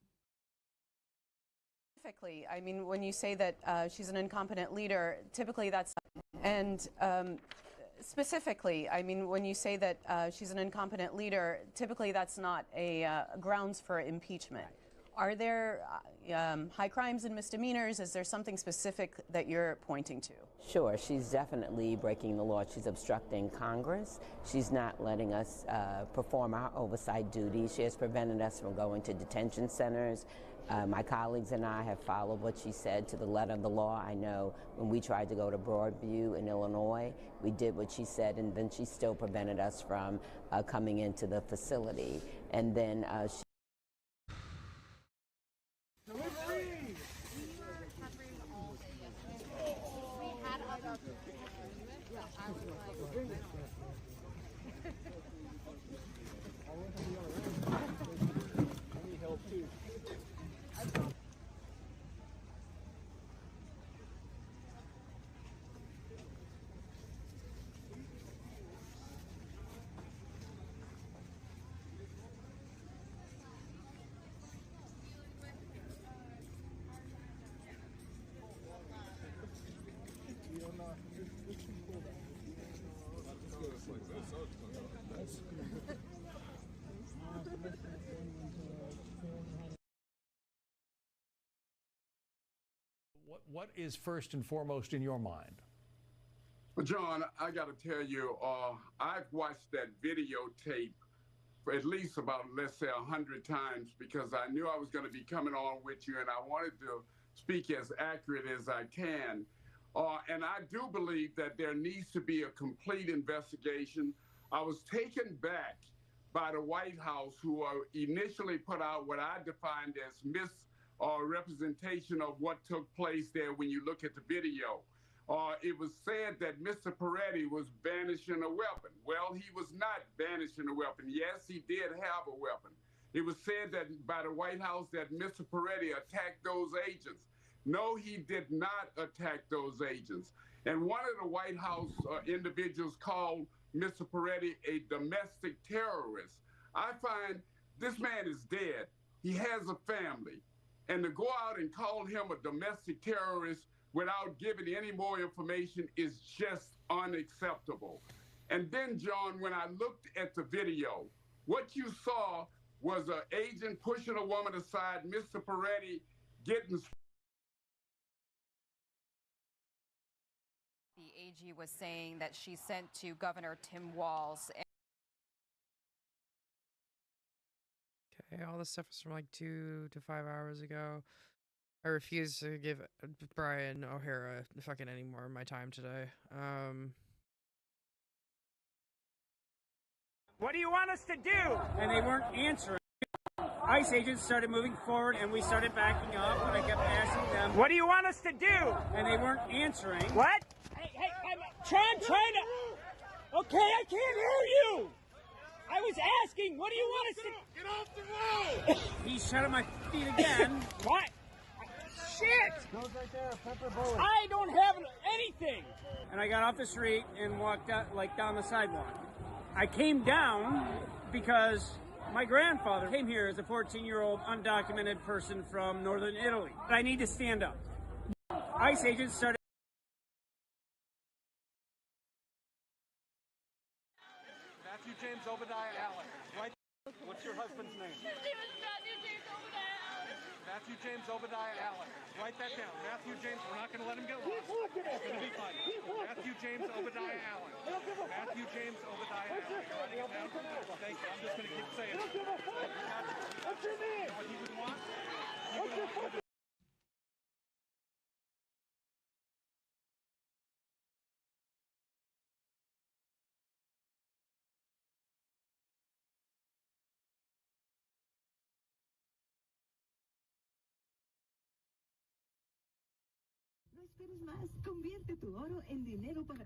Specifically, I mean, when you say that she's an incompetent leader, typically that's, and specifically, I mean, when you say that she's an incompetent leader, typically that's not a grounds for impeachment. Are there high crimes and misdemeanors? Is there something specific that you're pointing to? Sure, she's definitely breaking the law. She's obstructing Congress. She's not letting us perform our oversight duties. She has prevented us from going to detention centers. My colleagues and I have followed what she said to the letter of the law. I know when we tried to go to Broadview in Illinois, we did what she said, and then she still prevented us from coming into the facility. And then she What is first and foremost in your mind? Well, John, I got to tell you, I've watched that videotape for at least about, let's say, 100 times because I knew I was going to be coming on with you and I wanted to speak as accurate as I can. And I do believe that there needs to be a complete investigation. I was taken back by the White House, who initially put out what I defined as misrepresentation of what took place there when you look at the video. It was said that Mr. Peretti was banishing a weapon. Well, he was not banishing a weapon. Yes, he did have a weapon. It was said that by the White House that Mr. Peretti attacked those agents. No, he did not attack those agents. And one of the White House individuals called Mr. Peretti a domestic terrorist. I find this man is dead. He has a family. And to go out and call him a domestic terrorist without giving any more information is just unacceptable. And then, John, when I looked at the video, what you saw was an agent pushing a woman aside, Mr. Peretti getting... The AG was saying that she sent to Governor Tim Walz. Okay, all this stuff is from like 2 to 5 hours ago. I refuse to give Brian O'Hara fucking any more of my time today. What do you want us to do? And they weren't answering. ICE agents started moving forward and we started backing up, and I kept asking them, what do you want us to do? And they weren't answering. What? Hey, I'm trying to... Okay, I can't hear you! I was asking, what do you want us to... Get off the road! He shot at my feet again. What? Shit! Goes right there, pepper bullet. I don't have anything! And I got off the street and walked out, like down the sidewalk. I came down because My grandfather came here as a 14-year-old undocumented person from northern Italy. I need to stand up. ICE agents started. Matthew James Obadiah Allen. Right. What's your husband's name? His name is Matthew James Obadiah Allen. Matthew James Obadiah Allen. Write that down. Matthew James. We're not going to let him get lost. He's looking at me. Be fine. Matthew James Obadiah Allen. Matthew James Obadiah Allen. You're writing it down. Thank you. I'm just going to keep saying it. What's your name? You know what he would want? What's your fucking No esperes más. Convierte tu oro en dinero para...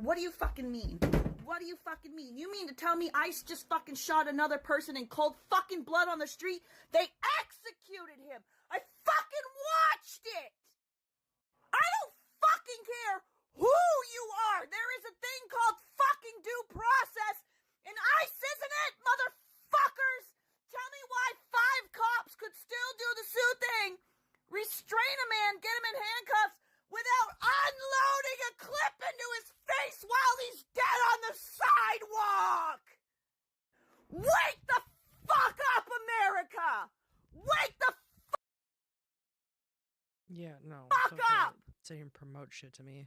What do you fucking mean? What do you fucking mean? You mean to tell me ICE just fucking shot another person in cold fucking blood on the street? They executed him! I fucking watched it! I don't fucking care who you are! There is a thing called fucking due process, and ICE isn't it, motherfuckers! Tell me why 5 cops could still do the Sue thing, restrain a man, get him in handcuffs, without unloading a clip into his face while he's dead on the sidewalk! Wake the fuck up, America! Wake the Yeah, no. fuck up! Sit here and promote shit to me.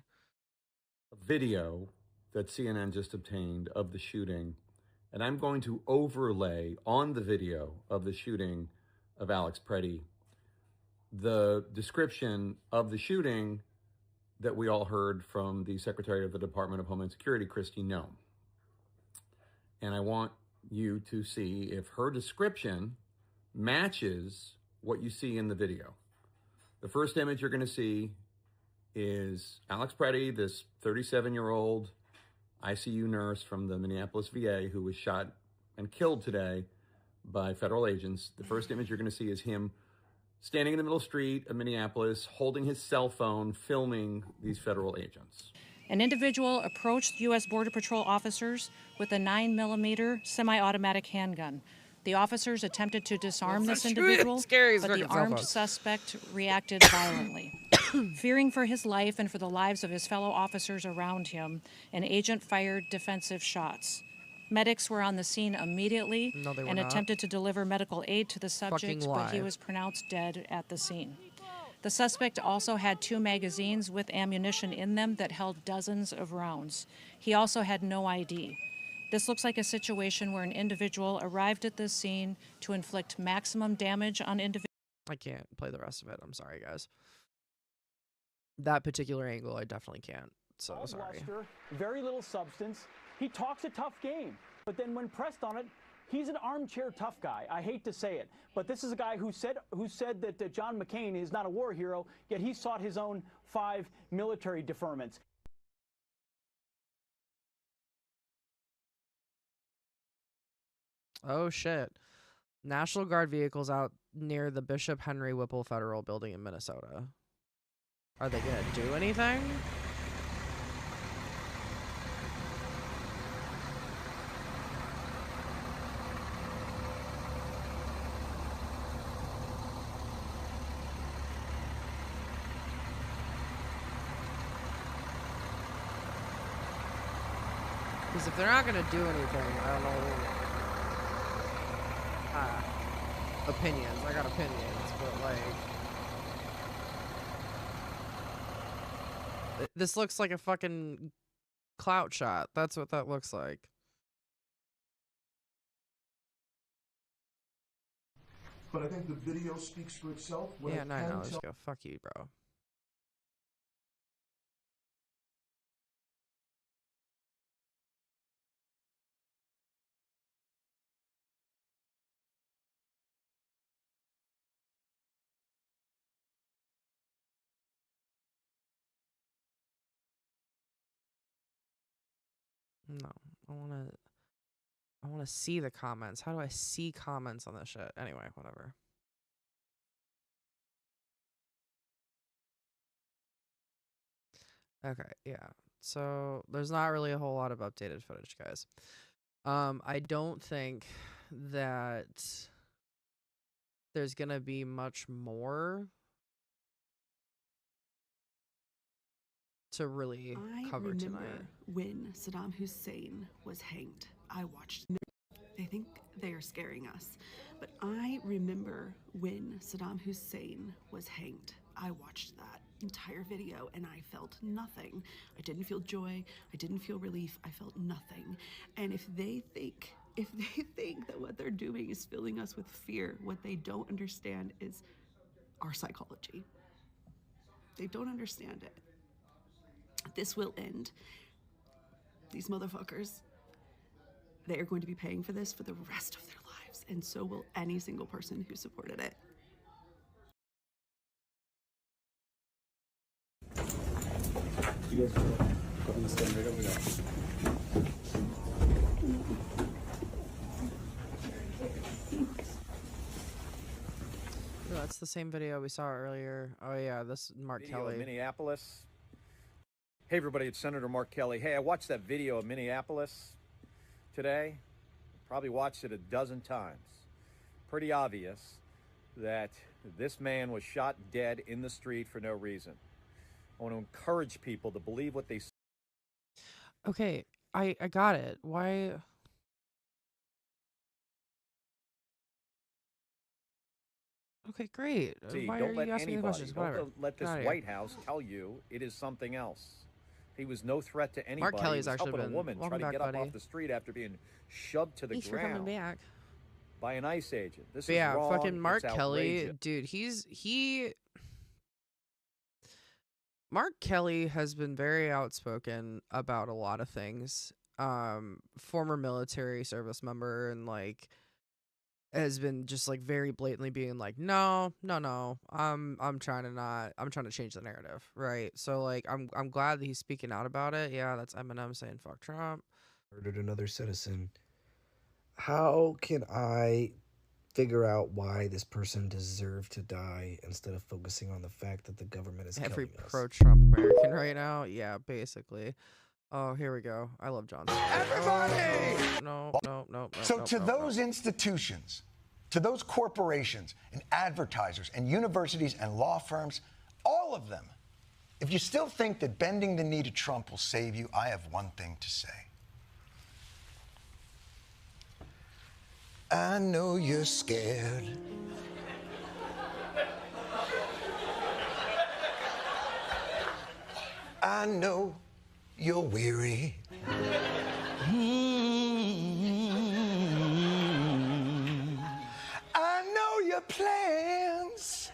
A video that CNN just obtained of the shooting, and I'm going to overlay on the video of the shooting of Alex Preddy the description of the shooting that we all heard from the Secretary of the Department of Homeland Security, Kristi Noem. And I want you to see if her description matches what you see in the video. The first image you're going to see is Alex Preddy, this 37-year-old ICU nurse from the Minneapolis VA who was shot and killed today by federal agents. The first image you're going to see is him standing in the middle street of Minneapolis, holding his cell phone, filming these federal agents. An individual approached U.S. Border Patrol officers with a 9mm semi-automatic handgun. The officers attempted to disarm this individual, but the armed suspect reacted violently. Fearing for his life and for the lives of his fellow officers around him, an agent fired defensive shots. Medics were on the scene immediately and attempted to deliver medical aid to the subject, but he was pronounced dead at the scene. The suspect also had 2 magazines with ammunition in them that held dozens of rounds. He also had no ID. This looks like a situation where an individual arrived at this scene to inflict maximum damage on individuals. I can't play the rest of it. I'm sorry, guys. That particular angle, I definitely can't. So sorry. Bluster, very little substance. He talks a tough game, but then when pressed on it, he's an armchair tough guy. I hate to say it, but this is a guy who said that John McCain is not a war hero, yet he sought his own 5 military deferments. Oh shit. National Guard vehicles out near the Bishop Henry Whipple Federal Building in Minnesota. Are they gonna do anything? Because if they're not gonna do anything, I don't know. Opinions. I got opinions, but like, this looks like a fucking clout shot. That's what that looks like. But I think the video speaks for itself. Yeah, no, I know. Let's go. Fuck you, bro. No, I want to see the comments. How do I see comments on this shit? Anyway, whatever. Okay, yeah. So there's not really a whole lot of updated footage, guys. I don't think that there's gonna be much more to really cover tonight. When Saddam Hussein was hanged, I watched. They think they are scaring us, but I remember when Saddam Hussein was hanged. I watched that entire video and I felt nothing. I didn't feel joy. I didn't feel relief. I felt nothing. And if they think that what they're doing is filling us with fear, what they don't understand is our psychology. They don't understand it. This will end. These motherfuckers, they are going to be paying for this for the rest of their lives, and so will any single person who supported it. You guys go ahead and stand right over there. That's the same video we saw earlier. Oh yeah, this is Mark Video Kelly. of Minneapolis. Hey everybody, it's Senator Mark Kelly. Hey, I watched that video of Minneapolis today. Probably watched it a dozen times. Pretty obvious that this man was shot dead in the street for no reason. I want to encourage people to believe what they see. Okay, I got it. Why? Okay, great. Why are Don't you let asking the anybody, questions? Whatever. don't let this Get outta here. White House tell you it is something else. He was no threat to anybody. Mark Kelly's He was actually helping been- a woman try welcome to back, get up buddy. off the street after being shoved to the Thanks for coming ground back. by an ICE agent. This But is yeah, wrong. fucking Mark It's Kelly, outrageous. dude, Mark Kelly has been very outspoken about a lot of things. Former military service member, and like has been just like very blatantly being like, no, I'm trying to change the narrative, right? So like I'm glad that he's speaking out about it. Yeah, that's Eminem saying fuck Trump. Murdered another citizen. How can I figure out why this person deserved to die instead of focusing on the fact that the government is Every killing us? pro-Trump American right now, yeah, basically. Oh, here we go. I love Johnson. Everybody! No. So to those institutions, to those corporations and advertisers and universities and law firms, all of them, if you still think that bending the knee to Trump will save you, I have one thing to say. I know you're scared. I know you're weary. I know your plans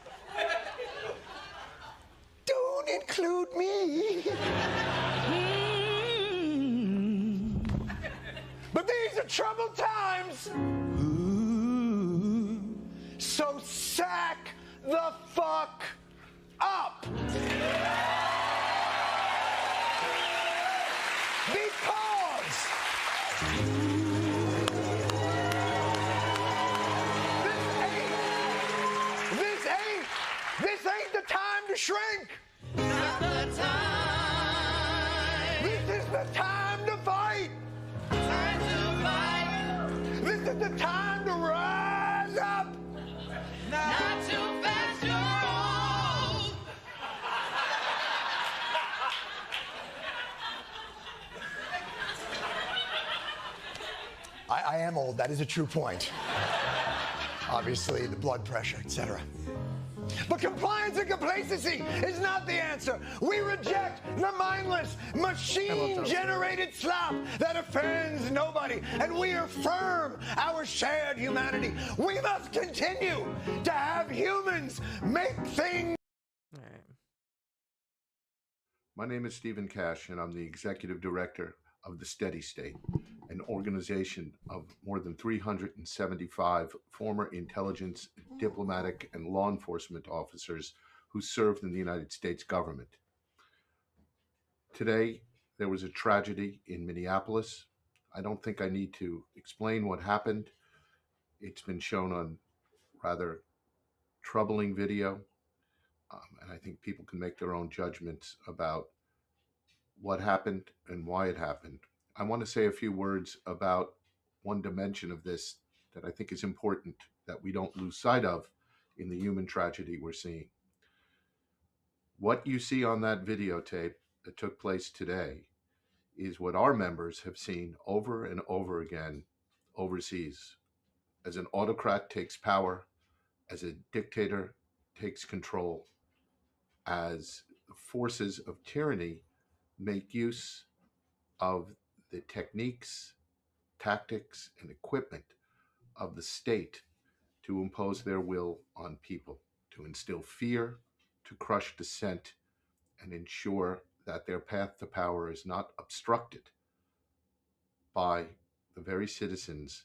don't include me. But these are troubled times. So sack the fuck up. This ain't the time to shrink. Not the time. This is the time to fight. Time to fight. This is the time to rise up. Not too fast, you're old. I am old. That is a true point. Obviously, the blood pressure, etc. But compliance and complacency is not the answer. We reject the mindless, machine-generated slop that offends nobody, and we affirm our shared humanity. We must continue to have humans make things. My name is Stephen Cash, and I'm the executive director of the Steady State, an organization of more than 375 former intelligence, diplomatic, and law enforcement officers who served in the United States government. Today, there was a tragedy in Minneapolis. I don't think I need to explain what happened. It's been shown on rather troubling video, and I think people can make their own judgments about what happened and why it happened. I want to say a few words about one dimension of this that I think is important that we don't lose sight of in the human tragedy we're seeing. What you see on that videotape that took place today is what our members have seen over and over again overseas. As an autocrat takes power, as a dictator takes control, as the forces of tyranny make use of the techniques, tactics, and equipment of the state to impose their will on people, to instill fear, to crush dissent, and ensure that their path to power is not obstructed by the very citizens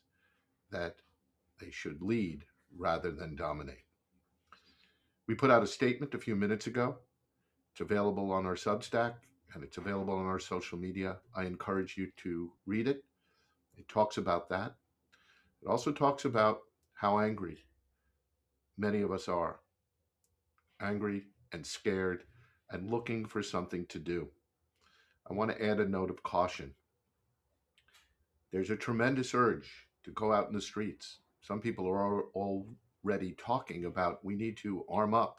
that they should lead rather than dominate. We put out a statement a few minutes ago. It's available on our Substack and it's available on our social media. I encourage you to read it. It talks about that. It also talks about how angry many of us are. Angry and scared and looking for something to do. I want to add a note of caution. There's a tremendous urge to go out in the streets. Some people are already talking about we need to arm up,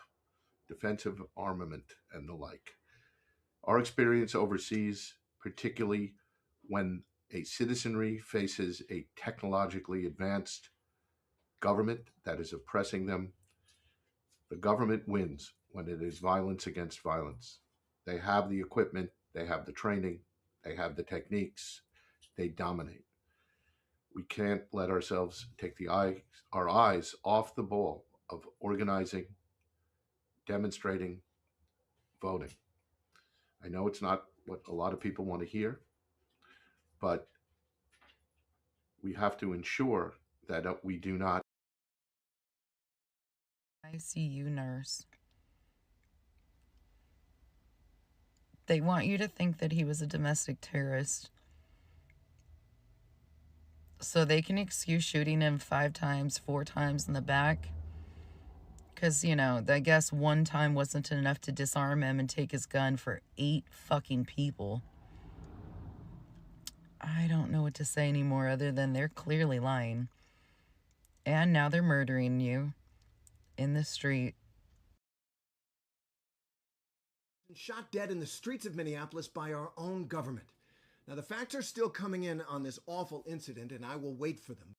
defensive armament and the like. Our experience overseas, particularly when a citizenry faces a technologically advanced government that is oppressing them, the government wins when it is violence against violence. They have the equipment, they have the training, they have the techniques, they dominate. We can't let ourselves take our eyes off the ball of organizing, demonstrating, voting. I know it's not what a lot of people want to hear, but we have to ensure that we do not. ICU nurse. They want you to think that he was a domestic terrorist so they can excuse shooting him 5 times, 4 times in the back. Because, you know, I guess 1 time wasn't enough to disarm him and take his gun for 8 fucking people. I don't know what to say anymore other than they're clearly lying. And now they're murdering you in the street. Shot dead in the streets of Minneapolis by our own government. Now, the facts are still coming in on this awful incident, and I will wait for them.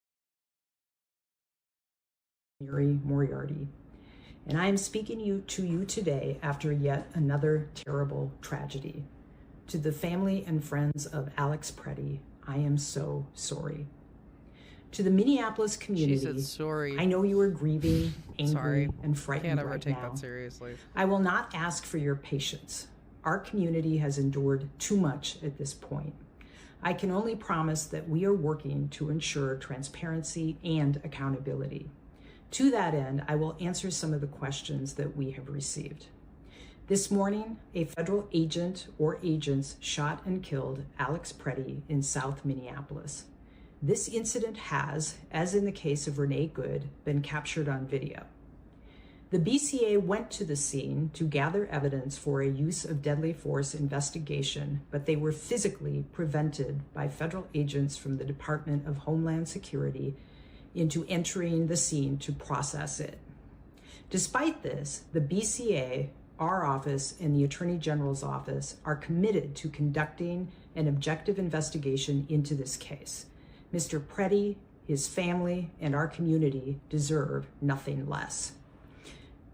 Yuri Moriarty, and I am speaking to you today after yet another terrible tragedy. To the family and friends of Alex Preddy, I am so sorry. To the Minneapolis community, She said sorry. I know you are grieving, angry, Sorry. and frightened Can't ever right take now. that seriously. I will not ask for your patience. Our community has endured too much at this point. I can only promise that we are working to ensure transparency and accountability. To that end, I will answer some of the questions that we have received. This morning, a federal agent or agents shot and killed Alex Preddy in South Minneapolis. This incident has, as in the case of Renee Good, been captured on video. The BCA went to the scene to gather evidence for a use of deadly force investigation, but they were physically prevented by federal agents from the Department of Homeland Security into entering the scene to process it. Despite this, the BCA, our office, and the Attorney General's office are committed to conducting an objective investigation into this case. Mr. Preddy, his family, and our community deserve nothing less.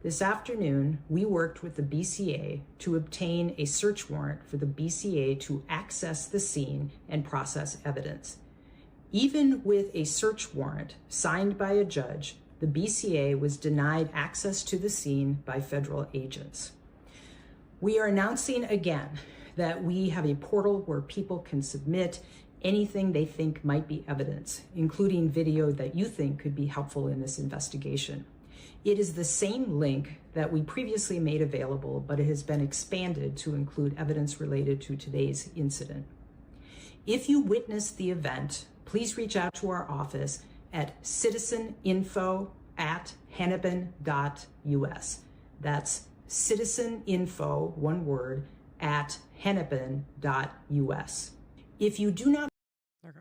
This afternoon, we worked with the BCA to obtain a search warrant for the BCA to access the scene and process evidence. Even with a search warrant signed by a judge, the BCA was denied access to the scene by federal agents. We are announcing again that we have a portal where people can submit anything they think might be evidence, including video that you think could be helpful in this investigation. It is the same link that we previously made available, but it has been expanded to include evidence related to today's incident. If you witnessed the event, please reach out to our office at citizeninfo@hennepin.us. That's citizeninfo, one word, @hennepin.us. If you do not... Okay.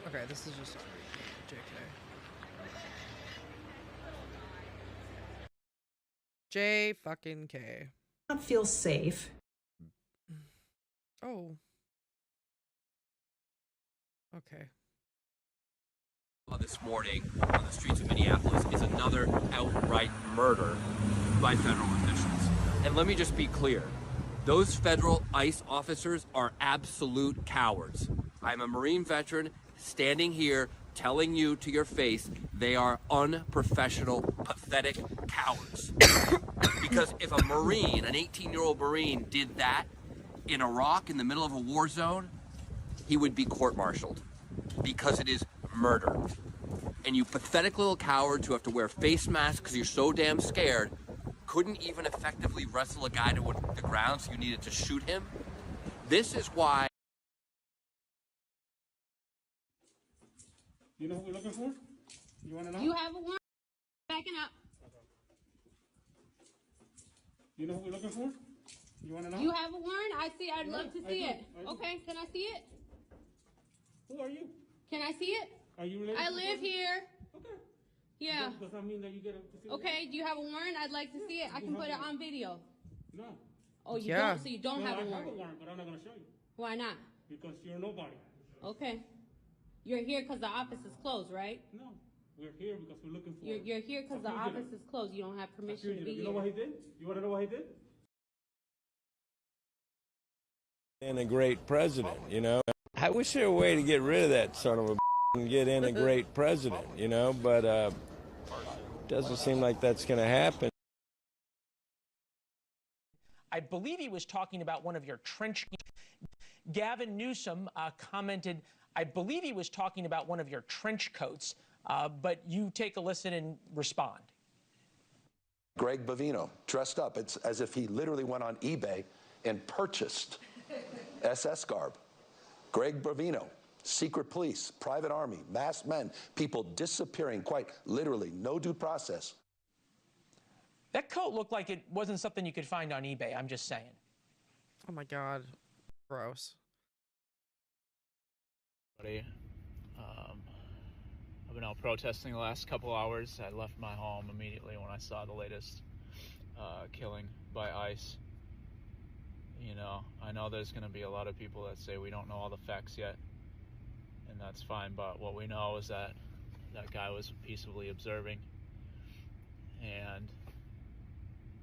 Okay, this is just JK. J fucking K. Not feel safe. Oh. Okay. This morning on the streets of Minneapolis is another outright murder by federal officials. And let me just be clear. Those federal ICE officers are absolute cowards. I'm a Marine veteran standing here telling you to your face they are unprofessional, pathetic cowards. Because if a Marine, an 18-year-old Marine, did that in Iraq in the middle of a war zone, he would be court-martialed. Because it is murder. And you pathetic little cowards who have to wear face masks because you're so damn scared couldn't even effectively wrestle a guy to the ground, so you needed to shoot him. This is why. You know what we're looking for? You want to know? You have a warrant. Backing up. You know what we're looking for? You want to know? You have a warrant? I'd love to see it. I do. Okay, can I see it? Who are you? Can I see it? Are you related? I to live the here. Okay. Yeah. Does that mean that you get to see it? Okay, do you have a warrant? I'd like to see it. I can put it on video. No. Oh, you Yeah. don't? So you don't No, have I a have warrant? a warrant, but I'm not going to show you. Why not? Because you're nobody. Okay. You're here because the office is closed, right? No. We're here because we're looking for You're here because the office is closed. You don't have permission to be You here. know what he did? You want to know what he did? And a great president, you know. I wish there were a way to get rid of that son of a and get in a great president, you know, but doesn't seem like that's going to happen. I believe he was talking about one of your trench. Gavin Newsom commented, I believe he was talking about one of your trench coats, but you take a listen and respond. Greg Bovino, dressed up. It's as if he literally went on eBay and purchased SS garb. Greg Bovino, secret police, private army, masked men, people disappearing quite literally, no due process. That coat looked like it wasn't something you could find on eBay, I'm just saying. Oh my god. Gross. I've been out protesting the last couple hours. I left my home immediately when I saw the latest killing by ICE. You know, I know there's going to be a lot of people that say we don't know all the facts yet, and that's fine, but what we know is that that guy was peaceably observing, and,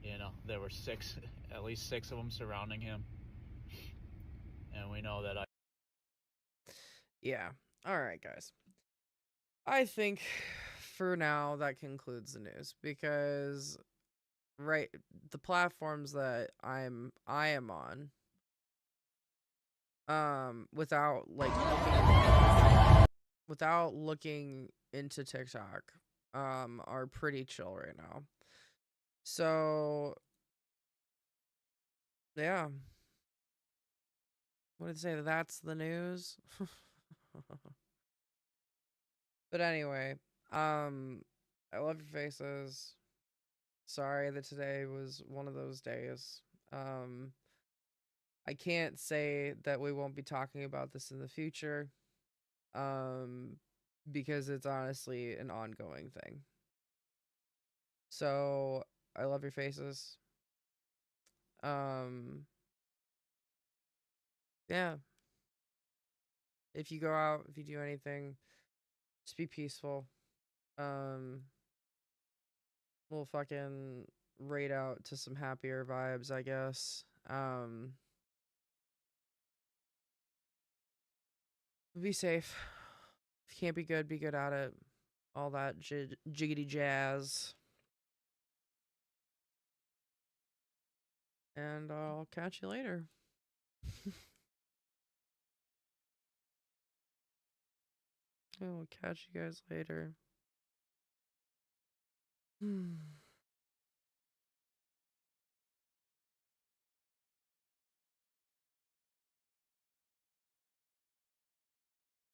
you know, there were at least six of them surrounding him, and we know that Yeah. Alright, guys. I think for now that concludes the news because the platforms that I am on without looking into TikTok are pretty chill right now. So yeah. What did it say? That's the news. But anyway, I love your faces. Sorry that today was one of those days. I can't say that we won't be talking about this in the future, because it's honestly an ongoing thing. So, I love your faces. Yeah. If you go out, if you do anything, just be peaceful. We'll fucking raid out to some happier vibes, I guess. Be safe. If you can't be good at it. All that jiggity jazz. And I'll catch you later. I will catch you guys later.